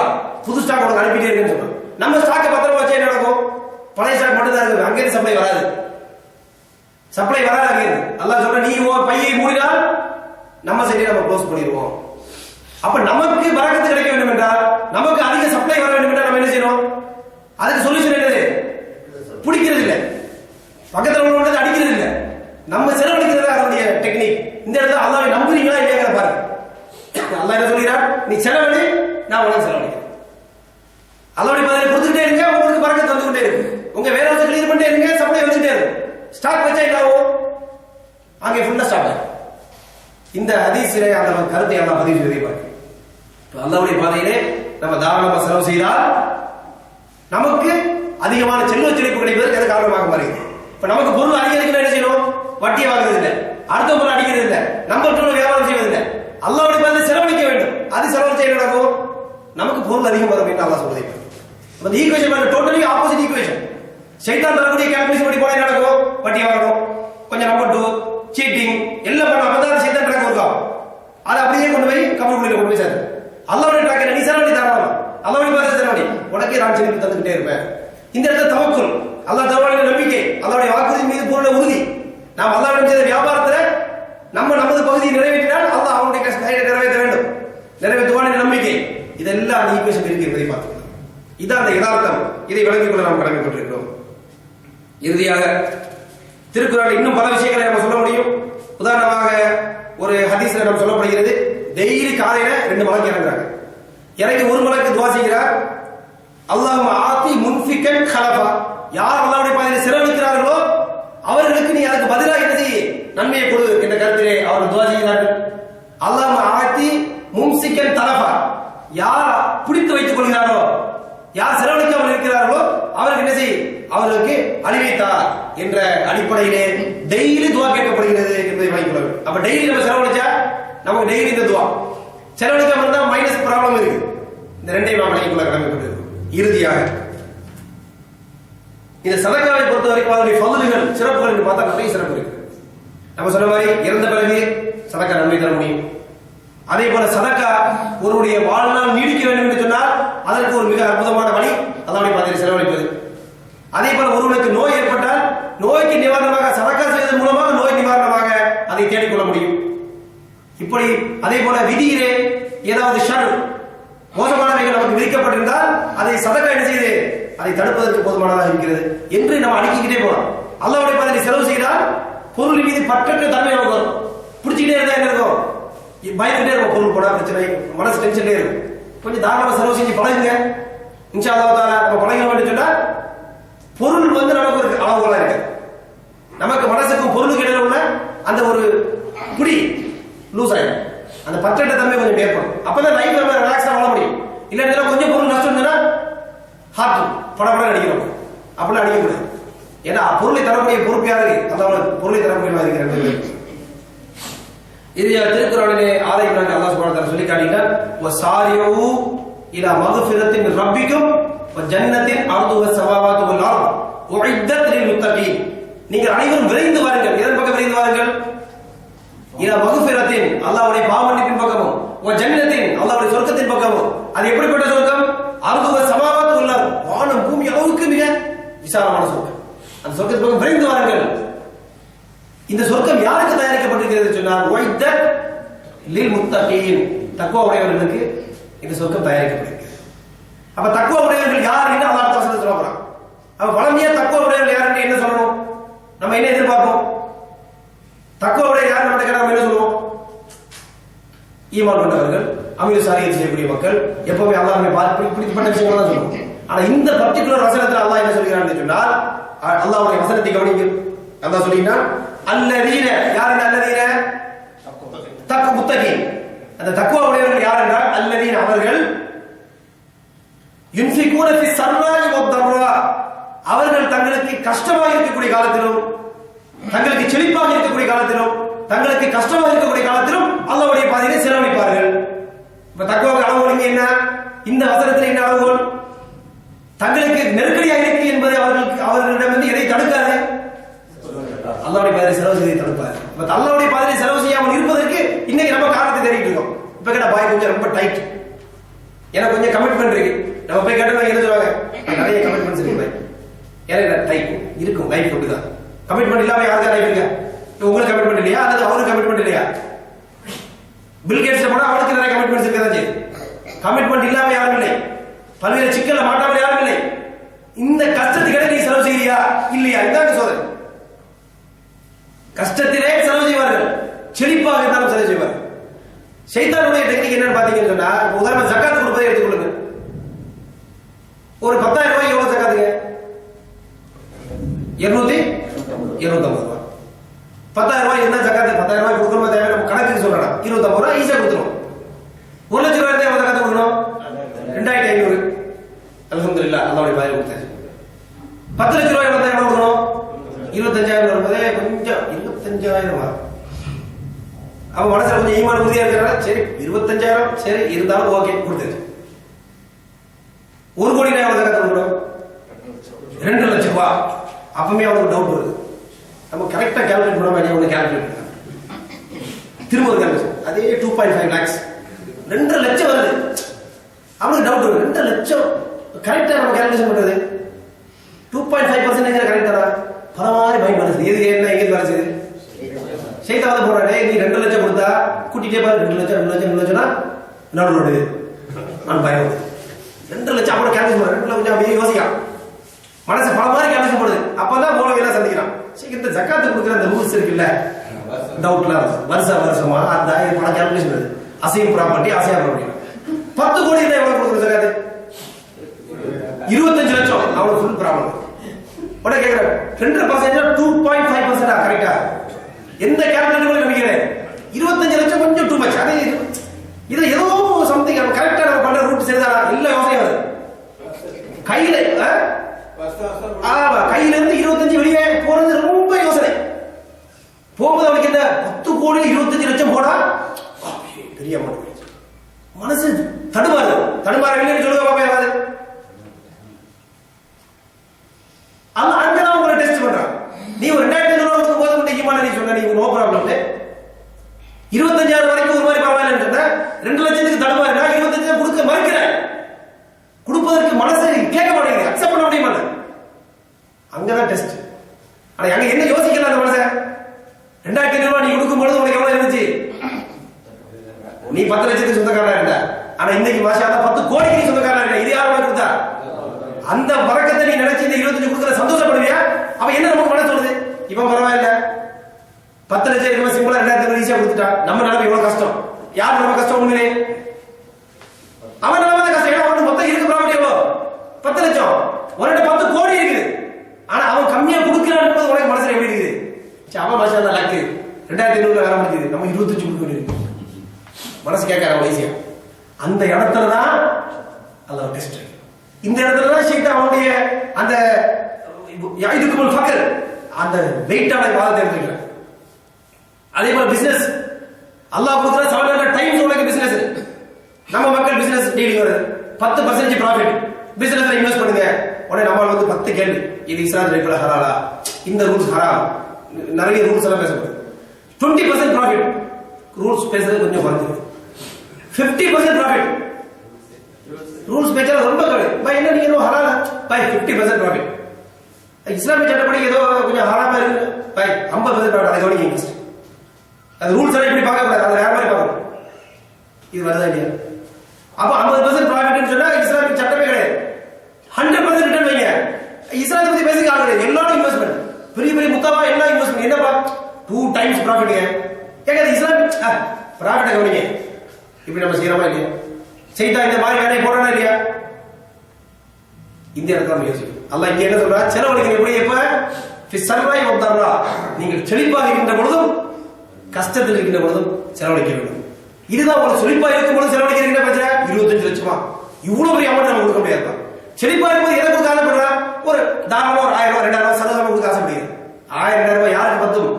புது ஸ்டாக் உனக்கு அனுப்பிட்டே இருக்குன்னு சொல்றோம். நம்ம ஸ்டாக்கை பத்திரமா வச்சா என்ன நடக்கும்? பழைய ஸ்டாக் மட்டும் தான் இருக்கு, அங்கே சப்ளை வராது. சப்ளை வராது அங்கே. அல்லாஹ் சொல்ற நீ பையை மூடினால் நம்ம சைடே நம்ம க்ளோஸ் பண்ணிடுவோம். அப்ப நமக்கு பரக்கத்து கிடைக்க வேண்டும் என்றால், நமக்கு அதிக சப்ளை வர வேண்டும் என்றால் நம்ம என்ன செய்யணும்? அதுக்கு சொல்யூஷன் என்னது? பிடிக்கிறது இல்லை, பக்கத்தில் உள்ளவங்க அடிக்கிறது இல்லை, நம்ம செலவழிக்கிறது அதனுடைய டெக்னிக். இந்த இடத்துல அல்லாஹ்வை நம்புறீங்களா இல்லையாங்கிற பாருங்க. அல்லாஹ் என்ன சொல்கிறார்? நீ செலவழி, நான் உனக்கு செலவழிக்கிறேன். அல்லாஹ்வுடைய பதிலை கொடுத்துட்டே இருங்க, உங்களுக்கு பரக்கத்து வந்து கொண்டே இருக்கு. உங்க வேற ஹவுஸ் கிளியர் பண்ணிட்டே இருங்க, சப்ளை வந்துட்டே இருக்கும். ஸ்டாக் வச்சா என்ன ஆகும்? அங்கே ஃபுல்லா ஸ்டாக் ஆகும். இந்த ஹதீஸிலே அந்த கருத்தை அல்லாஹ் பதிவு செய்வதை பார்க்கிறோம். அல்லாஹ்வுடைய பாதையிலே நம்ம தாராளமாக செலவு செய்தால் நமக்கு அதிகமான செல்வ செழிப்பு கிடைப்பதற்கு அது காரணமாக மாறுகிறது. இப்ப நமக்கு பொருள் அடிக்கிறதுக்கு என்ன செய்யணும்? வட்டியை வாங்குறது இல்லை, அடுத்த பொருள் அடிக்கிறது இல்லை, நம்ம வியாபாரம் செய்வதில்லை. அல்லாஹ்வுடைய பாதையில் செலவழிக்க வேண்டும். அது செலவு செய்ய நடக்கும், நமக்கு பொருள் அதிகம் வரும் என்று அல்லாஹ் சொல்வதை பார்க்கிறோம். அந்த ஈக்குவேஷன் டோட்டலி ஆப்போசிட் ஈக்குவேஷன். சைத்தான் தரக்கூடிய கால்குலேஷன் படி போனா நடக்கும்? வட்டி வாங்கணும், கொஞ்சம் நம்பர் 2 சீட்டிங் எல்லாம் பண்ண அப்பதான் சைத்தான் ட்ராக் இருக்கும். அதை அப்படியே கொண்டு போய் கபர் குழியில கொண்டு போய் சேர்த்து அல்லாஹ்வுடைய ட்ராக் நீ செலவழி தாராளமா, அல்லாஹ்வுடைய பாதை செலவழி, உனக்கே நான் செழிப்பு தந்துகிட்டே இருப்பேன். இந்த இடத்துல தவக்குல், அல்லாஹ் தருவான நம்பிக்கை, அல்லாஹ்வுடைய வாக்குறுதி மீது பூர்ண உறுதி. நாம் அல்லாஹ்விடம் செய்த வியாபாரத்துல நமது பகுதியை நிறைவேற்றினால் அல்லாஹ் அவனுடைய நிறைவேற்ற வேண்டும், நிறைவேற்றுவான நம்பிக்கை. இதெல்லாம் அந்த ஈக்குவேஷன் இருக்கு என்பதை பார்த்துக்கலாம். இதான் அந்த யதார்த்தம். இதை விளங்கிக் கொள்ள நாம் கடமைப்பட்டிருக்கிறோம். இறுதியாக திருக்குறள் இன்னும் பல விஷயங்களை நம்ம சொல்ல முடியும். உதாரணமாக ஒரு ஹதீஸ்ல நம்ம சொல்லப்படுகிறது, டெய்லி காலையில 2 மலக்கு இறங்குறாங்க. இறங்கி ஒரு மலக்கு துவா செய்கிறார், அல்லாஹும்ம ஆதி முன்ஃபிகன் கலஃபா. யார் அல்லாஹ்வுடைய பாதையில் செலவழிக்கிறார்களோ அவர்களுக்கு நீ அதுக்கு பதிலாக என்ன செய்ய? நன்மையை கொடு என்ற கருத்திலே அவர்கள் துவா செய்கிறார்கள். அல்லாஹும்ம ஆதி மும்சிகன் தலஃபா. யார் பிடித்து வைத்துக் கொள்கிறாரோ, யார் செலவழிக்காமல் இருக்கிறார்களோ அவருக்கு என்ன செய்? அவர்களுக்கு அழிவைத்தார் என்ற அடிப்படையிலே டெய்லி துவா கேட்கப்படுகிறது என்பதை வாங்கிக்கொள்ள வேண்டும். அப்ப டெய்லி நம்ம செலவழிச்சா நமக்கு டெய்லி இந்த துவா, செலவழிக்காம இருந்தா மைனஸ் ப்ராப்ளம் இருக்கு. இந்த ரெண்டையும் நாம் விளங்கிக் கொள்ள கடமைப்பட்டிருக்கிறோம். இறுதியாக இந்த சதக்காவை பொறுத்த வரைக்கும் அதனுடைய ஃபதுலுகள் சிறப்புகள் என்று பார்த்தா நிறைய சிறப்பு இருக்கு. நம்ம சொன்ன மாதிரி இறந்த பிறகு சதக்கா நன்மை தர முடியும். அதே போல சதக்கா ஒருவருடைய வாழ்நாள் நீடிக்க வேண்டும் என்று சொன்னால் அதற்கு ஒரு மிக அற்புதமான வழி அல்லாஹ்வுடைய பாதையில் செலவழிப்பது. அதே போல ஒருவனுக்கு நோய் ஏற்பட்டால் நோய்க்கு நிவாரணமாக சதக்கா செய்வதன் மூலமாக நோய் நிவாரணமாக அதை தேடிக்கொள்ள முடியும். இப்படி அதே போல விதியிலே ஏதாவது ஷர் மோசமானவைகள் நமக்கு விதிக்கப்பட்டிருந்தால் அதை சதக்கா என்ன செய்து அதை தடுப்பதற்கு போதுமானதாக இருக்கிறது என்று நம்ம அடுக்கிக்கிட்டே போறோம். அல்லாஹ்வுடைய பாதையில் செலவு செய்தால் பொருளின் மீது பற்றற்ற தன்மை நமக்கு வரும். பிடிச்சிக்கிட்டே இருந்தா என்ன இருக்கும்? பயந்துட்டே இருக்கும். பொருள் போட பிரச்சனை, மனசு டென்ஷன்லே இருக்கும். கொஞ்சம் தாராளமாக செலவு செஞ்சு பழகுங்க. இன்ஷா அல்லாஹ் தஆலா நம்ம பழகணும் என்று சொன்னா பொருள் வந்து நமக்கு ஒரு அளவுகளா இருக்கு. நமக்கு மனசுக்கும் பொருளுக்கு இடையில உள்ள அந்த ஒரு புடி லூஸ் ஆயிடும். அந்த பற்றற்ற தன்மை கொஞ்சம் ஏற்படும். அப்பதான் லைஃப் நம்ம ரிலாக்ஸா வாழ முடியும். இல்லைன்னா கொஞ்சம் பொருள் நஷ்டம் இருந்ததுன்னா ஹார்ட் படப்பட அடிக்கணும். அப்படிலாம் அடிக்கக்கூடாது. ஏன்னா பொருளை தரக்கூடிய பொறுப்பு யாரு? அதாவது பொருளை தரக்கூடிய இருக்கிற இது திருக்குறளிலே ஆலயங்கள் அல்லாஹ் சுப்ஹானஹு வ தஆலா சொல்லி காட்டினார், வசாரியு இலா மக்ஃபிரத்தின் ரப்பிக்கும் வ ஜன்னத்தின் அர்துஹு ஸமாவாத்து வல் அர்த் உஇத்தத் லில் முத்தகீன். நீங்கள் அனைவரும் விரைந்து வாருங்கள். எதன் பக்கம் விரைந்து வாருங்கள்? இலா மக்ஃபிரத்தின், அல்லாஹ்வுடைய பாவமன்னிப்பின் பக்கமும், வ ஜன்னத்தின், அல்லாஹ்வுடைய சொர்க்கத்தின் பக்கமும். அது எப்படிப்பட்ட சொர்க்கம்? அர்துஹு ஸமாவாத்து வல் அர்த், வானம் பூமி அளவுக்கு மிக விசாலமான சொர்க்கம். அந்த சொர்க்கத்தின் பக்கம் விரைந்து வாருங்கள். இந்த சொர்க்கம் யாருக்கு தயாரிக்கப்பட்டிருக்கிறது சொன்னால் உஇத்தத் லில் முத்தகீன், தக்வா உடையவர்களுக்கு இந்த சொர்க்கம் தயாரிக்கப்படுகிறது. அப்ப தக்வா உடையவர்கள் யார் என்று அல்லாஹ் தஆலா சொல்றான். அப்ப வளமையா தக்வா உடையவர்கள் யார் என்று என்ன சொல்லணும்? நம்ம என்ன எதிர்பார்ப்போம்? தக்வா உடைய யார் நம்ம கேட்டா நம்ம என்ன சொல்லுவோம்? அமீர் சாரியை செய்யக்கூடிய மக்கள் எப்பவுமே அல்லாஹ்வை பிடிப்பட்ட விஷயங்கள் தான் சொல்லுவோம். ஆனா இந்த பர்டிகுலர் வசனத்துல அல்லாஹ் என்ன சொல்கிறான்னு சொன்னால், அல்லாஹ்வுடைய வசனத்தை கவனிங்கள். அல்லாஹ் சொல்லினா அல்லதீன, யார் இந்த அல்லதீன? தக்கு முத்தகீன். அந்த தக்வா உடையவர்கள் யார் என்றால் அல்லதீன, அவர்கள் யுன்ஃபிகூன ஃபி ஸர்ராஇ வத்-தர்ரா, அவர்கள் தங்களுக்கு கஷ்டமாக இருக்கக்கூடிய காலத்திலும் தங்களுக்கு செழிப்பாக இருக்கக்கூடிய காலத்திலும் தங்களுக்கு கஷ்டமாக இருக்கக்கூடிய காலத்திலும் அல்லாஹ்வுடைய பாதையிலே செலவழிப்பார்கள். இப்ப தக்வாவுக்கு அளவுகோல் என்ன? இந்த வசனத்தில் என்ன அளவுகோல்? தங்களுக்கு நெருக்கடியாக இருக்கு என்பதை அவர்களிடம் வந்து எதை தடுக்காது? அல்லாஹ்வுடைய பாதையில் செலவு செய்வதை தடுப்பாரு. அல்லாஹ்வுடைய பாதையில் செலவு செய்யாமல் இருப்பதற்கு இன்னைக்கு நம்ம காரணத்தை தேடிட்டு இருக்கோம். இப்ப கேட்ட பாய் கொஞ்சம் ரொம்ப டைட், எனக்கு கொஞ்சம் கமிட்மெண்ட் இருக்கு. நம்ம போய் கேட்டோம் என்ன சொல்லுவாங்க? நிறைய கமிட்மெண்ட்ஸ் இருக்கு, எனக்கு டைப் இருக்கும், லைஃப் அப்படிதான். கமிட்மெண்ட் இல்லாம யாருக்கா லைஃப் இல்ல? உங்களுக்கு கமிட்மெண்ட் இல்லையா அல்லது அவருக்கு கமிட்மெண்ட் இல்லையா? பில் கேட்ஸ் போனா அவருக்கு நிறைய கமிட்மெண்ட்ஸ் இருக்கதான் செய்யுது. கமிட்மெண்ட் இல்லாம யாரும் இல்லை, பல்வேறு சிக்கல்ல மாட்டாமல் யாரும் இல்லை. இந்த கஷ்டத்துக்கு நீ செலவு செய்யறியா இல்லையா? இதான் சோதனை. கஷ்டத்திலே செலவு செய்வார்கள், செழிப்பாக இருந்தாலும் செலவு செய்வார்கள். ஷைத்தானுடைய டெக்னிக் என்னன்னு பாத்தீங்கன்னு சொன்னா, உதாரணமா ஜகாத் கொடுப்பதை எடுத்துக்கொள்ளுங்க. ஒரு 10,000 ரூபாய் எவ்வளவு ஜகாத்துங்க? 250 ரூபாய். 10,000 ரூபாய் என்ன ஜகாத்து? 10,000 ரூபாய் கொடுக்கணுமா தேவை? நம்ம கணக்கு சொல்றோம். 250 ரூபாய் ஈஸியா கொடுத்துரும். 1 லட்சம் ரூபாய் எவ்வளவு ஜகாத்து கொடுக்கணும்? 2,500. அல்ஹம்துலில்லாஹ், அல்லாஹ்வுடைய பாதையில் கொடுத்தாச்சு. 10 லட்சம் ரூபாய் எவ்வளவு கொடுக்கணும்? 25,000 வரும்போதே கொஞ்சம் 25,000 ரூபாய். அவன் மனசுல கொஞ்சம் ஈமான் உறுதியா இருக்கிறாங்க. சரி 25,000 சரி இருந்தாலும் ஓகே கொடுத்தாச்சு. 1 கோடி எவ்வளவு ஜகாத்து கொடுக்கணும்? 2 லட்சம் ரூபாய். அப்பவுமே அவனுக்கு டவுட் வருது. நம்ம கரெக்டா கால்குலேட் பண்ண வேண்டிய ஒன்று கால்குலேட் பண்ணலாம். திரும்ப ஒரு கால்குலேஷன், அதே 2.5 lakhs 2 லட்சம் வருது. அவனுக்கு டவுட் வருது, 2 லட்சம் கரெக்டா நம்ம கால்குலேஷன் பண்றது 2.5% கரெக்டா? பல மாதிரி பயம் பண்ணுது. எது என்ன எங்க வேலை செய்யுது? சைத்தான் போறாடே, நீ 2 லட்சம் கொடுத்தா கூட்டிட்டே பாரு, 2 லட்சம்னா நடுவோடு நான் பயம் வருது. 2 லட்சம் அவனை கால்குலேஷன் பண்ற, 2 லட்சம் அப்படியே யோசிக்கலாம். மனசு பல மாதிரி கேன்சல் பண்ணுது. அப்பதான் மூலவையெல்லாம் சந்திக்கிறான். சரி, இந்த ஜக்காத்து கொடுக்குற அந்த ரூல்ஸ் இருக்குல்ல, டவுட்லாம் வருஷமா அந்த பணம் கால்குலேஷன் வருது. அசையும் ப்ராப்பர்ட்டி, அசையா ப்ராப்பர்ட்டி 10 கோடி எவ்வளவு கொடுக்குற ஜக்காத்து? 25 லட்சம். அவனுக்கு ஃபுல் ப்ராப்ளம். உடனே கேட்கிறேன் 2% 2.5% கரெக்டா? எந்த கேல்குலேட்டர் நம்பிக்கிறேன் 25 லட்சம் கொஞ்சம் டூ மச். அதே இது ஏதோ சம்திங் கரெக்டா நம்ம பண்ற ரூட் சரிதானா? இல்ல யோசனை வருது. கையில இருந்து 25 வெளியே போறது ரொம்ப யோசனை. போகும்போது அவனுக்கு என்ன 10 கோடி 25 லட்சம் போனா தெரிய மாட்டேங்குது. மனசு தடுமாறவில்லை சொல்லுங்க பாப்பா. யாராவது அங்கதான் உங்களை டெஸ்ட் பண்றான். நீ ஒரு 2,500 போது முடிக்குமான நீ சொன்ன, நீ நோ ப்ராப்ளம். 25,000 வரைக்கும் ஒரு மாதிரி பரவாயில்லைன்னு சொன்ன, 2 லட்சத்துக்கு தடுமாறினா 25 கொடுக்க மறுக்கிறேன். கொடுப்பதற்கு மனசை கேட்க மாட்டேங்குது, அக்செப்ட் பண்ண முடிய மாட்டேன். அங்கதான் டெஸ்ட். ஆனா அங்க என்ன யோசிக்கல அந்த மனசை? 2,500 ரூபாய் நீ கொடுக்கும் பொழுது உனக்கு எவ்வளவு இருந்துச்சு? நீ 10 லட்சத்துக்கு சொந்தக்காரா இருந்த. ஆனா இன்னைக்கு மாஷா அல்லாஹ் 10 கோடிக்கு நீ சொந்தக்காரா இருக்க. இது யார் கொடுத்தா? அந்த வரக்கத்தை நீ நினைச்சு இந்த 25 கொடுக்கற சந்தோஷப்படுவியா? அவ என்ன நமக்கு மனசு சொல்லுது? இவன் பரவாயில்ல 10 லட்சம் இவன் சிம்பிளா 2,500 ஈஸியா கொடுத்துட்டா. நம்ம நிலைமை எவ்வளவு கஷ்டம்? யார் நம்ம கஷ்டம்? உண்மையிலே அவன் நிலைமை கஷ்டம். ஏன்னா அவனுக்கு மொத்தம் இருக்கு ப்ராப்பர்ட்டி எவ்வளோ? 10 லட்சம். உன்கிட்ட 10 கோடி இருக்குது. ஆனா அவன் கம்மியா கொடுக்கிறான் என்பது உனக்கு மனசுல எப்படி இருக்குது? அவன் மாஷா அல்லாஹ் லக்கு 2,500 வேற முடியுது, நம்ம 25 கொடுக்க வேண்டியது. மனசு கேட்காத ஈஸியா. அந்த இடத்துலதான் அல்லாஹ் டெஸ்ட். இந்த இடத்துலதான் ஷைத்தான் அவனுடைய அந்த யாயிதுக்குமுல் ஃபக்ர் அந்த வெயிட்டான வாதத்தை எடுத்துக்கிறான். அதே போல பிசினஸ் அல்லாஹ் கொடுக்கிற 700 டைம்ஸ் உனக்கு பிசினஸ். நம்ம மக்கள் பிசினஸ் டீலிங் வருது 10% ப்ராஃபிட். பிசினஸ்ல இன்வெஸ்ட் பண்ணுங்க. உடனே நம்ம வந்து 10 கேள்வி, இது இஸ்லாம் ரைட்ல ஹலாலா? இந்த ரூல்ஸ் ஹராம். நிறைய ரூல்ஸ் எல்லாம் பேசப்படுது. 20% ப்ராஃபிட். ரூல்ஸ் பேசுறது கொஞ்சம் குறைஞ்சிருக்கு. 50% ப்ராஃபிட். ரூல்ஸ் பேச்சா ரொம்ப கம்மி. பை என்ன நீங்க ஹலாலா? பை 50% ப்ராஃபிட். இஸ்லாமிய சட்டப்படி ஏதோ கொஞ்சம் ஹராமா இருக்கு. பை 50% ப்ராஃபிட். அதை கவனிங்க. அது ரூல்ஸ் எல்லாம் எப்படி பார்க்க கூடாது, அதை வேற மாதிரி பார்க்கணும். இது வருதா இல்லையா? அப்ப 50% ப்ராஃபிட்னு சொன்னா இஸ்லாமிக் சட்டமே கிடையாது. 100% ரிட்டர்ன் வைங்க. இஸ்லாத்தை பத்தி பேசிக்க ஆள் கிடையாது. எல்லாரும் இன்வெஸ்ட்மெண்ட், பெரிய பெரிய முத்தாவா எல்லாம் இன்வெஸ்ட்மெண்ட். என்னப்பா 2 டைம்ஸ் ப்ராஃபிட்? ஏங்க இஸ்லாமிக் ப்ராஃபிட்டை கவனிங்க. இப்படி நம்ம செய்யறோமா இல்லையா? செய்தா இந்த மாதிரி வேலையை போறோம்னா இல்லையா? இந்த இடத்துல நம்ம யோசிக்கணும். அல்லாஹ் இங்க என்ன சொல்றா? செலவழிக்கிற எப்படி? எப்ப சர்வாய் வந்தாரா, நீங்கள் செழிப்பாக இருக்கின்ற பொழுதும் கஷ்டத்தில் இருக்கின்ற பொழுதும் செலவழிக்க வேண்டும். இதுதான் ஒரு செழிப்பா இருக்கும் பொழுது செலவழிக்கிற பிரச்சனை. 25 லட்சமா இவ்வளவு பெரிய அமௌண்ட் நம்ம கொடுக்க முடியாது. செழிப்பா இருக்கும்போது எதை கொடுக்க ஆசைப்படுறா? ஒரு தாராளமா ஒரு 1000 ரூபாய் 2000 ரூபாய் சதவீதம் கொடுக்க ஆசைப்படுகிறது. 1000 2000 ரூபாய் யாருக்கு பத்தும்?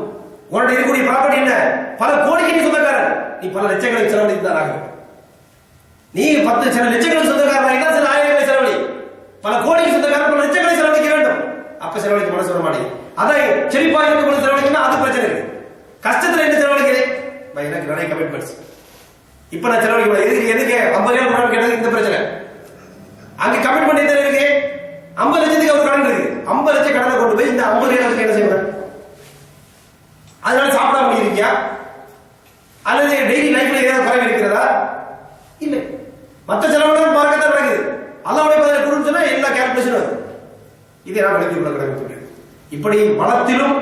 உன்கிட்ட இருக்கக்கூடிய ப்ராப்பர்ட்டி என்ன? பல கோடிக்கு நீ சொந்தக்காரன். நீ பல லட்சங்களுக்கு செலவழித்து தான் ஆகும். நீ 10 லட்சங்களுக்கு சொந்தக்காரன் தான் சில 1000 ரூபாய் செலவழி. பல கோடிக்கு சொந்தக்காரன் பல லட்சங்களை செலவழிக்க வேண்டும். அப்ப செலவழிக்க மனசு வர மாட்டேங்குது. அதை செழிப்பா இருக்கும் பொழுது செலவழிக்கணும், அது பிரச்சனை இருக்கு. கஷ்டத்துல என்ன செலவழிக்கிறேன்? எனக்கு நிறைய கமிட்மெண்ட்ஸ், இப்ப நான் செலவழிக்க முடியாது. எதுக்கு 50,000 ரூபாய் கேட்டது இந்த பிரச்சனை. அங்க கமிட்மெண்ட் எத்தனை இருக்கு? 50 லட்சத்துக்கு ஒரு கடன் இருக்கு. 50 லட்சம் கடனை கொண்டு போய் இந்த 50,000 என்ன செய்வேன்? அதனால சாப்பிடாம இருக்கியா? அல்லது டெய்லி லைஃப்ல ஏதாவது குறைவு இருக்கிறதா? இல்லை. மற்ற செலவுகளும் பார்க்கத்தான் நடக்குது. அல்லாஹ்வுடைய பதிலை கொடுன்னு சொன்னா எல்லா கால்குலேஷனும் வருது. இதை நான் விளக்கி உள்ள கடமை. இப்படி பலத்திலும்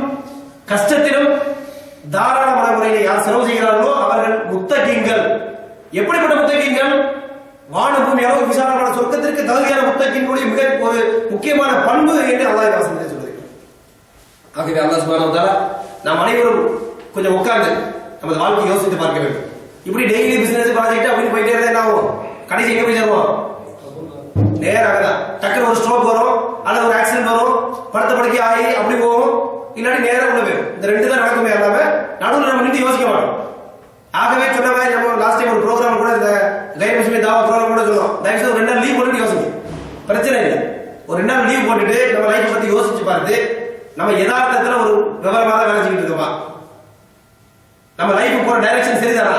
கஷ்டத்திலும் தாராளமான முறையில் யார் செலவு செய்கிறார்களோ அவர்கள் முத்தகீன்கள். எப்படிப்பட்ட முத்தகீன்கள்? வானபூமி அளவு விசாலமான சொர்க்கத்திற்கு தகுதியான முத்தகீன்களுடைய மிக ஒரு முக்கியமான பண்பு என்று அல்லாஹ் வசனத்தை சொல்லுகிறார். ஆகவே அல்லாஹ் சுப்ஹானஹு வ தஆலா நாம் அனைவரும் கொஞ்சம் உட்கார்ந்து நமது வாழ்க்கையை யோசித்து பார்க்க வேண்டும். இப்படி டெய்லி பிசினஸ் ப்ராஜெக்ட் அப்படின்னு போயிட்டே இருந்தா என்ன ஆகும்? கடைசி எங்க போய் சேருவோம்? நேராக தான் டக்குனு ஒரு ஸ்ட்ரோக் வரும், அல்லது ஒரு ஆக்சிடென்ட் வரும், படுத்த படுக்கை ஆகி அப்படி போகும், இல்லாட்டி நேரம் உள்ள போயிடும். இந்த ரெண்டு தான் நடக்குமே இல்லாம நடுவில் நம்ம நின்று யோசிக்க மாட்டோம். ஆகவே சொன்ன மாதிரி நம்ம லாஸ்ட் டைம் ஒரு ப்ரோக்ராம் கூட இந்த கைர் முஸ்லிம் தாவா ப்ரோக்ராம் கூட சொல்லுவோம். தயவுசெய்து ஒரு 2 நாள் லீவ் போட்டு யோசிங்க, பிரச்சனை இல்லை. ஒரு 2 நாள் லீவ் போட்டுட்டு நம்ம லைஃப் பத்தி யோசிச்சு பார்த்து நம்ம யதார்த்தத்துல ஒரு விவரமாக வேலை செஞ்சுட்டு இருக்கோமா? நம்ம லைஃப் போற டைரக்ஷன் சரிதானா?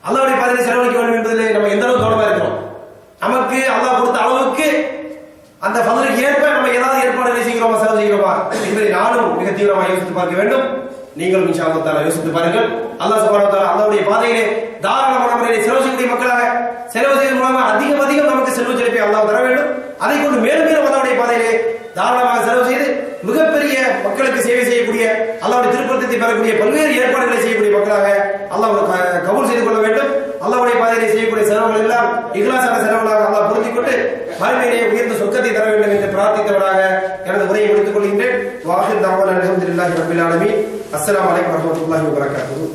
அல்லாஹ்வுடைய பாதையில் செலவழிக்க வேண்டும் என்பதில் நம்ம எந்த அளவுக்கு கவனமா இருக்கிறோம்? நமக்கு அல்லாஹ் கொடுத்த அளவுக்கு அந்த ஃபضலுக்கு ஏற்ப நம்ம ஏதாவது ஏற்பாடுகளை செய்கிறோமா, செலவு செய்கிறோமா என்பதை நானும் மிக தீவிரமாக யோசித்து பார்க்க வேண்டும். நீங்களும் இன்ஷா அல்லாஹ் தஆலா யோசித்து பாருங்கள். அல்லாஹ் சுப்ஹானஹு வ தஆலா அல்லாஹ்வுடைய பாதையிலே தாராளமான முறையில் செலவு செய்யக்கூடிய மக்களாக செலவு செய்வதன் மூலமாக அதிகம் நமக்கு செல்வ செழிப்பை அல்லாஹ் தர வேண்டும். அதை கொண்டு மேலும் மேலும் அல்லாஹ்வுடைய பாதையிலே தாராளமாக செலவு செய்து மிகப்பெரிய மக்களுக்கு சேவை செய்யக்கூடிய அல்லாஹ்வுடைய திருப்பத்தை பெறக்கூடிய பல்வேறு ஏற்பாடுகளை செய்யக்கூடிய மக்களாக அல்லாஹ் கபூல் செய்து கொள்ள வேண்டும். அல்லாஹ்வுடைய பாதையிலே செய்யக்கூடிய செலவுகள் எல்லாம் இக்லாஸான செலவுகளாக அல்லாஹ் பொருந்திக் கொண்டு மறுமையிலே உயர்ந்த சொர்க்கத்தை தர வேண்டும் என்று பிரார்த்தித்தவராக எனது உரையை முடித்துக் கொள்கின்றேன். வாஹிர் தஅவானா அல்ஹம்துலில்லாஹி ரப்பில் ஆலமீன். அஸ்ஸலாமு அலைக்கும் வரஹ்மத்துல்லாஹி வபரகாத்துஹு.